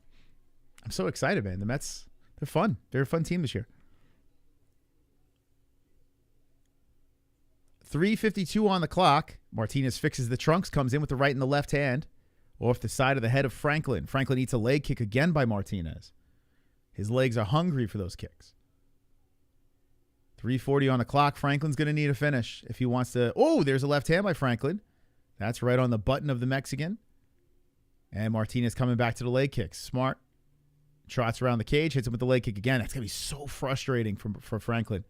I'm so excited, man. The Mets, they're fun. They're a fun team this year. 3:52 on the clock. Martinez fixes the trunks, comes in with the right and the left hand off the side of the head of Franklin. Franklin eats a leg kick again by Martinez. His legs are hungry for those kicks. 3:40 on the clock. Franklin's going to need a finish if he wants to. Oh, there's a left hand by Franklin. That's right on the button of the Mexican. And Martinez coming back to the leg kicks. Smart. Trots around the cage, hits him with the leg kick again. That's going to be so frustrating for Franklin.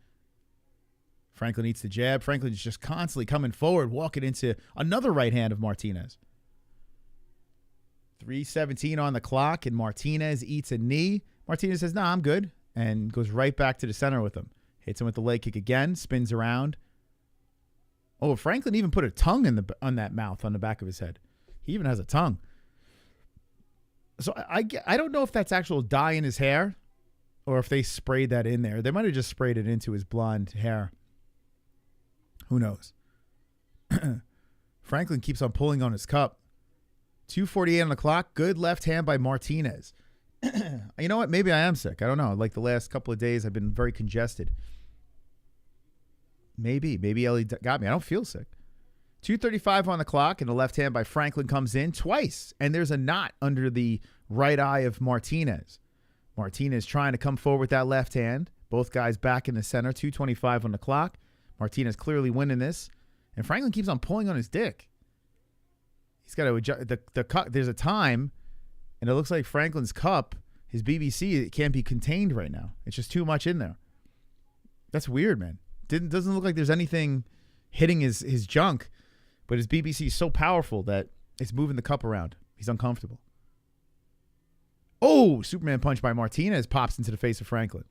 Franklin eats the jab. Franklin's just constantly coming forward, walking into another right hand of Martinez. 3:17 on the clock, and Martinez eats a knee. Martinez says, nah, I'm good, and goes right back to the center with him. Hits him with the leg kick again, spins around. Oh, Franklin even put a tongue on that mouth on the back of his head. He even has a tongue. So I don't know if that's actual dye in his hair or if they sprayed that in there. They might have just sprayed it into his blonde hair. Who knows? Franklin keeps on pulling on his cup. 2:48 on the clock. Good left hand by Martinez. You know what? Maybe I am sick. I don't know. Like the last couple of days, I've been very congested. Maybe Ellie got me. I don't feel sick. 2:35 on the clock, and the left hand by Franklin comes in twice, and there's a knot under the right eye of Martinez. Martinez trying to come forward with that left hand. Both guys back in the center. 2:25 on the clock. Martinez clearly winning this, and Franklin keeps on pulling on his dick. He's got to adjust the cup. There's a time, and it looks like Franklin's cup, his BBC, it can't be contained right now. It's just too much in there. That's weird, man. Doesn't look like there's anything hitting his junk, but his BBC is so powerful that it's moving the cup around. He's uncomfortable. Oh, Superman punch by Martinez pops into the face of Franklin.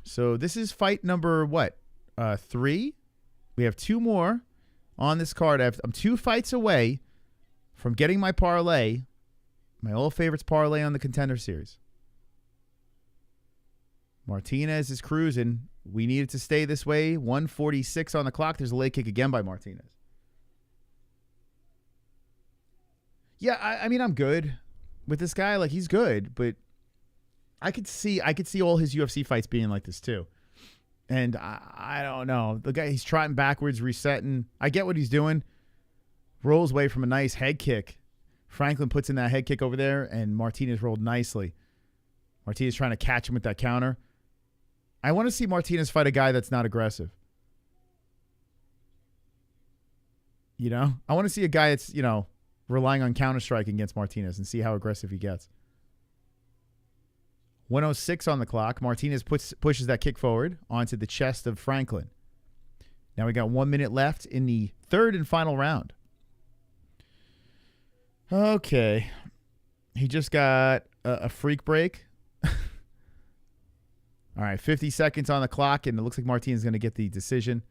So this is fight number what? 3. We have 2 more on this card. I'm 2 fights away from getting my parlay, my old favorites parlay on the Contender Series. Martinez is cruising. We need it to stay this way. 1:46 on the clock. There's a leg kick again by Martinez. Yeah, I mean, I'm good. with this guy. Like, he's good, but I could see all his UFC fights being like this too. And I don't know. The guy, he's trotting backwards, resetting. I get what he's doing. Rolls away from a nice head kick. Franklin puts in that head kick over there, and Martinez rolled nicely. Martinez trying to catch him with that counter. I want to see Martinez fight a guy that's not aggressive. You know? I want to see a guy that's, you know, relying on counter-striking against Martinez and see how aggressive he gets. 1:06 on the clock. Martinez pushes that kick forward onto the chest of Franklin. Now we got 1 minute left in the third and final round. Okay. He just got a freak break. All right, 50 seconds on the clock, and it looks like Martinez is going to get the decision.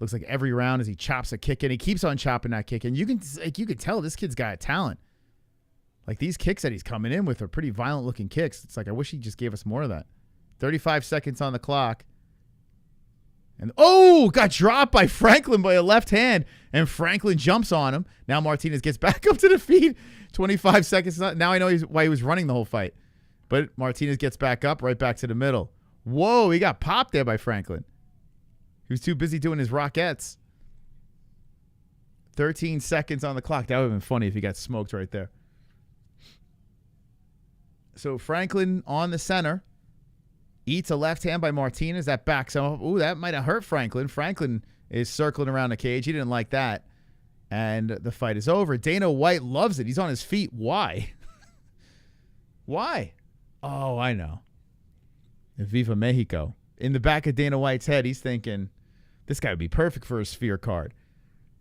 Looks like every round as he chops a kick, and he keeps on chopping that kick. And you can tell this kid's got talent. Like, these kicks that he's coming in with are pretty violent-looking kicks. It's like, I wish he just gave us more of that. 35 seconds on the clock. And, got dropped by Franklin by a left hand, and Franklin jumps on him. Now Martinez gets back up to the feet. 25 seconds. Now I know why he was running the whole fight. But Martinez gets back up, right back to the middle. Whoa, he got popped there by Franklin. He was too busy doing his Rockettes. 13 seconds on the clock. That would have been funny if he got smoked right there. So Franklin on the center. Eats a left hand by Martinez. That backs him up. Ooh, that might have hurt Franklin. Franklin is circling around the cage. He didn't like that. And the fight is over. Dana White loves it. He's on his feet. Why? Why? Oh, I know. Viva Mexico. In the back of Dana White's head, he's thinking, this guy would be perfect for a Sphere card.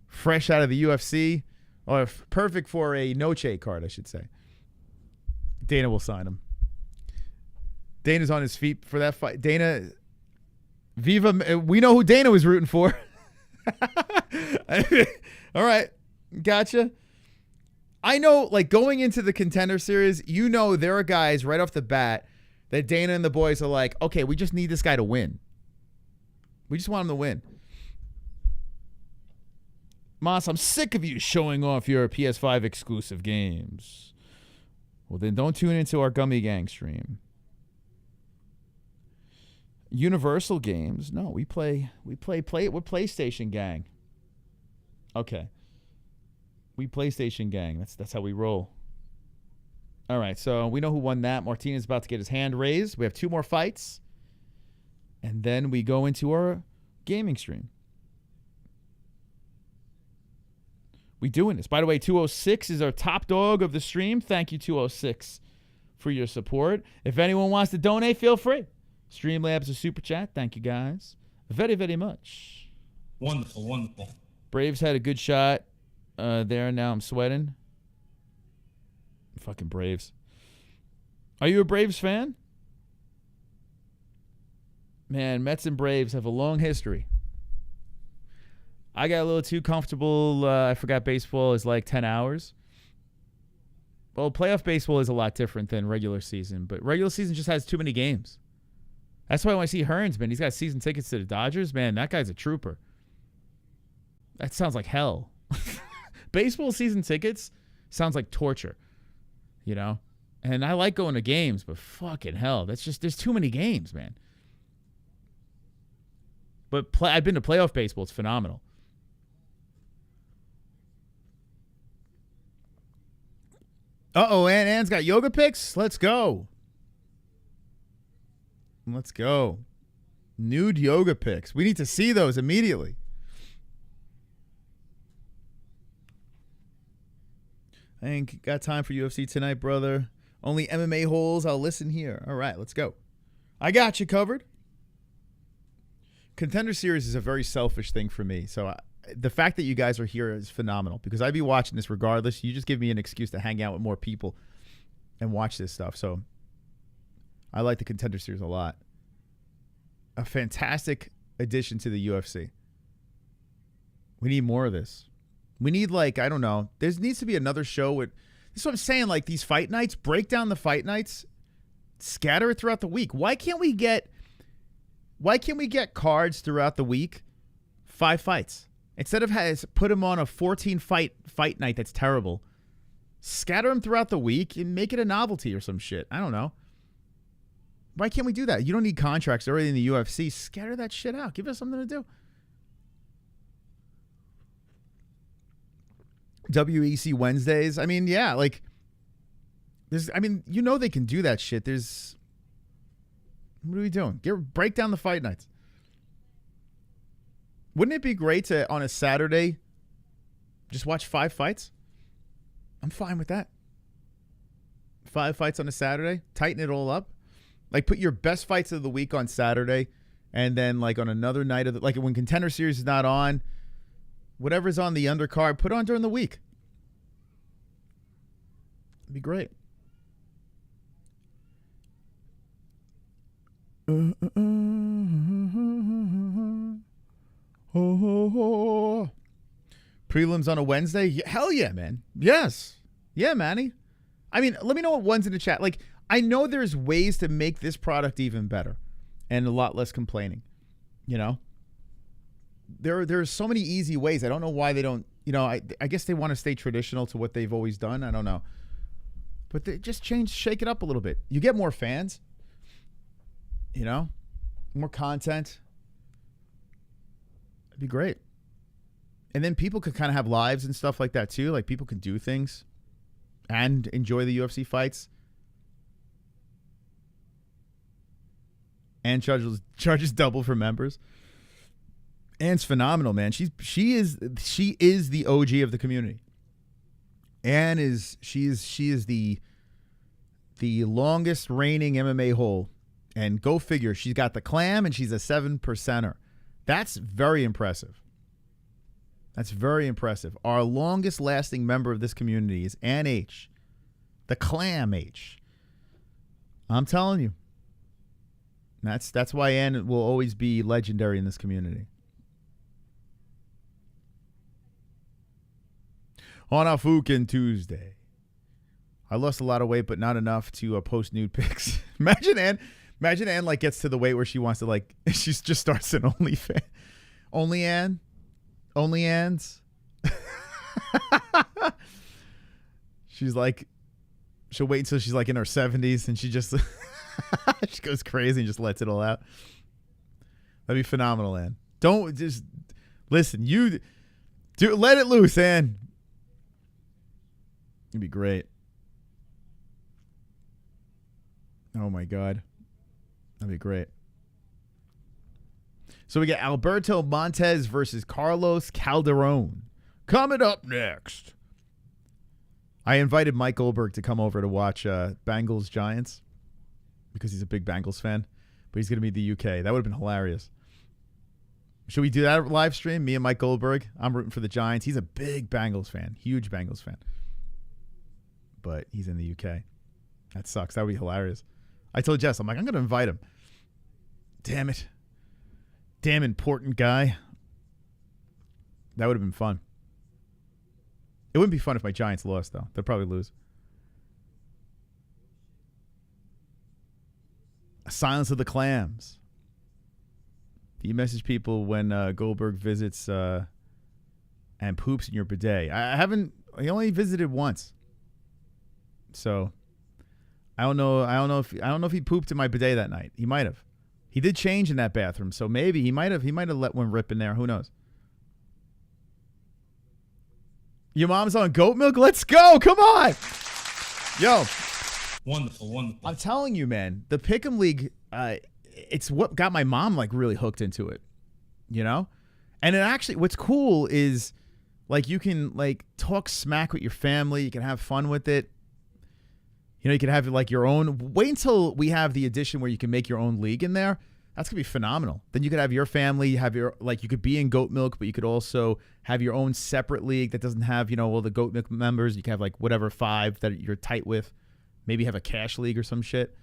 Fresh out of the UFC. Or perfect for a Noche card, I should say. Dana will sign him. Dana's on his feet for that fight. Dana, Viva, we know who Dana was rooting for. All right, gotcha. I know, like, going into the Contender Series, you know there are guys right off the bat that Dana and the boys are like, okay, we just need this guy to win. We just want him to win. Moss, I'm sick of you showing off your PS5 exclusive games. Well, then don't tune into our Gummy Gang stream. Universal games? No, we play with PlayStation Gang. Okay. We PlayStation Gang. That's how we roll. All right, so we know who won that. Martinez is about to get his hand raised. We have 2 more fights. And then we go into our gaming stream. We doing this. By the way, 206 is our top dog of the stream. Thank you, 206, for your support. If anyone wants to donate, feel free. Streamlabs a super chat. Thank you, guys, very, very much. Wonderful, wonderful. Braves had a good shot there. Now I'm sweating. Fucking Braves. Are you a Braves fan? Man, Mets and Braves have a long history. I got a little too comfortable. I forgot baseball is like 10 hours. Well, playoff baseball is a lot different than regular season, but regular season just has too many games. That's why when I see Hearns, man, he's got season tickets to the Dodgers. Man, that guy's a trooper. That sounds like hell. Baseball season tickets sounds like torture, you know? And I like going to games, but fucking hell, that's just, there's too many games, man. But I've been to playoff baseball. It's phenomenal. Uh-oh, Ann's got yoga picks. Let's go. Let's go. Nude yoga pics. We need to see those immediately. I ain't got time for UFC tonight, brother. Only MMA-Holes. I'll listen here. All right, let's go. I got you covered. Contender Series is a very selfish thing for me. So the fact that you guys are here is phenomenal because I'd be watching this regardless. You just give me an excuse to hang out with more people and watch this stuff. So I like the Contender Series a lot. A fantastic addition to the UFC. We need more of this. We need, like, I don't know. There needs to be another show with, this is what I'm saying, like these fight nights, break down the fight nights, scatter it throughout the week. Why can't we get cards throughout the week, 5 fights? Instead of put them on a 14 fight night that's terrible. Scatter them throughout the week and make it a novelty or some shit. I don't know. Why can't we do that? You don't need contracts already in the UFC. Scatter that shit out. Give us something to do. WEC Wednesdays. I mean, yeah, like they can do that shit. What are we doing? Break down the fight nights. Wouldn't it be great to, on a Saturday, just watch 5 fights? I'm fine with that. 5 fights on a Saturday. Tighten it all up. Like, put your best fights of the week on Saturday, and then, like, on another night of like when Contender Series is not on, whatever's on the undercard, put on during the week. It'd be great. Prelims on a Wednesday? Hell yeah, man. Yes. Yeah, Manny. I mean, let me know what one's in the chat. Like, I know there's ways to make this product even better and a lot less complaining. You know? There's so many easy ways. I don't know why they don't, I guess they want to stay traditional to what they've always done. I don't know. But they just shake it up a little bit. You get more fans. More content. It'd be great. And then people could kind of have lives and stuff like that too. Like, people could do things and enjoy the UFC fights. And charges double for members. Anne's phenomenal, man. She is the OG of the community. Anne is the longest reigning MMA hole. And go figure, she's got the clam and she's a 7%er. That's very impressive. That's very impressive. Our longest lasting member of this community is Ann H. The Clam H. I'm telling you. That's why Ann will always be legendary in this community. On a fucking Tuesday. I lost a lot of weight, but not enough to post nude pics. Imagine Ann like gets to the weight where she wants to like she just starts an OnlyFans. Only Ann? Only Ann's? She's like, she'll wait until she's like in her 70s and she just she goes crazy and just lets it all out. That'd be phenomenal, Ann. Don't just listen. Let it loose, Ann. It'd be great. Oh my God. That'd be great. So we got Alberto Montes versus Carlos Calderone. Coming up next. I invited Mike Goldberg to come over to watch Bengals Giants because he's a big Bengals fan, but he's going to be in the UK. That would have been hilarious. Should we do that live stream? Me and Mike Goldberg. I'm rooting for the Giants. He's a big Bengals fan, huge Bengals fan, but he's in the UK. That sucks. That would be hilarious. I told Jess, I'm like, I'm going to invite him. Damn it. Damn important guy. That would have been fun. It wouldn't be fun if my Giants lost, though. They'll probably lose. Silence of the Clams. Do you message people when Goldberg visits and poops in your bidet? I only visited once. So I don't know if he pooped in my bidet that night. He might have. He did change in that bathroom, so maybe he might have let one rip in there. Who knows? Your mom's on goat milk? Let's go. Come on. Yo. Wonderful. I'm telling you, man, the Pick'em League, it's what got my mom like really hooked into it, you know? And it actually, what's cool is like you can like talk smack with your family. You can have fun with it. You know, you can have like your own. Wait until we have the edition where you can make your own league in there. That's going to be phenomenal. Then you could have your family, have your, like you could be in goat milk, but you could also have your own separate league that doesn't have, you know, all the goat milk members. You can have like whatever 5 that you're tight with. Maybe have a cash league or some shit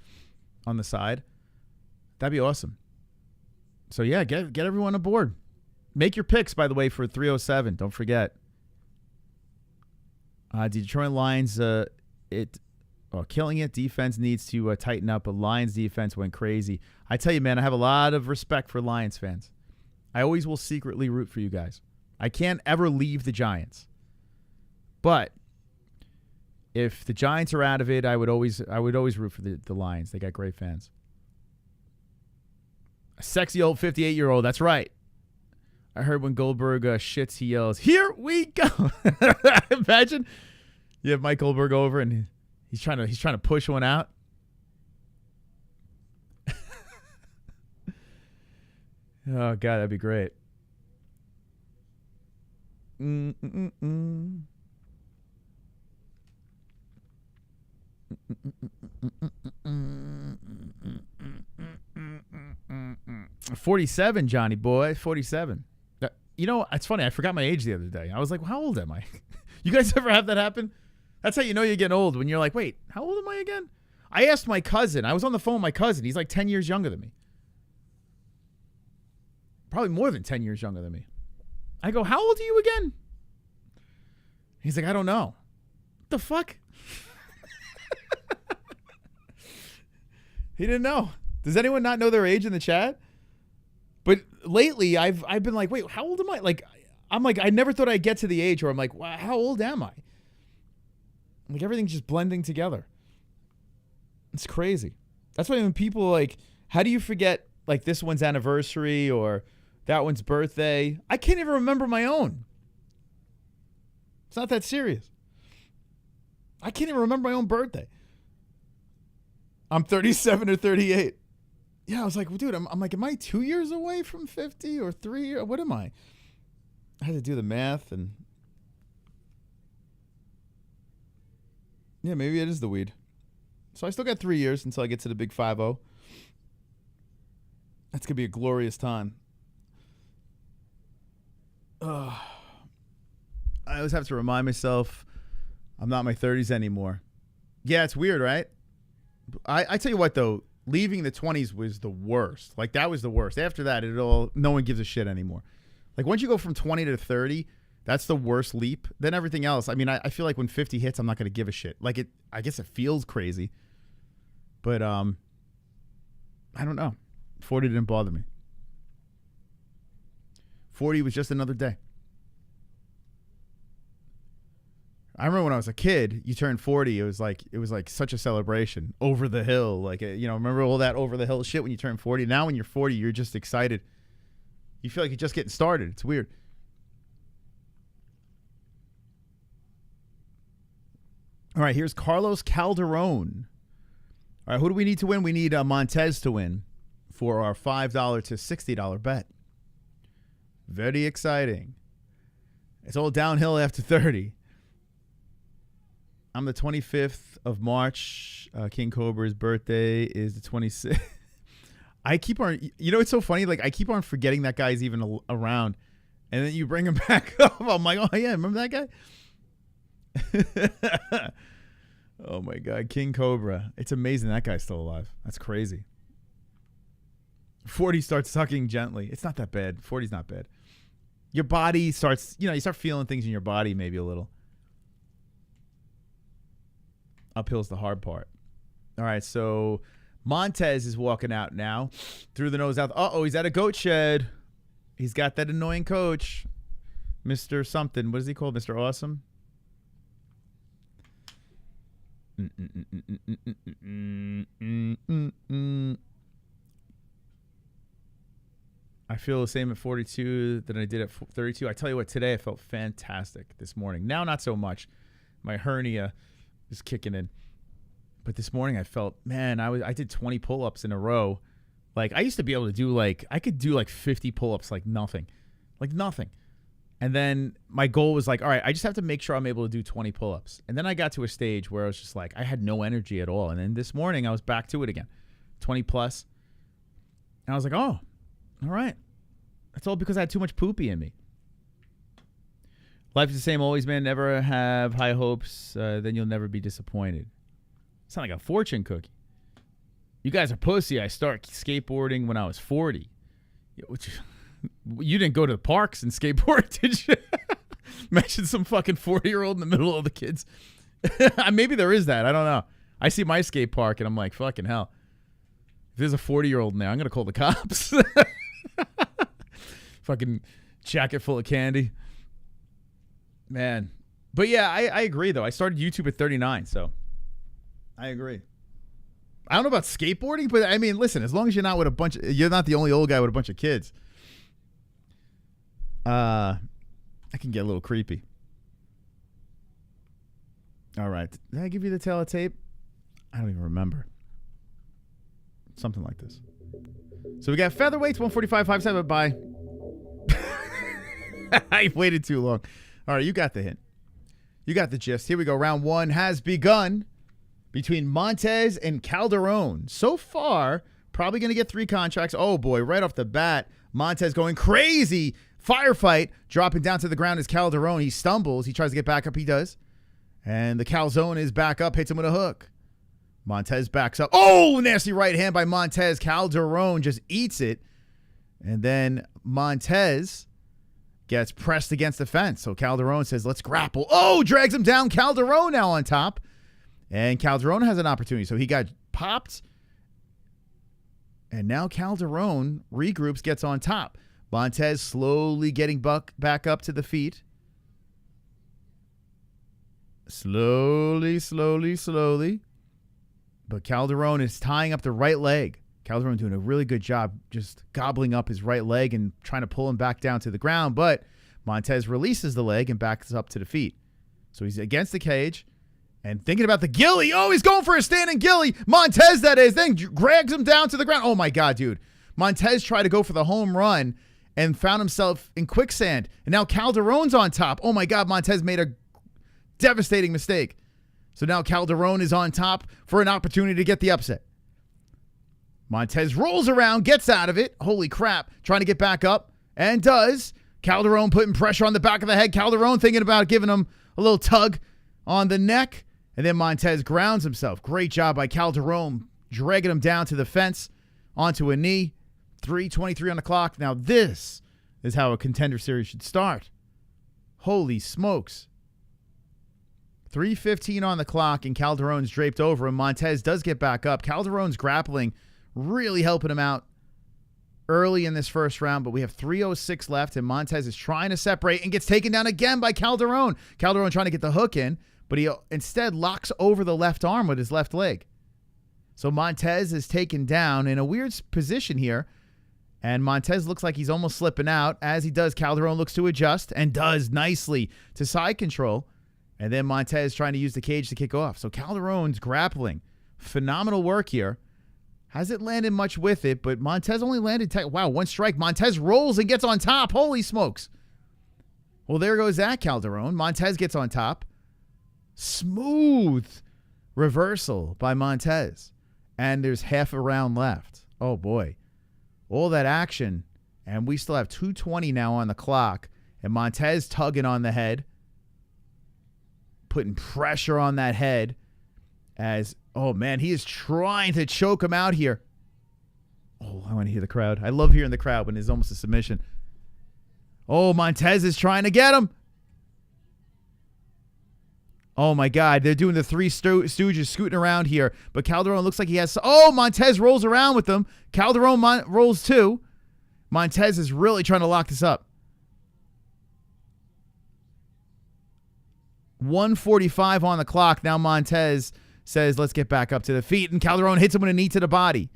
on the side. That'd be awesome. So yeah, get everyone aboard. Make your picks, by the way, for 307. Don't forget. Detroit Lions, killing it. Defense needs to tighten up. But Lions defense went crazy. I tell you, man, I have a lot of respect for Lions fans. I always will secretly root for you guys. I can't ever leave the Giants. But If the Giants are out of it, I would always root for the Lions. They got great fans. A sexy old 58-year-old. That's right. I heard when Goldberg shits, he yells, "Here we go!" Imagine you have Mike Goldberg over and he's trying to push one out. Oh God, that'd be great. 47, Johnny boy, 47. You know, it's funny. I forgot my age the other day. I was like, well, how old am I? You guys ever have that happen? That's how you know you're getting old, when you're like, wait, how old am I again? I asked my cousin. I was on the phone with my cousin. He's like 10 years younger than me. Probably more than 10 years younger than me. I go, how old are you again? He's like, I don't know. What the fuck? He didn't know. Does anyone not know their age in the chat? But lately, I've been like, wait, how old am I? Like, I'm like, I never thought I'd get to the age where I'm like, wow, how old am I? Like, everything's just blending together. It's crazy. That's why when people are like, how do you forget, like, this one's anniversary or that one's birthday? I can't even remember my own. It's not that serious. I can't even remember my own birthday. I'm 37 or 38. Yeah, I was like, well, dude, I'm like, am I 2 years away from 50 or 3? Or what am I? I had to do the math and yeah, maybe it is the weed. So I still got 3 years until I get to the big 5-0. That's going to be a glorious time. I always have to remind myself I'm not in my 30s anymore. Yeah, it's weird, right? I tell you what, though, leaving the 20s was the worst. Like, that was the worst. After that, no one gives a shit anymore. Like, once you go from 20 to 30, that's the worst leap. Then everything else, I mean, I feel like when 50 hits, I'm not going to give a shit. Like, I guess it feels crazy. But, I don't know. 40 didn't bother me. 40 was just another day. I remember when I was a kid, you turned 40, it was like such a celebration. Over the hill. Like, remember all that over the hill shit when you turn 40? Now when you're 40, you're just excited. You feel like you're just getting started. It's weird. All right, here's Carlos Calderone. All right, who do we need to win? We need Montes to win for our $5 to $60 bet. Very exciting. It's all downhill after 30. I'm the 25th of March. King Cobra's birthday is the 26th. I keep on, it's so funny. Like, I keep on forgetting that guy's even around. And then you bring him back up. I'm like, oh, yeah, remember that guy? Oh, my God. King Cobra. It's amazing that guy's still alive. That's crazy. 40 starts sucking gently. It's not that bad. 40's not bad. Your body starts, you start feeling things in your body maybe a little. Uphill's the hard part. All right, so Montes is walking out now. Through the nose out. Uh-oh, he's at a goat shed. He's got that annoying coach. Mr. something. What is he called? Mr. Awesome? I feel the same at 42 than I did at 32. I tell you what, today I felt fantastic this morning. Now, not so much. My hernia is kicking in. But this morning I felt, man, I did 20 pull-ups in a row. Like, I used to be able to do I could do 50 pull-ups like nothing. Like nothing. And then my goal was like, all right, I just have to make sure I'm able to do 20 pull-ups. And then I got to a stage where I was just like, I had no energy at all. And then this morning I was back to it again. 20 plus. And I was like, oh, all right. That's all because I had too much poopy in me. Life is the same always, man. Never have high hopes. Then you'll never be disappointed. Sound like a fortune cookie. You guys are pussy. I start skateboarding when I was 40. You didn't go to the parks and skateboard, did you? Imagine some fucking 40-year-old in the middle of the kids. Maybe there is that. I don't know. I see my skate park and I'm like, fucking hell. If there's a 40-year-old in there, I'm going to call the cops. Fucking jacket full of candy. Man. But yeah, I agree though. I started YouTube at 39, so I agree. I don't know about skateboarding, but I mean, listen, as long as you're not the only old guy with a bunch of kids. I can get a little creepy. All right. Did I give you the tail of tape? I don't even remember. Something like this. So we got featherweights, 145, 5'7", bye. I waited too long. All right, you got the hint. You got the gist. Here we go. Round 1 has begun between Montes and Calderone. So far, probably going to get 3 contracts. Oh, boy, right off the bat, Montes going crazy. Firefight, dropping down to the ground is Calderone. He stumbles. He tries to get back up. He does. And the calzone is back up, hits him with a hook. Montes backs up. Oh, nasty right hand by Montes. Calderone just eats it. And then Montes gets pressed against the fence. So Calderone says, let's grapple. Oh, drags him down. Calderone now on top. And Calderone has an opportunity. So he got popped. And now Calderone regroups, gets on top. Montes slowly getting back up to the feet. Slowly. But Calderone is tying up the right leg. Calderone doing a really good job just gobbling up his right leg and trying to pull him back down to the ground. But Montes releases the leg and backs up to the feet. So he's against the cage and thinking about the ghillie. Oh, he's going for a standing ghillie. Montes, that is. Then drags him down to the ground. Oh, my God, dude. Montes tried to go for the home run and found himself in quicksand. And now Calderone's on top. Oh, my God, Montes made a devastating mistake. So now Calderone is on top for an opportunity to get the upset. Montes rolls around, gets out of it. Holy crap. Trying to get back up. And does. Calderone putting pressure on the back of the head. Calderone thinking about giving him a little tug on the neck. And then Montes grounds himself. Great job by Calderone, dragging him down to the fence, onto a knee. 3:23 on the clock. Now this is how a contender series should start. Holy smokes. 3:15 on the clock, and Calderone's draped over him. Montes does get back up. Calderone's grappling, really helping him out early in this first round, but we have 3:06 left, and Montes is trying to separate and gets taken down again by Calderone. Calderone trying to get the hook in, but he instead locks over the left arm with his left leg. So Montes is taken down in a weird position here, and Montes looks like he's almost slipping out. As he does, Calderone looks to adjust and does nicely to side control. And then Montes trying to use the cage to kick off. So Calderone's grappling. Phenomenal work here. Hasn't landed much with it, but Montes only landed, wow, 1 strike. Montes rolls and gets on top. Holy smokes. Well, there goes that Calderone. Montes gets on top. Smooth reversal by Montes. And there's half a round left. Oh, boy. All that action. And we still have 2:20 now on the clock. And Montes tugging on the head. Putting pressure on that head as, oh, man, he is trying to choke him out here. Oh, I want to hear the crowd. I love hearing the crowd when it's almost a submission. Oh, Montes is trying to get him. Oh, my God. They're doing the Three Stooges scooting around here. But Calderone looks like he has... Oh, Montes rolls around with them. Calderone rolls too. Montes is really trying to lock this up. 1:45 on the clock. Now Montes says, let's get back up to the feet. And Calderone hits him with a knee to the body.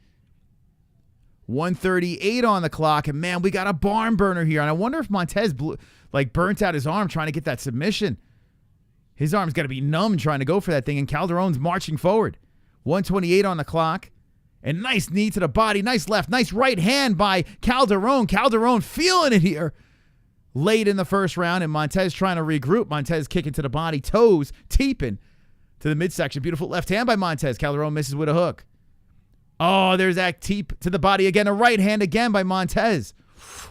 1:38 on the clock. And, man, we got a barn burner here. And I wonder if Montes burnt out his arm trying to get that submission. His arm's got to be numb trying to go for that thing. And Calderone's marching forward. 1:28 on the clock. And nice knee to the body. Nice left. Nice right hand by Calderone. Calderone feeling it here. Late in the first round, and Montes trying to regroup. Montes kicking to the body, toes, teeping to the midsection. Beautiful left hand by Montes. Calderone misses with a hook. Oh, there's that teep to the body again. A right hand again by Montes.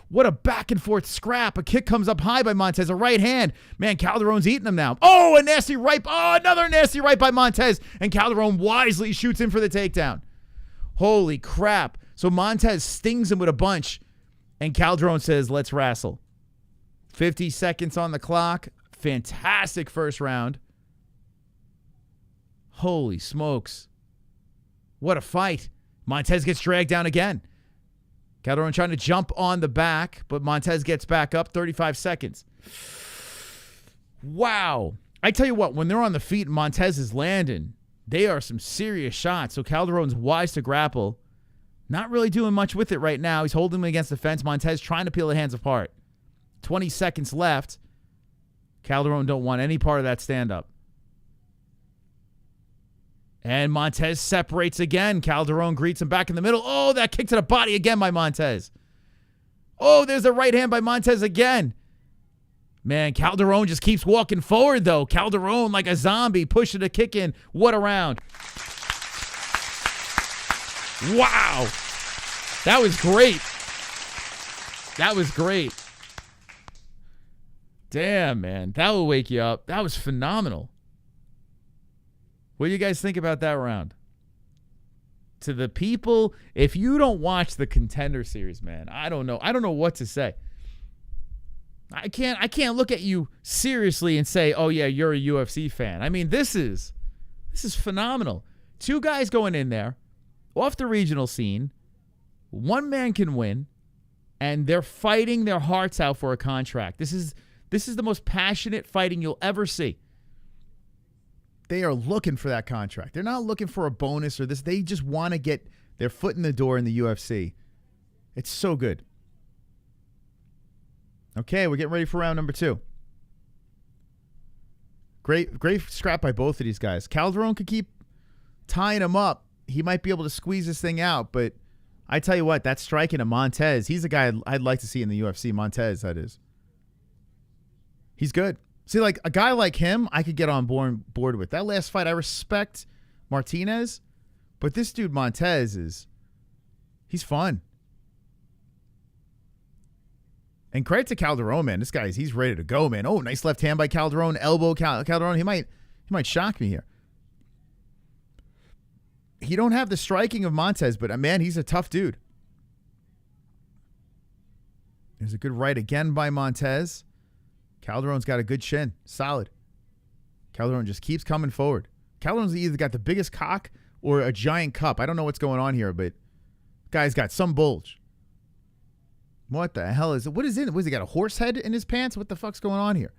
What a back and forth scrap. A kick comes up high by Montes. A right hand. Man, Calderone's eating him now. Oh, a nasty right. Oh, another nasty right by Montes. And Calderone wisely shoots in for the takedown. Holy crap. So Montes stings him with a bunch, and Calderone says, let's wrestle. 50 seconds on the clock. Fantastic first round. Holy smokes. What a fight. Montes gets dragged down again. Calderone trying to jump on the back, but Montes gets back up. 35 seconds. Wow. I tell you what, when they're on the feet and Montes is landing, they are some serious shots. So Calderone's wise to grapple. Not really doing much with it right now. He's holding him against the fence. Montes trying to peel the hands apart. 20 seconds left. Calderone don't want any part of that stand-up. And Montes separates again. Calderone greets him back in the middle. Oh, that kick to the body again by Montes. Oh, there's a right hand by Montes again. Man, Calderone just keeps walking forward, though. Calderone like a zombie, pushing a kick in. What a round. Wow. That was great. That was great. Damn, man. That will wake you up. That was phenomenal. What do you guys think about that round? To the people, if you don't watch the Contender Series, man, I don't know. I don't know what to say. I can't look at you seriously and say, "Oh yeah, you're a UFC fan." I mean, this is phenomenal. Two guys going in there off the regional scene. One man can win, and they're fighting their hearts out for a contract. This is the most passionate fighting you'll ever see. They are looking for that contract. They're not looking for a bonus or this. They just want to get their foot in the door in the UFC. It's so good. Okay, we're getting ready for round number 2. Great scrap by both of these guys. Calderone could keep tying him up. He might be able to squeeze this thing out, but I tell you what, that striking of Montes, he's a guy I'd like to see in the UFC. Montes, that is. He's good. See, like a guy like him, I could get on board with. That last fight, I respect Martinez, but this dude Montes he's fun. And credit to Calderone, man. This guy's he's ready to go, man. Oh, nice left hand by Calderone, elbow Calderone. He might shock me here. He don't have the striking of Montes, but man, he's a tough dude. There's a good right again by Montes. Calderone's got a good chin. Solid. Calderone just keeps coming forward. Calderone's either got the biggest cock or a giant cup. I don't know what's going on here, but guy's got some bulge. What the hell is it? What is it? Was he got a horse head in his pants? What the fuck's going on here?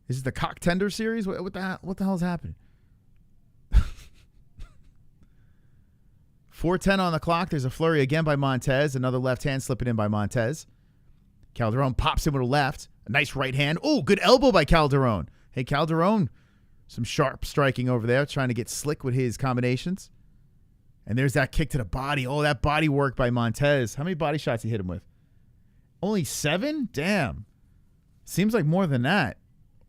Is this the Contender Series? What the hell is happening? 4:10 on the clock. There's a flurry again by Montes. Another left hand slipping in by Montes. Calderone pops him with a left. A nice right hand. Oh, good elbow by Calderone. Hey, Calderone, some sharp striking over there, trying to get slick with his combinations. And there's that kick to the body. Oh, that body work by Montes. How many body shots he hit him with? Only 7? Damn. Seems like more than that.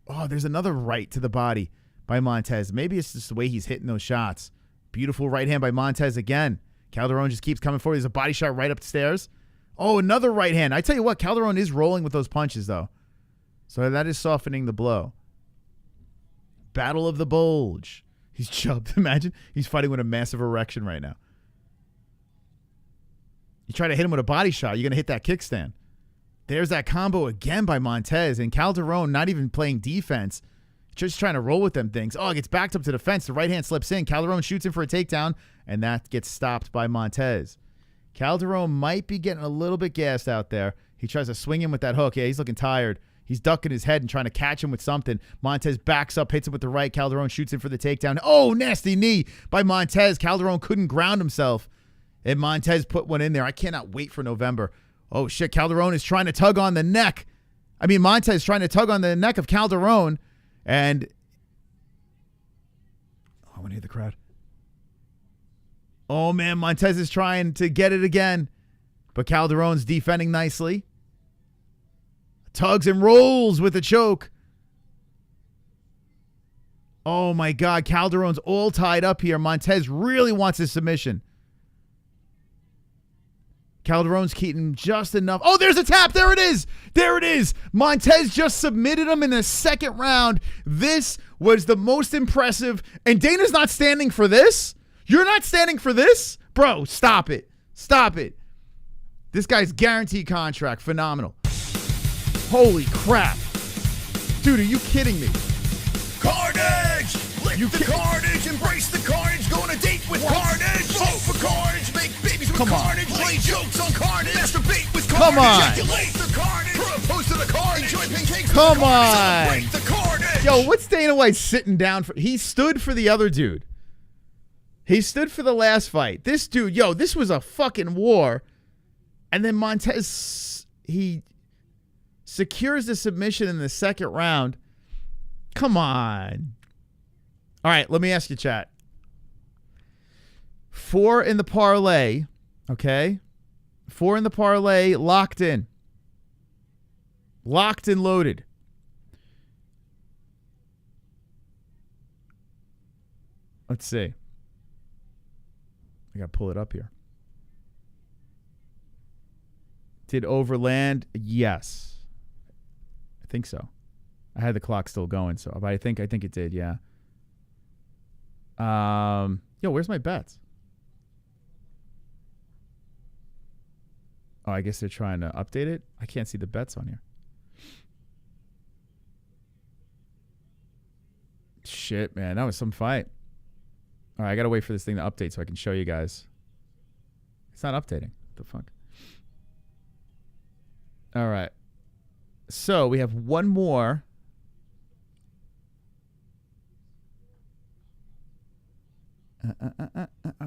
Oh, there's another right to the body by Montes. Maybe it's just the way he's hitting those shots. Beautiful right hand by Montes again. Calderone just keeps coming forward. There's a body shot right upstairs. Oh, another right hand. I tell you what, Calderone is rolling with those punches, though. So that is softening the blow. Battle of the bulge. He's chubbed. Imagine he's fighting with a massive erection right now. You try to hit him with a body shot, you're going to hit that kickstand. There's that combo again by Montes. And Calderone not even playing defense, just trying to roll with them things. Oh, it gets backed up to the fence. The right hand slips in. Calderone shoots in for a takedown, and that gets stopped by Montes. Calderone might be getting a little bit gassed out there. He tries to swing him with that hook. Yeah, he's looking tired. He's ducking his head and trying to catch him with something. Montes backs up, hits him with the right. Calderone shoots in for the takedown. Oh, nasty knee by Montes. Calderone couldn't ground himself, and Montes put one in there. I cannot wait for November. Oh, shit. Calderone is trying to tug on the neck. I mean, Montes trying to tug on the neck of Calderone, and I want to hear the crowd. Oh, man, Montes is trying to get it again, but Calderone's defending nicely. Tugs and rolls with a choke. Oh, my God. Calderone's all tied up here. Montes really wants his submission. Calderone's keeping just enough. Oh, there's a tap. There it is. There it is. Montes just submitted him in the second round. This was the most impressive. And Dana's not standing for this? You're not standing for this? Bro, stop it. Stop it. This guy's guaranteed contract. Phenomenal. Holy crap. Dude, are you kidding me? Carnage! Lick the carnage, embrace the carnage, go on a date with carnage, vote for carnage, make babies with carnage, play jokes on carnage, masturbate with carnage, Come on. ejaculate the carnage, propose to the carnage, enjoy Come on. Yo, what's Dana White sitting down for? He stood for the other dude. He stood for the last fight. This dude, yo, this was a fucking war. And then Montes, he secures the submission in the second round. Come on. All right, let me ask you, chat. 4 in the parlay, okay? 4 in the parlay, locked in. Locked and loaded. Let's see. I got to pull it up here. Did Overland? Yes. I think so. I had the clock still going, so but I think it did, yeah. Yo, where's my bets? Oh, I guess they're trying to update it. I can't see the bets on here. Shit, man, that was some fight. All right, I gotta wait for this thing to update so I can show you guys. It's not updating. What the fuck? All right. So we have one more.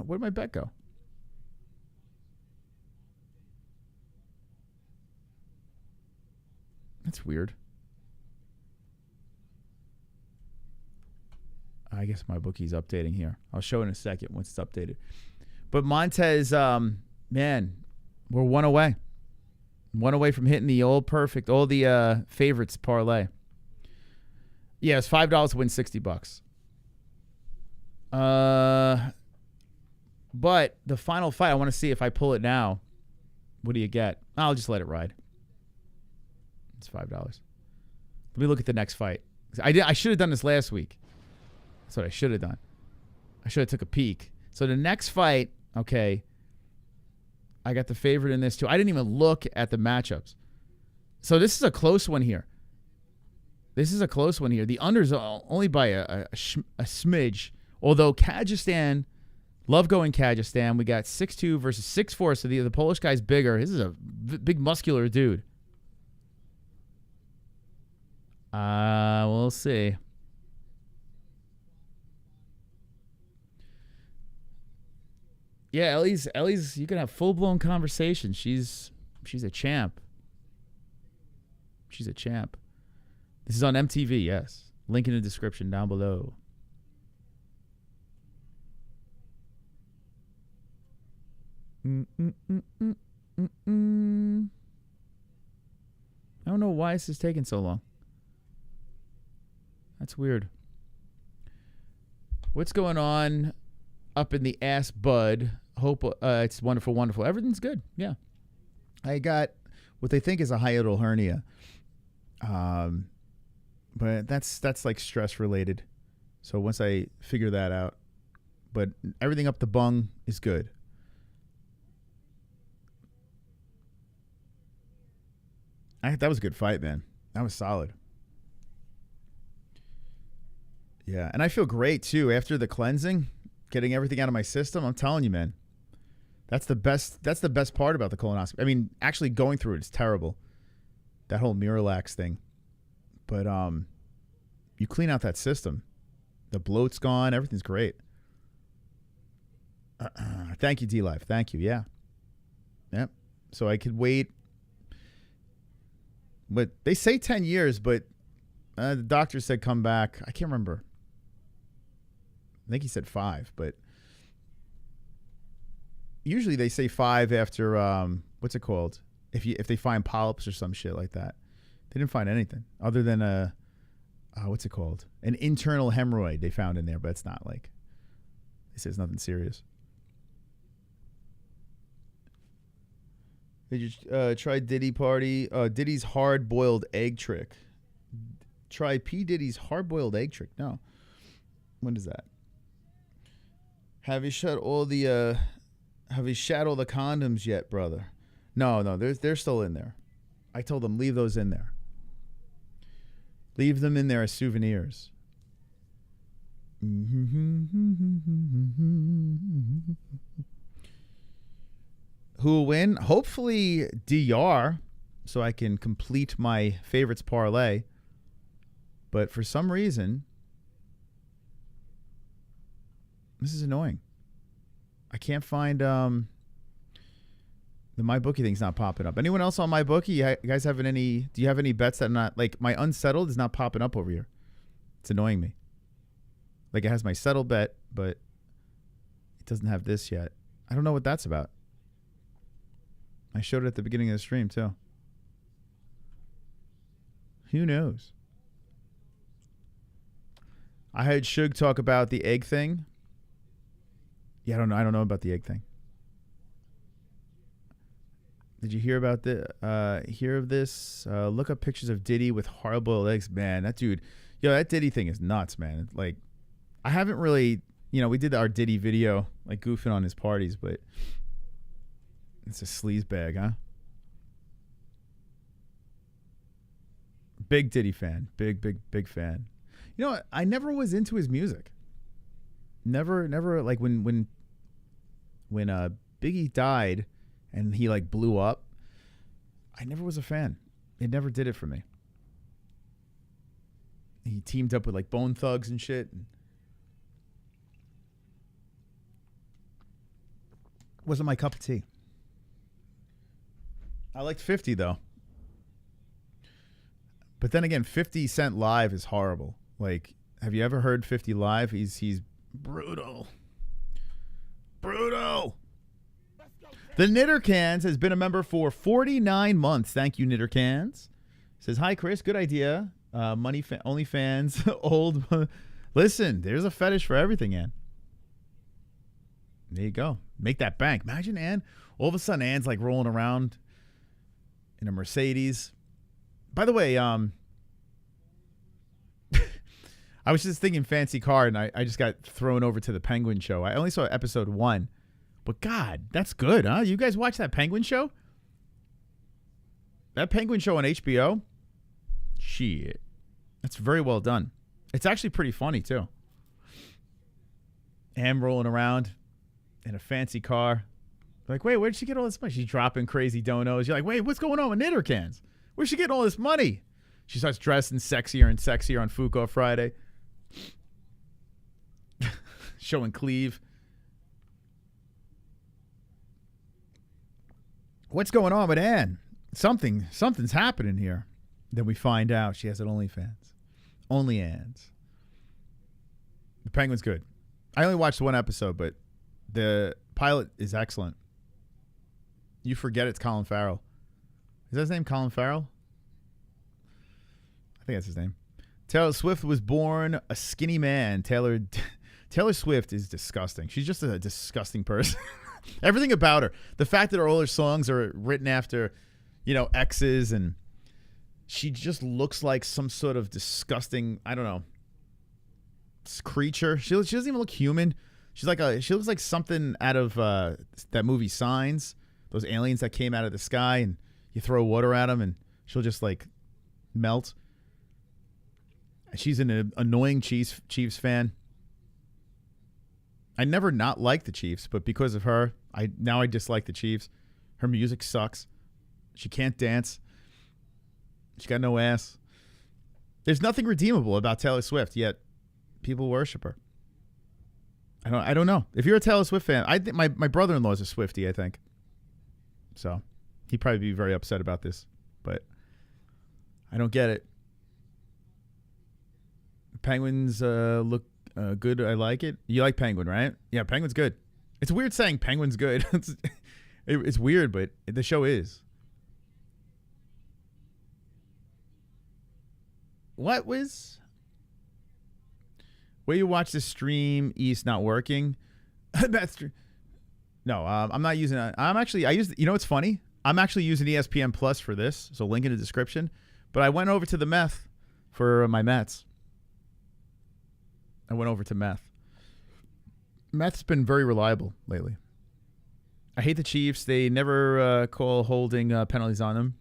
Where'd my bet go? That's weird. I guess my bookie's updating here. I'll show in a second once it's updated. But Montes, man, we're one away. One away from hitting the old perfect, all the favorites parlay. Yeah, it's $5 to win $60. But the final fight, I want to see if I pull it now. What do you get? I'll just let it ride. It's $5. Let me look at the next fight. I should have done this last week. That's what I should have done. I should have took a peek. So the next fight, okay, I got the favorite in this too. I didn't even look at the matchups. So this is a close one here. This is a close one here. The under's only by a smidge. Although Kyrgyzstan, love going Kyrgyzstan. We got 6'2" versus 6'4", so the Polish guy's bigger. This is a big muscular dude. We'll see. Yeah, Ellie's. You can have full blown conversation. She's a champ. She's a champ. This is on MTV. Yes, link in the description down below. I don't know why this is taking so long. That's weird. What's going on up in the ass, bud? Hope it's wonderful, wonderful. Everything's good. Yeah. I got what they think is a hiatal hernia. But that's like stress related. So once I figure that out, but everything up the bung is good. That was a good fight, man. That was solid. Yeah, and I feel great too after the cleansing, getting everything out of my system. I'm telling you, man. That's the best part about the colonoscopy. I mean, actually going through it is terrible. That whole Miralax thing. But you clean out that system. The bloat's gone, everything's great. Thank you, D-Live. Thank you. Yeah. Yep. So I could wait. But they say 10 years, but the doctor said come back. I can't remember. I think he said 5, but usually they say 5 after what's it called? If they find polyps or some shit like that. They didn't find anything other than what's it called? An internal hemorrhoid they found in there, but it's not like they say it's nothing serious. Did you try Diddy Party? Diddy's hard-boiled egg trick. Try P. Diddy's hard-boiled egg trick. No. When is that? Have you shot all the condoms yet, brother? No, they're still in there. I told them leave those in there. Leave them in there as souvenirs. Who will win? Hopefully Diyar so I can complete my favorites parlay. But for some reason, this is annoying. I can't find the MyBookie thing's not popping up. Anyone else on MyBookie? You guys having any? Do you have any bets that are not like my unsettled is not popping up over here? It's annoying me. Like it has my settled bet, but it doesn't have this yet. I don't know what that's about. I showed it at the beginning of the stream too. Who knows? I heard Suge talk about the egg thing. Yeah, I don't know about the egg thing. Did you hear about hear of this? Look up pictures of Diddy with hard-boiled eggs. Man, that dude, that Diddy thing is nuts, man. Like, I haven't really, we did our Diddy video, like goofing on his parties, but it's a sleaze bag, huh? Big Diddy fan. Big fan. You know what? I never was into his music. Never like when Biggie died and he like blew up, I never was a fan. It never did it for me. He teamed up with like Bone Thugs and shit. Wasn't my cup of tea. I liked 50 though. But then again, 50 Cent live is horrible. Like, have you ever heard 50 live? He's brutal. Brutal. The Knittercans has been a member for 49 months. Thank you, Knittercans. Says, hi, Chris. Good idea. Only fans. Old. Listen, there's a fetish for everything, Ann. There you go. Make that bank. Imagine, Ann. All of a sudden, Ann's like rolling around in a Mercedes. By the way, I was just thinking fancy car, and I just got thrown over to the Penguin show. I only saw episode 1. But God, that's good, huh? You guys watch that Penguin show? That Penguin show on HBO? Shit. That's very well done. It's actually pretty funny, too. Am rolling around in a fancy car. Like, wait, where'd she get all this money? She's dropping crazy donos. You're like, wait, what's going on with Knittercans? Where's she getting all this money? She starts dressing sexier and sexier on Fuko Friday. Showing cleave. What's going on with Ann? Something's happening here. Then we find out she has an OnlyFans. Only Ann's. The Penguin's good. I only watched one episode, but the pilot is excellent. You forget it's Colin Farrell. Is that his name, Colin Farrell? I think that's his name. Taylor Swift was born a skinny man. Taylor Swift is disgusting. She's just a disgusting person. Everything about her. The fact that all her songs are written after, exes, and she just looks like some sort of disgusting, I don't know, creature. She doesn't even look human. She looks like something out of that movie Signs. Those aliens that came out of the sky and you throw water at them and she'll just like melt. She's an annoying Chiefs fan. I never not liked the Chiefs, but because of her, I dislike the Chiefs. Her music sucks. She can't dance. She got no ass. There's nothing redeemable about Taylor Swift, yet people worship her. I don't know. If you're a Taylor Swift fan, I think my brother-in-law is a Swiftie, I think. So he'd probably be very upset about this, but I don't get it. Penguins look good. I like it. You like Penguin, right? Yeah, Penguin's good. It's weird saying Penguin's good. It's weird, but the show is. What was? Where you watch the stream East not working? No, I'm not using it. I use. You know what's funny? I'm actually using ESPN Plus for this, so link in the description. But I went over to the Meth for my Mets. I went over to Meth. Meth's been very reliable lately. I hate the Chiefs. They never call holding penalties on them.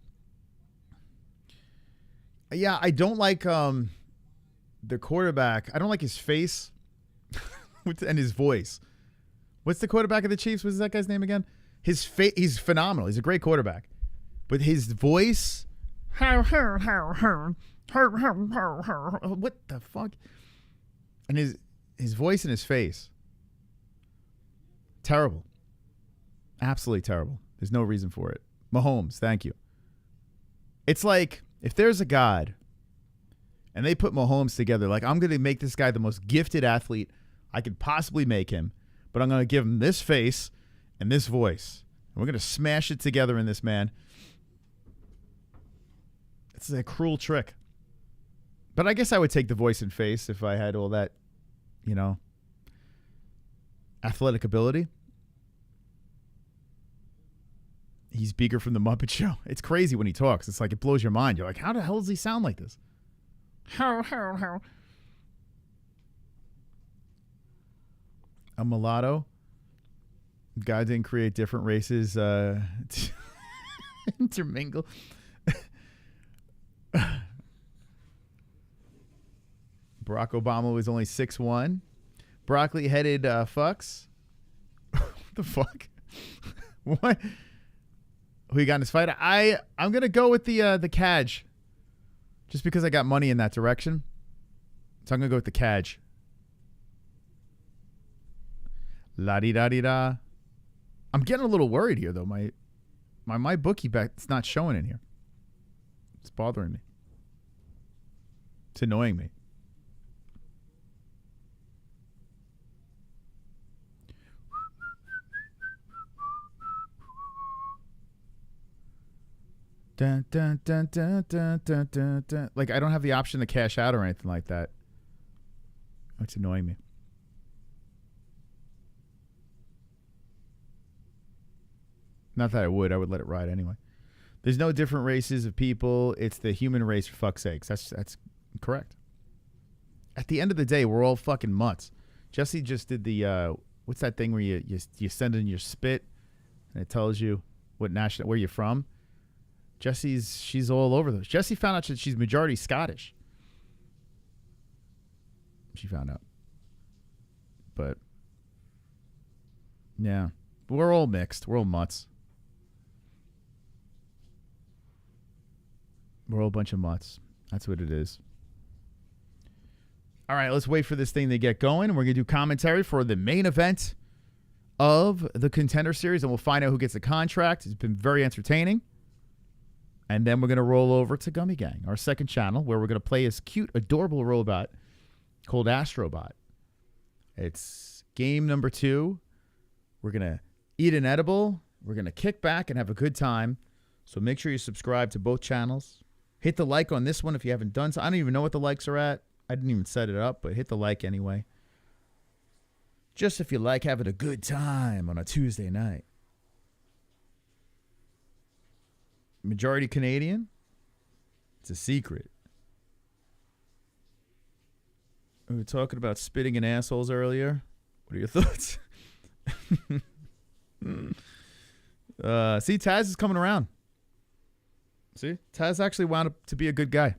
Yeah, I don't like the quarterback. I don't like his face and his voice. What's the quarterback of the Chiefs? What's that guy's name again? His face. He's phenomenal. He's a great quarterback. But his voice, what the fuck? And his voice and his face, terrible. Absolutely terrible. There's no reason for it. Mahomes, thank you. It's like if there's a God and they put Mahomes together, like I'm going to make this guy the most gifted athlete I could possibly make him, but I'm going to give him this face and this voice. And we're going to smash it together in this man. It's a cruel trick. But I guess I would take the voice and face if I had all that, athletic ability. He's Beaker from the Muppet Show. It's crazy when he talks. It's like it blows your mind. You're like, how the hell does he sound like this? A mulatto. God didn't create different races to intermingle. Barack Obama was only 6'1". Broccoli-headed fucks. What the fuck? What? Who you got in this fight? I'm gonna go with the Caj, just because I got money in that direction. So I'm gonna go with the Caj. La di da di da. I'm getting a little worried here though. My bookie bet it's not showing in here. It's bothering me. It's annoying me. Dun, dun, dun, dun, dun, dun, dun, dun. Like, I don't have the option to cash out or anything like that. It's annoying me. Not that I would let it ride anyway. There's no different races of people. It's the human race, for fuck's sakes. That's correct. At the end of the day, we're all fucking mutts. Jesse just did the what's that thing where you send in your spit and it tells you where you're from. She's all over those. Jesse found out that she's majority Scottish. She found out. But yeah, we're all mixed. We're all mutts. We're all a bunch of mutts. That's what it is. All right, let's wait for this thing to get going. We're going to do commentary for the main event of the Contender Series, and we'll find out who gets the contract. It's been very entertaining. And then we're going to roll over to Gummy Gang, our second channel, where we're going to play this cute, adorable robot called Astrobot. It's game number 2. We're going to eat an edible. We're going to kick back and have a good time. So make sure you subscribe to both channels. Hit the like on this one if you haven't done so. I don't even know what the likes are at. I didn't even set it up, but hit the like anyway. Just if you like having a good time on a Tuesday night. Majority Canadian? It's a secret. We were talking about spitting in assholes earlier. What are your thoughts? See, Taz is coming around. See? Taz actually wound up to be a good guy.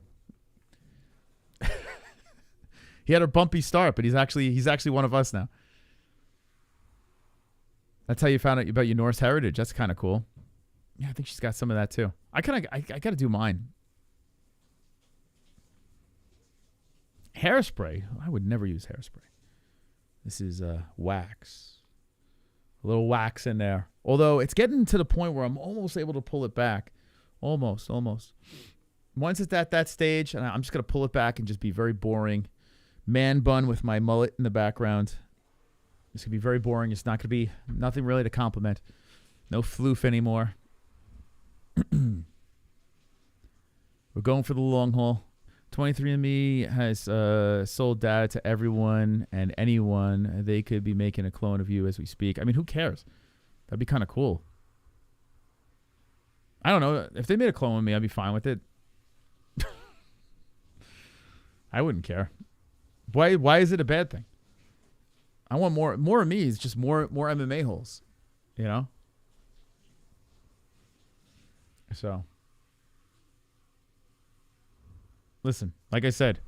He had a bumpy start, but he's actually one of us now. That's how you found out about your Norse heritage. That's kind of cool. Yeah, I think she's got some of that too. I got to do mine. Hairspray. I would never use hairspray. This is wax. A little wax in there. Although it's getting to the point where I'm almost able to pull it back. Almost. Once it's at that stage, and I'm just going to pull it back and just be very boring. Man bun with my mullet in the background. It's going to be very boring. It's not going to be nothing really to compliment. No floof anymore. We're going for the long haul. 23andMe has sold data to everyone and anyone. They could be making a clone of you as we speak. I mean, who cares? That'd be kind of cool. I don't know. If they made a clone of me, I'd be fine with it. I wouldn't care. Why is it a bad thing? I want more of me is just more MMA-Holes, you know? So, listen, like I said,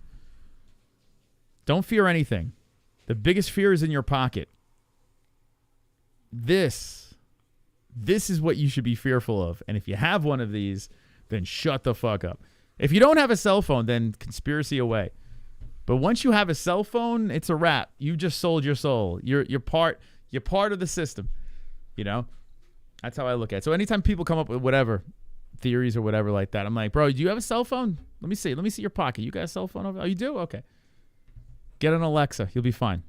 don't fear anything. The biggest fear is in your pocket. This This is what you should be fearful of. And if you have one of these, then shut the fuck up. If you don't have a cell phone, then conspiracy away. But once you have a cell phone, it's a wrap. You just sold your soul. You're part of the system. You know? That's how I look at it. So anytime people come up with whatever theories or whatever like that, I'm like, bro, do you have a cell phone? Let me see. Let me see your pocket. You got a cell phone over? Oh, you do? Okay. Get an Alexa. You'll be fine.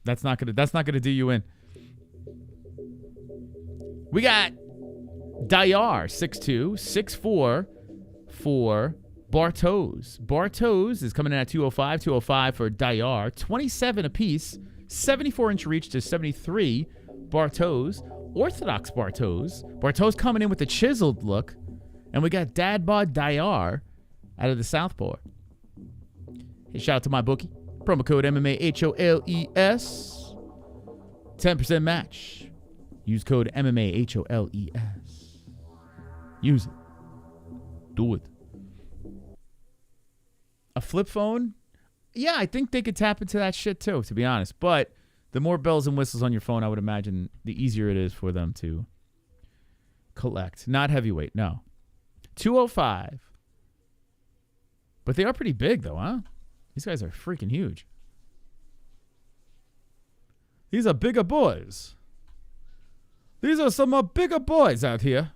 That's not gonna do you in. We got Diyar 6'2", 6'4" for Bartosz. Bartosz is coming in at 205. 205 for Diyar. 27 apiece. 74-inch reach to 73. Bartosz. Orthodox Bartosz. Bartosz coming in with a chiseled look. And we got Dad Bod Diyar out of the Southpaw. Hey, shout out to my bookie. Promo code MMA-Holes. 10% match. Use code MMA-Holes. Use it. Do it. A flip phone? Yeah, I think they could tap into that shit too, to be honest. But the more bells and whistles on your phone, I would imagine the easier it is for them to collect. Not heavyweight, no. 205. But they are pretty big, though, huh? These guys are freaking huge. These are bigger boys. These are some bigger boys out here.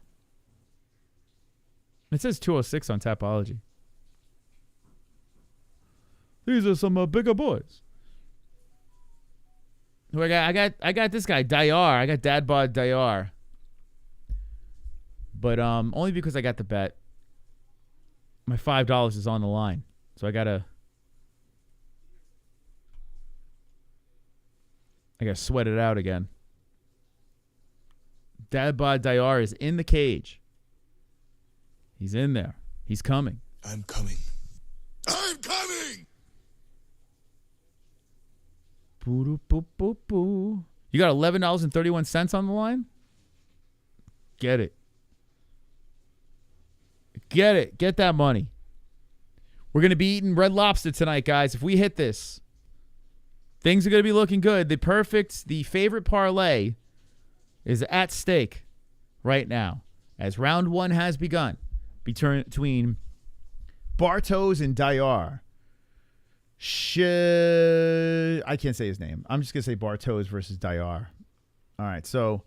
It says 206 on Tapology. These are some bigger boys. Who I got this guy, Diyar. I got Dad Bod Diyar. But only because I got the bet. My $5 is on the line. So I gotta sweat it out again. Dad Bod Diyar is in the cage. He's in there. He's coming. I'm coming. I'm coming! Boo, boo, boo, boo. You got $11.31 on the line? Get it. Get it. Get that money. We're going to be eating Red Lobster tonight, guys. If we hit this, things are going to be looking good. The favorite parlay is at stake right now as round one has begun between Bartosz and Diyar. I can't say his name. I'm just going to say Bartosz versus Diyar. All right, so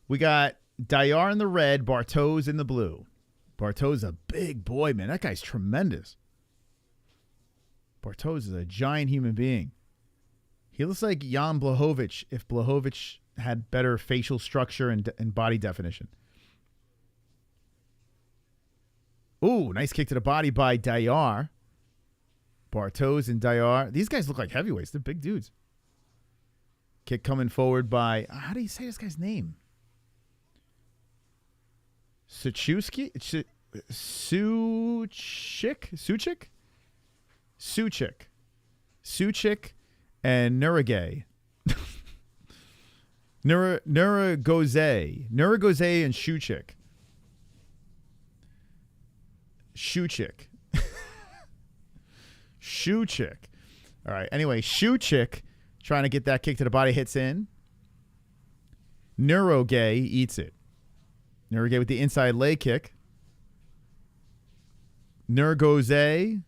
we got Diyar in the red, Bartosz in the blue. Bartosz is a big boy, man. That guy's tremendous. Bartosz is a giant human being. He looks like Jan Blachowicz if Blachowicz had better facial structure and body definition. Ooh, nice kick to the body by Diyar. Bartosz and Diyar. These guys look like heavyweights. They're big dudes. Kick coming forward by... How do you say this guy's name? Suchik? Suchik and Nurgozhay. Nurgozhay and Suchik. Suchik. All right. Anyway, Suchik trying to get that kick to the body, hits in. Nurgozhay eats it. Nurgozhay with the inside leg kick. Nurgozhay.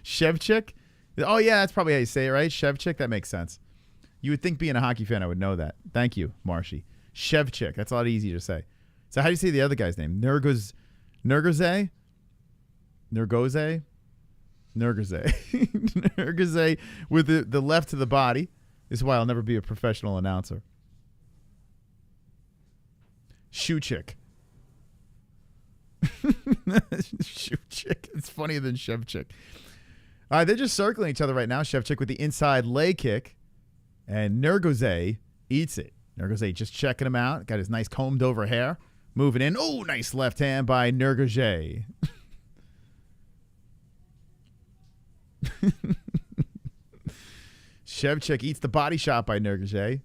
Szewczyk. Oh, yeah, that's probably how you say it, right? Szewczyk. That makes sense. You would think being a hockey fan, I would know that. Thank you, Marshy. Szewczyk. That's a lot easier to say. So how do you say the other guy's name? Nurgozhay? Nurgozhay with the left to the body. This is why I'll never be a professional announcer. Suchik. Suchik. It's funnier than Szewczyk. All right, they're just circling each other right now. Szewczyk with the inside leg kick. And Nurgozhay eats it. Nurgozhay just checking him out. Got his nice combed over hair. Moving in. Oh, nice left hand by Nurgozhay. Szewczyk eats the body shot by Nurgozhay.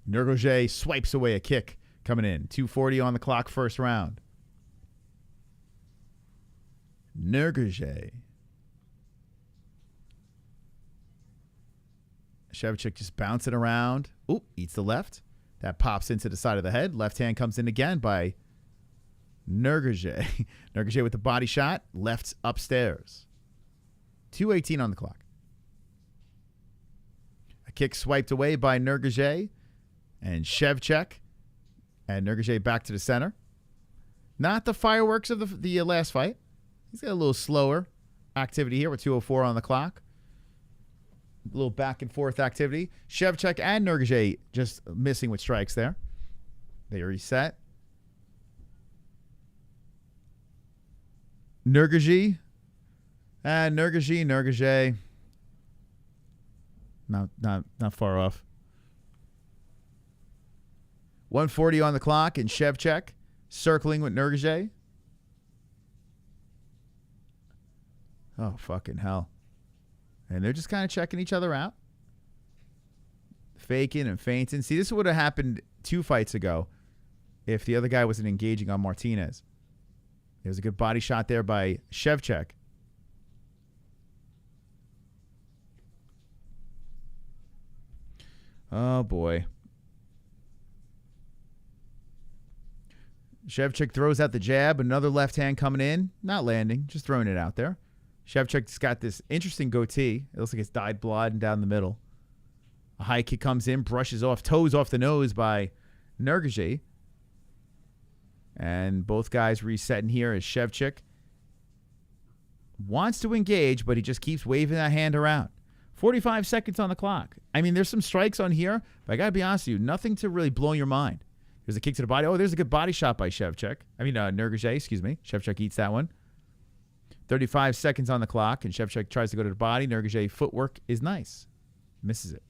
Nurgozhay swipes away a kick coming in. 2:40 on the clock, first round. Nurgozhay. Szewczyk just bouncing around. Oop, eats the left. That pops into the side of the head. Left hand comes in again by Nurgozhay. Nurgozhay with the body shot. Left upstairs. 2:18 on the clock. A kick swiped away by Nurgozhay and Szewczyk. And Nurgozhay back to the center. Not the fireworks of the last fight. He's got a little slower activity here with 2:04 on the clock. A little back and forth activity. Szewczyk and Nurgozhay just missing with strikes there. They reset. Nurgozhay. Nurgozhay. Not far off. 1:40 on the clock, and Szewczyk circling with Nurgozhay. Oh, fucking hell. And they're just kind of checking each other out. Faking and feinting. See, this would have happened 2 fights ago if the other guy wasn't engaging on Martinez. There's a good body shot there by Szewczyk. Oh, boy. Szewczyk throws out the jab. Another left hand coming in. Not landing. Just throwing it out there. Szewczyk's got this interesting goatee. It looks like it's dyed blonde down the middle. A high kick comes in. Brushes off. Toes off the nose by Nurgozhay. And both guys resetting here as Szewczyk wants to engage, but he just keeps waving that hand around. 45 seconds on the clock. I mean, there's some strikes on here, but I got to be honest with you, nothing to really blow your mind. There's a kick to the body. Oh, there's a good body shot by Nurgozhay, excuse me. Szewczyk eats that one. 35 seconds on the clock, and Szewczyk tries to go to the body. Nurgozhay footwork is nice. Misses it.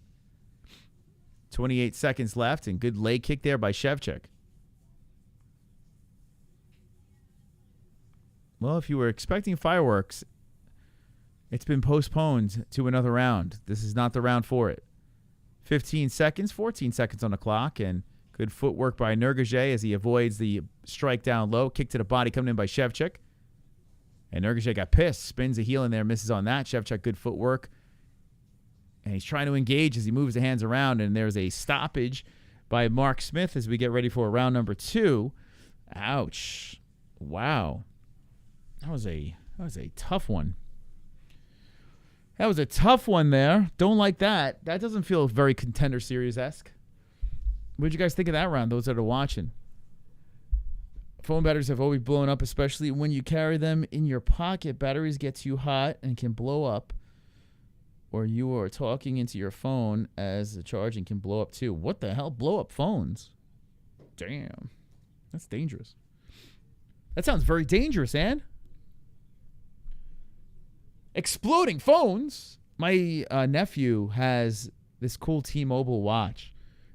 28 seconds left, and good leg kick there by Szewczyk. Well, if you were expecting fireworks, it's been postponed to another round. This is not the round for it. 15 seconds, 14 seconds on the clock, and good footwork by Nurgozhay as he avoids the strike down low. Kick to the body coming in by Szewczyk. And Nurgozhay got pissed. Spins a heel in there, misses on that. Szewczyk, good footwork. And he's trying to engage as he moves the hands around. And there's a stoppage by Mark Smith as we get ready for round number 2. Ouch. Wow. That was a tough one. That was a tough one there. Don't like that. That doesn't feel very Contender Series-esque. What did you guys think of that round, those that are watching? Phone batteries have always blown up, especially when you carry them in your pocket. Batteries get too hot and can blow up. Or you are talking into your phone as the charging can blow up too. What the hell? Blow up phones? Damn. That's dangerous. That sounds very dangerous, Ann. Exploding phones. My nephew has this cool T-Mobile watch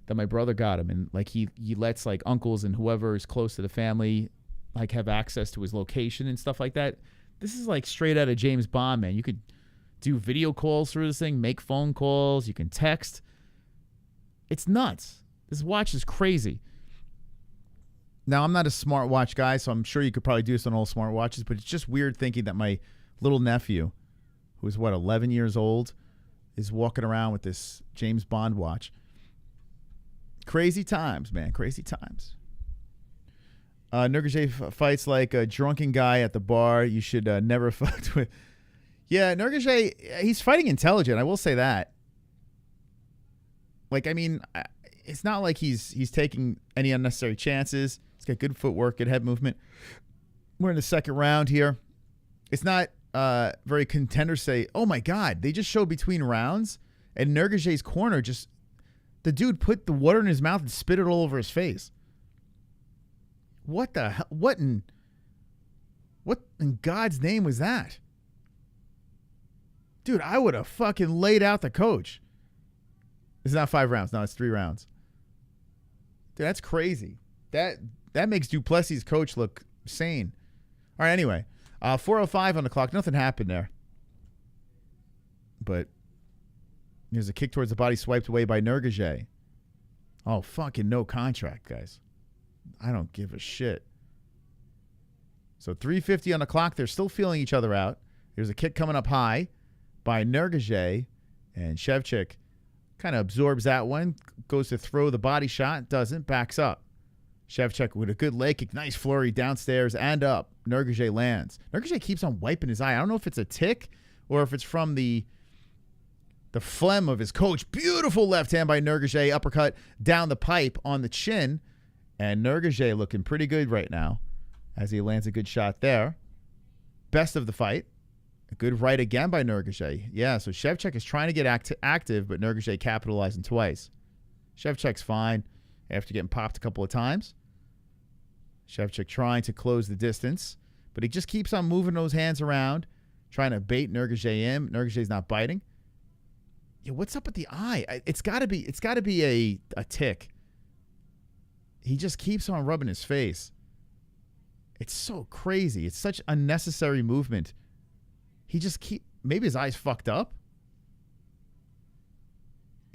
that my brother got him, and like he lets like uncles and whoever is close to the family like have access to his location and stuff like that. This is like straight out of James Bond, man. You could do video calls through this thing, make phone calls, you can text. It's nuts. This watch is crazy. Now, I'm not a smartwatch guy, so I'm sure you could probably do this on all smartwatches, but it's just weird thinking that my little nephew, who's 11 years old, is walking around with this James Bond watch. Crazy times, man. Crazy times. Nurgozhay fights like a drunken guy at the bar. You should never fuck with. Yeah, Nurgozhay, he's fighting intelligent. I will say that. Like, I mean, it's not like he's taking any unnecessary chances. He's got good footwork, good head movement. We're in the second round here. It's not very Contender say, oh my God, they just showed between rounds, and Nurgozhay's corner just. The dude put the water in his mouth and spit it all over his face. What the hell? What in God's name was that? Dude, I would have fucking laid out the coach. It's not 5 rounds. No, it's 3 rounds. Dude, that's crazy. That makes Duplessis' coach look sane. All right, anyway. 4:05 on the clock. Nothing happened there. But there's a kick towards the body swiped away by Nurgozhay. Oh, fucking no contract, guys. I don't give a shit. So 3:50 on the clock. They're still feeling each other out. There's a kick coming up high by Nurgozhay, and Szewczyk Kind of absorbs that one. Goes to throw the body shot. Doesn't. Backs up. Szewczyk with a good leg kick. Nice flurry downstairs and up. Nurgozhay lands. Nurgozhay keeps on wiping his eye. I don't know if it's a tick or if it's from the phlegm of his coach. Beautiful left hand by Nurgozhay. Uppercut down the pipe on the chin. And Nurgozhay looking pretty good right now as he lands a good shot there. Best of the fight. A good right again by Nurgozhay. Yeah, so Szewczyk is trying to get active, but Nurgozhay capitalizing twice. Szewczyk's fine after getting popped a couple of times. Szewczyk trying to close the distance, but he just keeps on moving those hands around, trying to bait Nurgozhay in. Nurgozhay's not biting. Yeah, what's up with the eye? It's got to be a tick. He just keeps on rubbing his face. It's so crazy. It's such unnecessary movement. Maybe his eye's fucked up.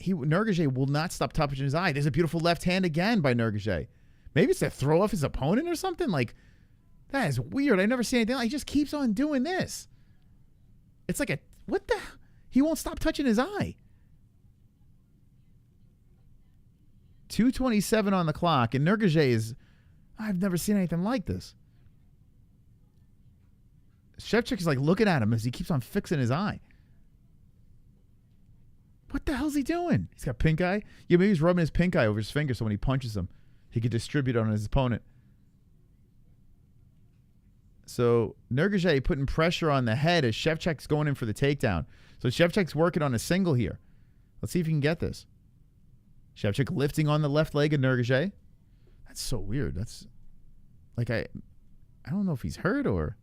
Nurgozhay will not stop touching his eye. There's a beautiful left hand again by Nurgozhay. Maybe it's to throw off his opponent or something. Like, that is weird. I never seen anything. He just keeps on doing this. It's like he won't stop touching his eye. 2:27 on the clock, and Nurgozhay I've never seen anything like this. Szewczyk is like looking at him as he keeps on fixing his eye. What the hell's he doing? He's got pink eye? Yeah, maybe he's rubbing his pink eye over his finger so when he punches him, he could distribute on his opponent. So Nurgozhay putting pressure on the head as Szewczyk's going in for the takedown. So Szewczyk's working on a single here. Let's see if he can get this. Szewczyk lifting on the left leg of Nurgozhay. That's so weird. That's like I don't know if he's hurt or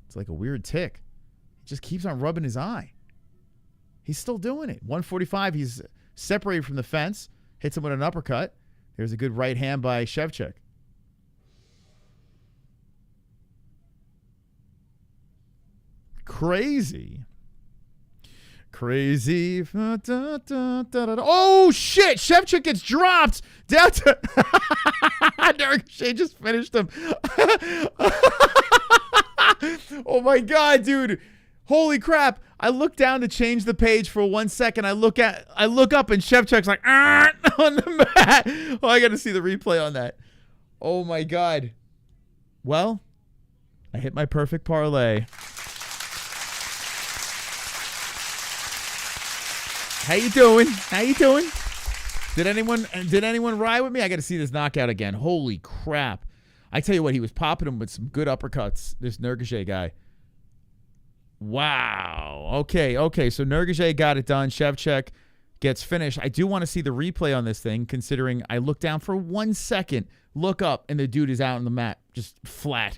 it's like a weird tick. He just keeps on rubbing his eye. He's still doing it. 145, he's separated from the fence. Hits him with an uppercut. There's a good right hand by Szewczyk. Crazy. Crazy. Oh, shit. Szewczyk gets dropped. Down to... Nurgozhay just finished him. Oh, my God, dude. Holy crap. I look down to change the page for 1 second. I look up and Szewczyk's like, on the mat. Oh, I got to see the replay on that. Oh, my God. Well, I hit my perfect parlay. How you doing? How you doing? Did anyone ride with me? I got to see this knockout again. Holy crap. I tell you what, he was popping him with some good uppercuts, this Nurgozhay guy. Wow. Okay. So Nurgozhay got it done. Szewczyk gets finished. I do want to see the replay on this thing, considering I look down for 1 second, look up, and the dude is out on the mat, just flat.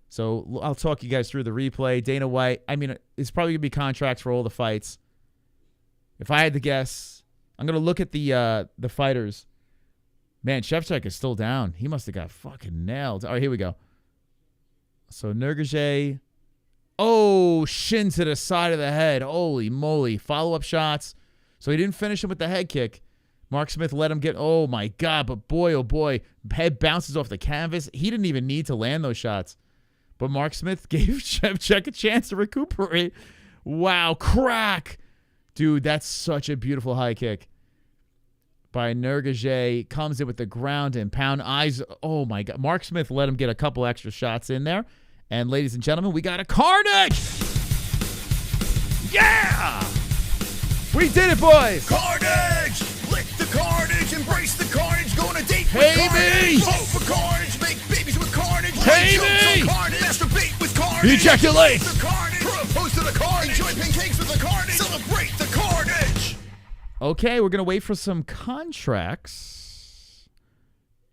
So I'll talk you guys through the replay. Dana White, I mean, it's probably going to be contracts for all the fights. If I had to guess, I'm going to look at the fighters. Man, Szewczyk is still down. He must have got fucking nailed. All right, here we go. So Nurgozhay. Oh, shin to the side of the head. Holy moly. Follow-up shots. So he didn't finish him with the head kick. Mark Smith let him get, oh my God, but boy, oh boy, head bounces off the canvas. He didn't even need to land those shots. But Mark Smith gave Szewczyk a chance to recuperate. Wow, crack. Dude, that's such a beautiful high kick by Nurgozhay. Comes in with the ground and pound. Eyes, oh my God. Mark Smith let him get a couple extra shots in there. And ladies and gentlemen, we got a carnage! Yeah! We did it, boys! Carnage! Lick the carnage, embrace the carnage, go on a date with Hey, carnage. me! Vote for carnage, make babies with carnage. Hey, play jokes me! on carnage, masturbate with carnage. Ejaculate! The carnage, propose to the carnage, enjoy pancakes with the carnage, celebrate the carnage. Okay, we're going to wait for some contracts.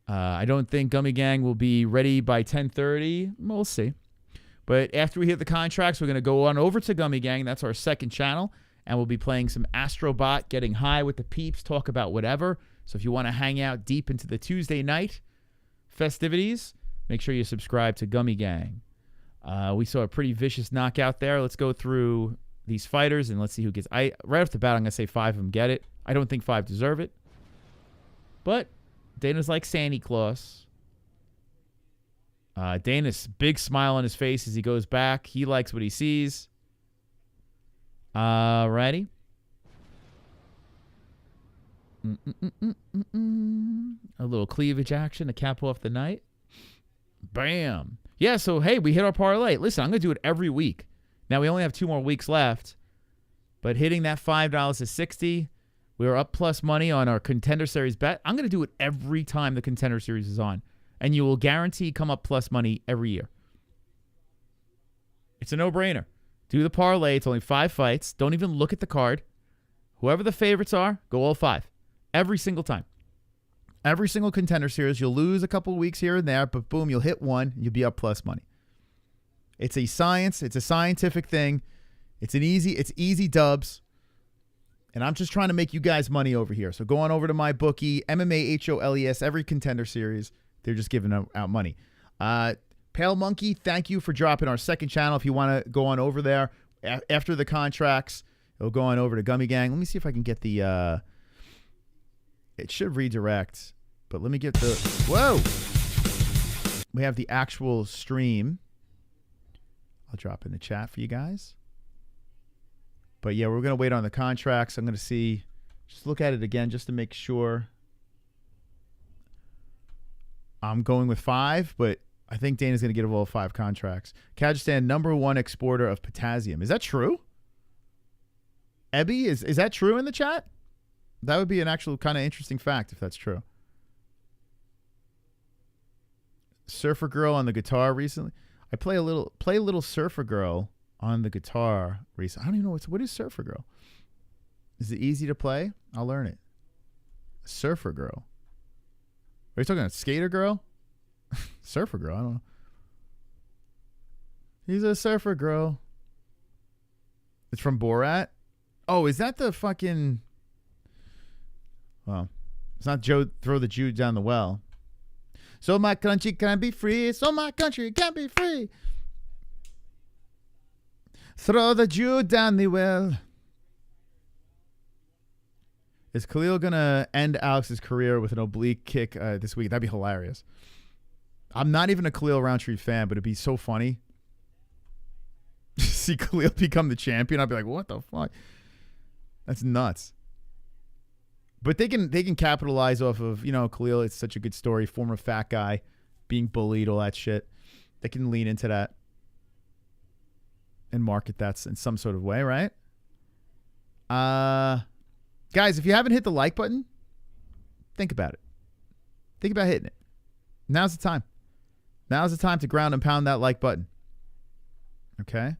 I don't think Gummy Gang will be ready by 10:30. We'll see. But after we hit the contracts, we're going to go on over to Gummy Gang. That's our second channel. And we'll be playing some Astrobot, getting high with the peeps, talk about whatever. So if you want to hang out deep into the Tuesday night festivities, make sure you subscribe to Gummy Gang. We saw a pretty vicious knockout there. Let's go through these fighters and let's see who gets. Right off the bat, I'm going to say 5 of them get it. I don't think 5 deserve it. But Dana's like Santa Claus. Dana's big smile on his face as he goes back. He likes what he sees. Ready? A little cleavage action to cap off the night. Bam. Yeah, so, hey, we hit our parlay. Listen, I'm going to do it every week. Now, we only have 2 more weeks left. But hitting that $5 to 60, we are up plus money on our Contender Series bet. I'm going to do it every time the Contender Series is on. And you will guarantee come up plus money every year. It's a no-brainer. Do the parlay. It's only 5 fights. Don't even look at the card. Whoever the favorites are, go all 5. Every single time. Every single Contender Series, you'll lose a couple of weeks here and there, but boom, you'll hit one, and you'll be up plus money. It's a science. It's a scientific thing. It's easy dubs. And I'm just trying to make you guys money over here. So go on over to my bookie, MMA-Holes, every Contender Series. They're just giving out money. Pale Monkey, thank you for dropping our second channel. If you want to go on over there after the contracts, it'll go on over to Gummy Gang. Let me see if I can get the... it should redirect, but let me get the... Whoa! We have the actual stream. I'll drop in the chat for you guys. But yeah, we're going to wait on the contracts. I'm going to see... Just look at it again just to make sure. I'm going with 5, but I think Dana's going to get all 5 contracts. Kazakhstan, #1 exporter of potassium. Is that true? Ebby, is that true in the chat? That would be an actual kind of interesting fact if that's true. Surfer Girl on the guitar recently. I play a little Surfer Girl on the guitar recently. I don't even know what is Surfer Girl. Is it easy to play? I'll learn it. Surfer Girl. Are you talking about Skater Girl? Surfer Girl, I don't know. He's a surfer girl. It's from Borat. Oh, is that the fucking... Well, it's not Joe throw the Jew down the well. So my country can be free. So my country can be free. Throw the Jew down the well. Is Khalil going to end Alex's career with an oblique kick this week? That'd be hilarious. I'm not even a Khalil Roundtree fan, but it'd be so funny. See Khalil become the champion. I'd be like, what the fuck? That's nuts. But they can capitalize off of, Khalil. It's such a good story. Former fat guy, being bullied, all that shit. They can lean into that and market that in some sort of way, right? Guys, if you haven't hit the like button, think about it. Think about hitting it. Now's the time. Now's the time to ground and pound that like button. Okay?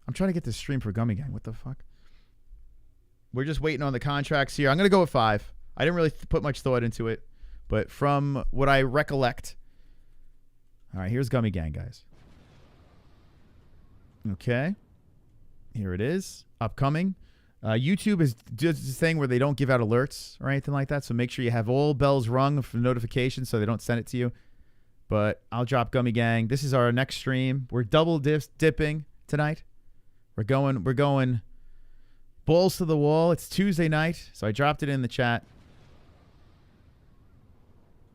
I'm trying to get this stream for Gummy Gang. What the fuck? We're just waiting on the contracts here. I'm going to go with 5. I didn't really put much thought into it, but from what I recollect. All right, here's Gummy Gang, guys. Okay. Here it is. Upcoming. YouTube is just this thing where they don't give out alerts or anything like that, so make sure you have all bells rung for notifications so they don't send it to you. But I'll drop Gummy Gang. This is our next stream. We're double dipping tonight. We're going balls to the wall. It's Tuesday night, so I dropped it in the chat.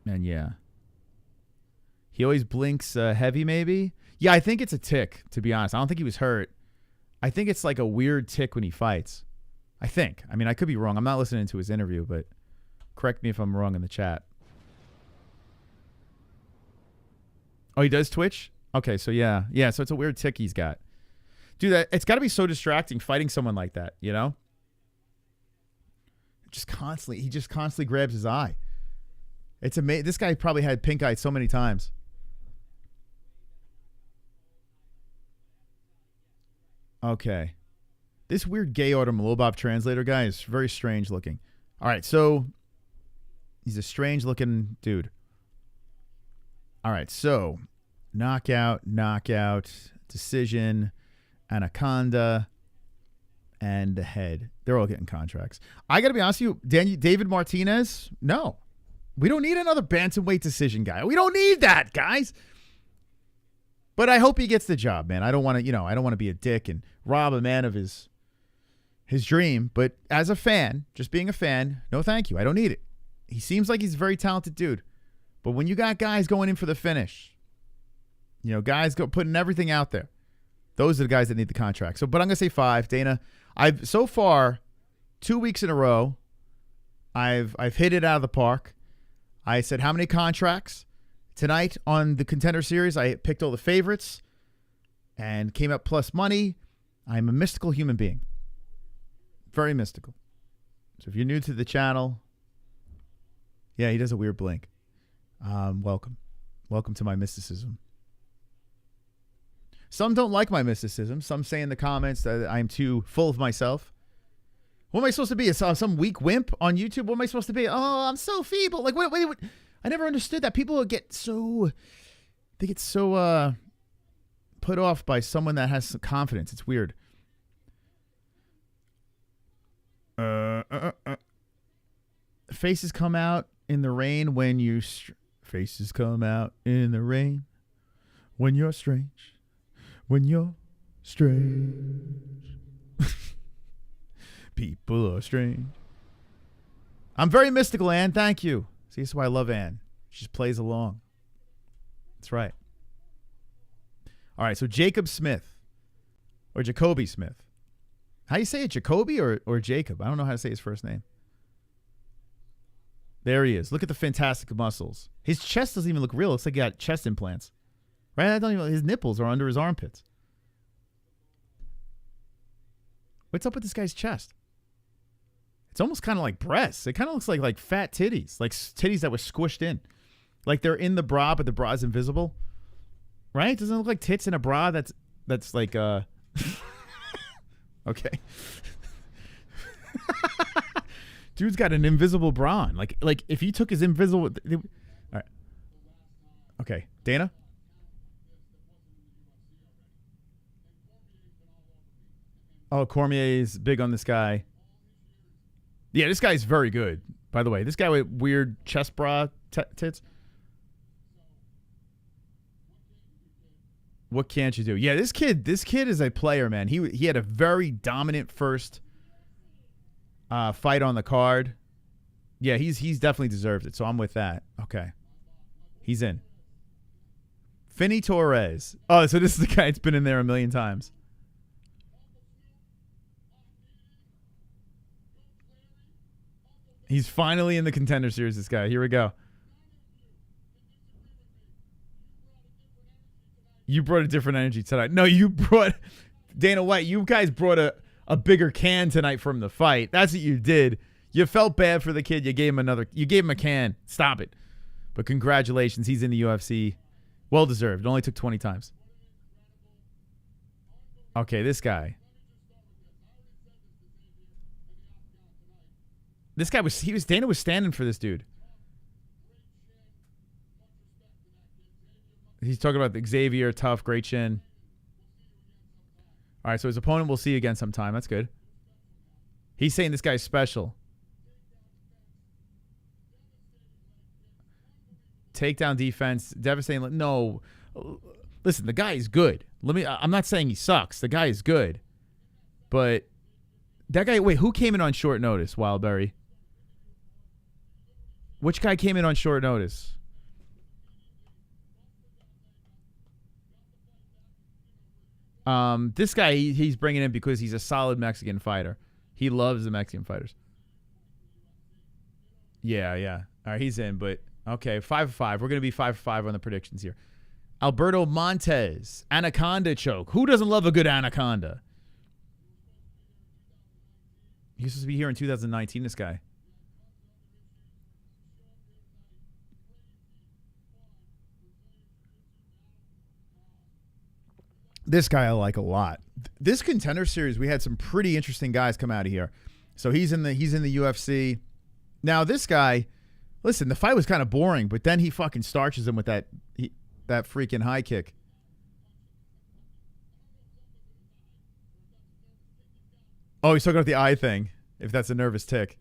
And yeah. He always blinks heavy, maybe? Yeah, I think it's a tick, to be honest. I don't think he was hurt. I think it's like a weird tick when he fights. I think. I mean, I could be wrong. I'm not listening to his interview, but correct me if I'm wrong in the chat. Oh, he does Twitch? Okay, so yeah. Yeah, so it's a weird tick he's got. Dude, it's got to be so distracting fighting someone like that, you know? He just constantly grabs his eye. It's amazing. This guy probably had pink eye so many times. Okay. This weird gay Artem Lobov translator guy is very strange looking. All right, so he's a strange looking dude. All right, so knockout, decision, anaconda, and the head. They're all getting contracts. I got to be honest with you, David Martinez, no. We don't need another bantamweight decision guy. We don't need that, guys. But I hope he gets the job, man. I don't want to, I don't want to be a dick and rob a man of his dream. But as a fan, just being a fan, no thank you. I don't need it. He seems like he's a very talented dude. But when you got guys going in for the finish, guys putting everything out there, those are the guys that need the contract. But I'm going to say 5. Dana, I've so far 2 weeks in a row, I've hit it out of the park. I said how many contracts tonight on the Contender Series. I picked all the favorites and came up plus money. I'm a mystical human being. Very mystical. So if you're new to the channel, yeah, he does a weird blink. Welcome. Welcome to my mysticism. Some don't like my mysticism. Some say in the comments that I'm too full of myself. What am I supposed to be? Some weak wimp on YouTube? What am I supposed to be? Oh, I'm so feeble. Like, what? I never understood that. People get so... They get so put off by someone that has some confidence. It's weird. Faces come out in the rain when you... Faces come out in the rain when you're strange. When you're strange. People are strange. I'm very mystical, Ann. Thank you. See, this is why I love Ann. She just plays along. That's right. All right, so Jacobe Smith. Or Jacobe Smith. How do you say it? Jacoby or Jacob? I don't know how to say his first name. There he is. Look at the fantastic muscles. His chest doesn't even look real. It looks like he got chest implants. Right? I don't even. His nipples are under his armpits. What's up with this guy's chest? It's almost kind of like breasts. It kind of looks like fat titties, like titties that were squished in, like they're in the bra, but the bra is invisible. Right? Doesn't it look like tits in a bra? That's like okay. Dude's got an invisible bra on. Like if he took his invisible. All right. Okay, Dana. Oh, Cormier's big on this guy. Yeah, this guy's very good, by the way. This guy with weird chest bra tits. What can't you do? Yeah, this kid is a player, man. He had a very dominant first fight on the card. Yeah, he's definitely deserved it, so I'm with that. Okay. He's in. Finney Torres. Oh, so this is the guy that's been in there a million times. He's finally in the Contender Series, this guy. Here we go. You brought a different energy tonight. No, you brought... Dana White, you guys brought a bigger can tonight from the fight. That's what you did. You felt bad for the kid. You gave him a can. Stop it. But congratulations. He's in the UFC. Well deserved. It only took 20 times. Okay, this guy. This guy Dana was standing for this dude. He's talking about Xavier, tough, great chin. All right, so his opponent we'll see again sometime. That's good. He's saying this guy's special. Takedown defense, devastating. No, listen, the guy is good. I'm not saying he sucks. The guy is good. But that guy, wait, who came in on short notice, Wildberry? Which guy came in on short notice? This guy, he's bringing in because he's a solid Mexican fighter. He loves the Mexican fighters. Yeah. All right, he's in, but okay, 5-5. We're going to be 5-5 on the predictions here. Alberto Montes, Anaconda choke. Who doesn't love a good Anaconda? He's supposed to be here in 2019, this guy. This guy I like a lot. This Contender Series, we had some pretty interesting guys come out of here. So he's in the UFC. Now this guy, listen, the fight was kind of boring, but then he fucking starches him with that freaking high kick. Oh, he's talking about the eye thing, if that's a nervous tick.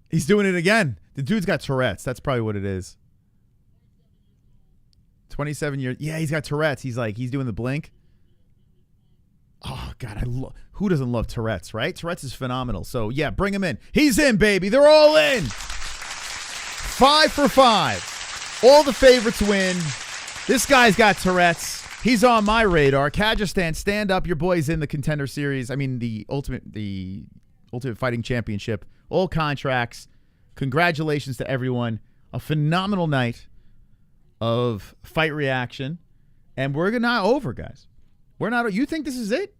He's doing it again. The dude's got Tourette's. That's probably what it is. 27 years. Yeah, he's got Tourette's. He's doing the blink. Oh, God. Who doesn't love Tourette's, right? Tourette's is phenomenal. So, yeah, bring him in. He's in, baby. They're all in. 5 for 5. All the favorites win. This guy's got Tourette's. He's on my radar. Kyrgyzstan, stand up. Your boy's in the Contender Series. I mean, the Ultimate Fighting Championship. all contracts. Congratulations to everyone. A phenomenal night of fight reaction. And we're not over, guys. We're not. You think this is it?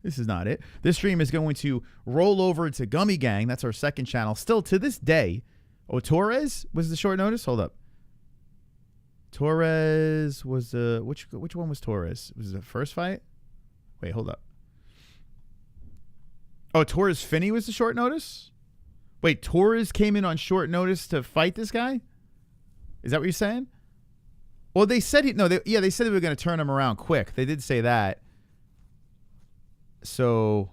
This is not it. This stream is going to roll over to Gummy Gang. That's our second channel. Still to this day. Oh, Torres was the short notice? Hold up. Torres was the... Which one was Torres? Was it the first fight? Wait, hold up. Oh, Torrez Finney was the short notice? Wait, Torres came in on short notice to fight this guy? Is that what you're saying? Well, they said... they said they were going to turn him around quick. They did say that. So...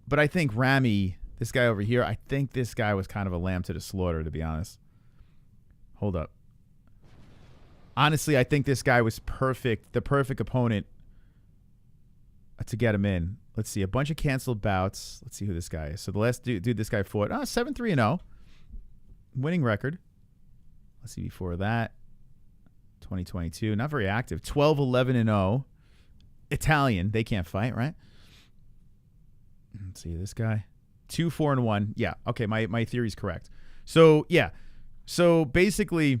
But I think Er-Ramy, this guy over here, I think this guy was kind of a lamb to the slaughter, to be honest. Hold up. Honestly, I think this guy was perfect, the perfect opponent to get him in. Let's see, a bunch of canceled bouts. Let's see who this guy is. So the last dude this guy fought, 7-3-0. Winning record. Let's see before that. 2022, not very active. 12-11-0. Italian, they can't fight, right? Let's see this guy. 2-4-1. Yeah, okay, my theory's correct. So, yeah. So basically,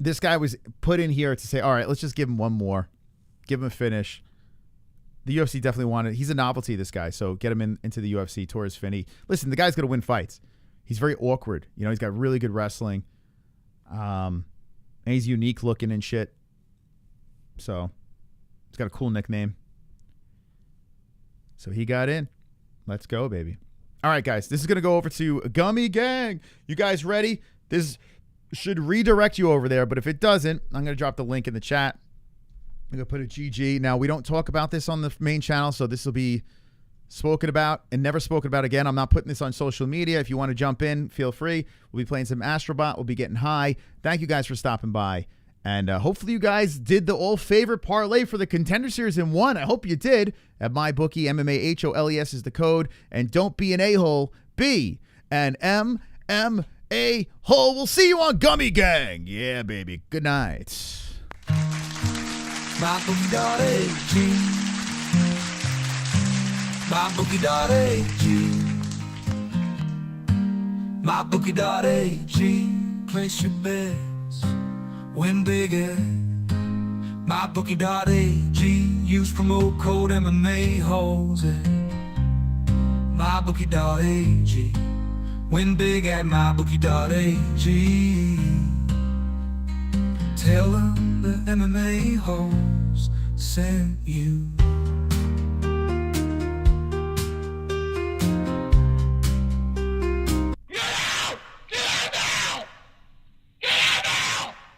this guy was put in here to say, all right, let's just give him one more. Give him a finish. The UFC definitely wanted. He's a novelty, this guy. So get him into the UFC. Torrez Finney. Listen, the guy's going to win fights. He's very awkward. You know, he's got really good wrestling. And he's unique looking and shit. So he's got a cool nickname. So he got in. Let's go, baby. All right, guys. This is going to go over to Gummy Gang. You guys ready? This should redirect you over there, but if it doesn't, I'm going to drop the link in the chat. I'm going to put a GG. Now, we don't talk about this on the main channel, so this will be spoken about and never spoken about again. I'm not putting this on social media. If you want to jump in, feel free. We'll be playing some Astrobot. We'll be getting high. Thank you guys for stopping by. And hopefully you guys did the all-favorite parlay for the Contender Series and won. I hope you did. At MyBookie, MMA-Holes is the code. And don't be an a-hole. Be an MMA-Hole. We'll see you on Gummy Gang. Yeah, baby. Good night. MyBookie.ag. MyBookie.ag. MyBookie.ag. Place your bets. Win big at MyBookie.ag. Use promo code MMA-Holes at MyBookie.ag. Win big at MyBookie.ag. Tell them the MMA-Holes sent you.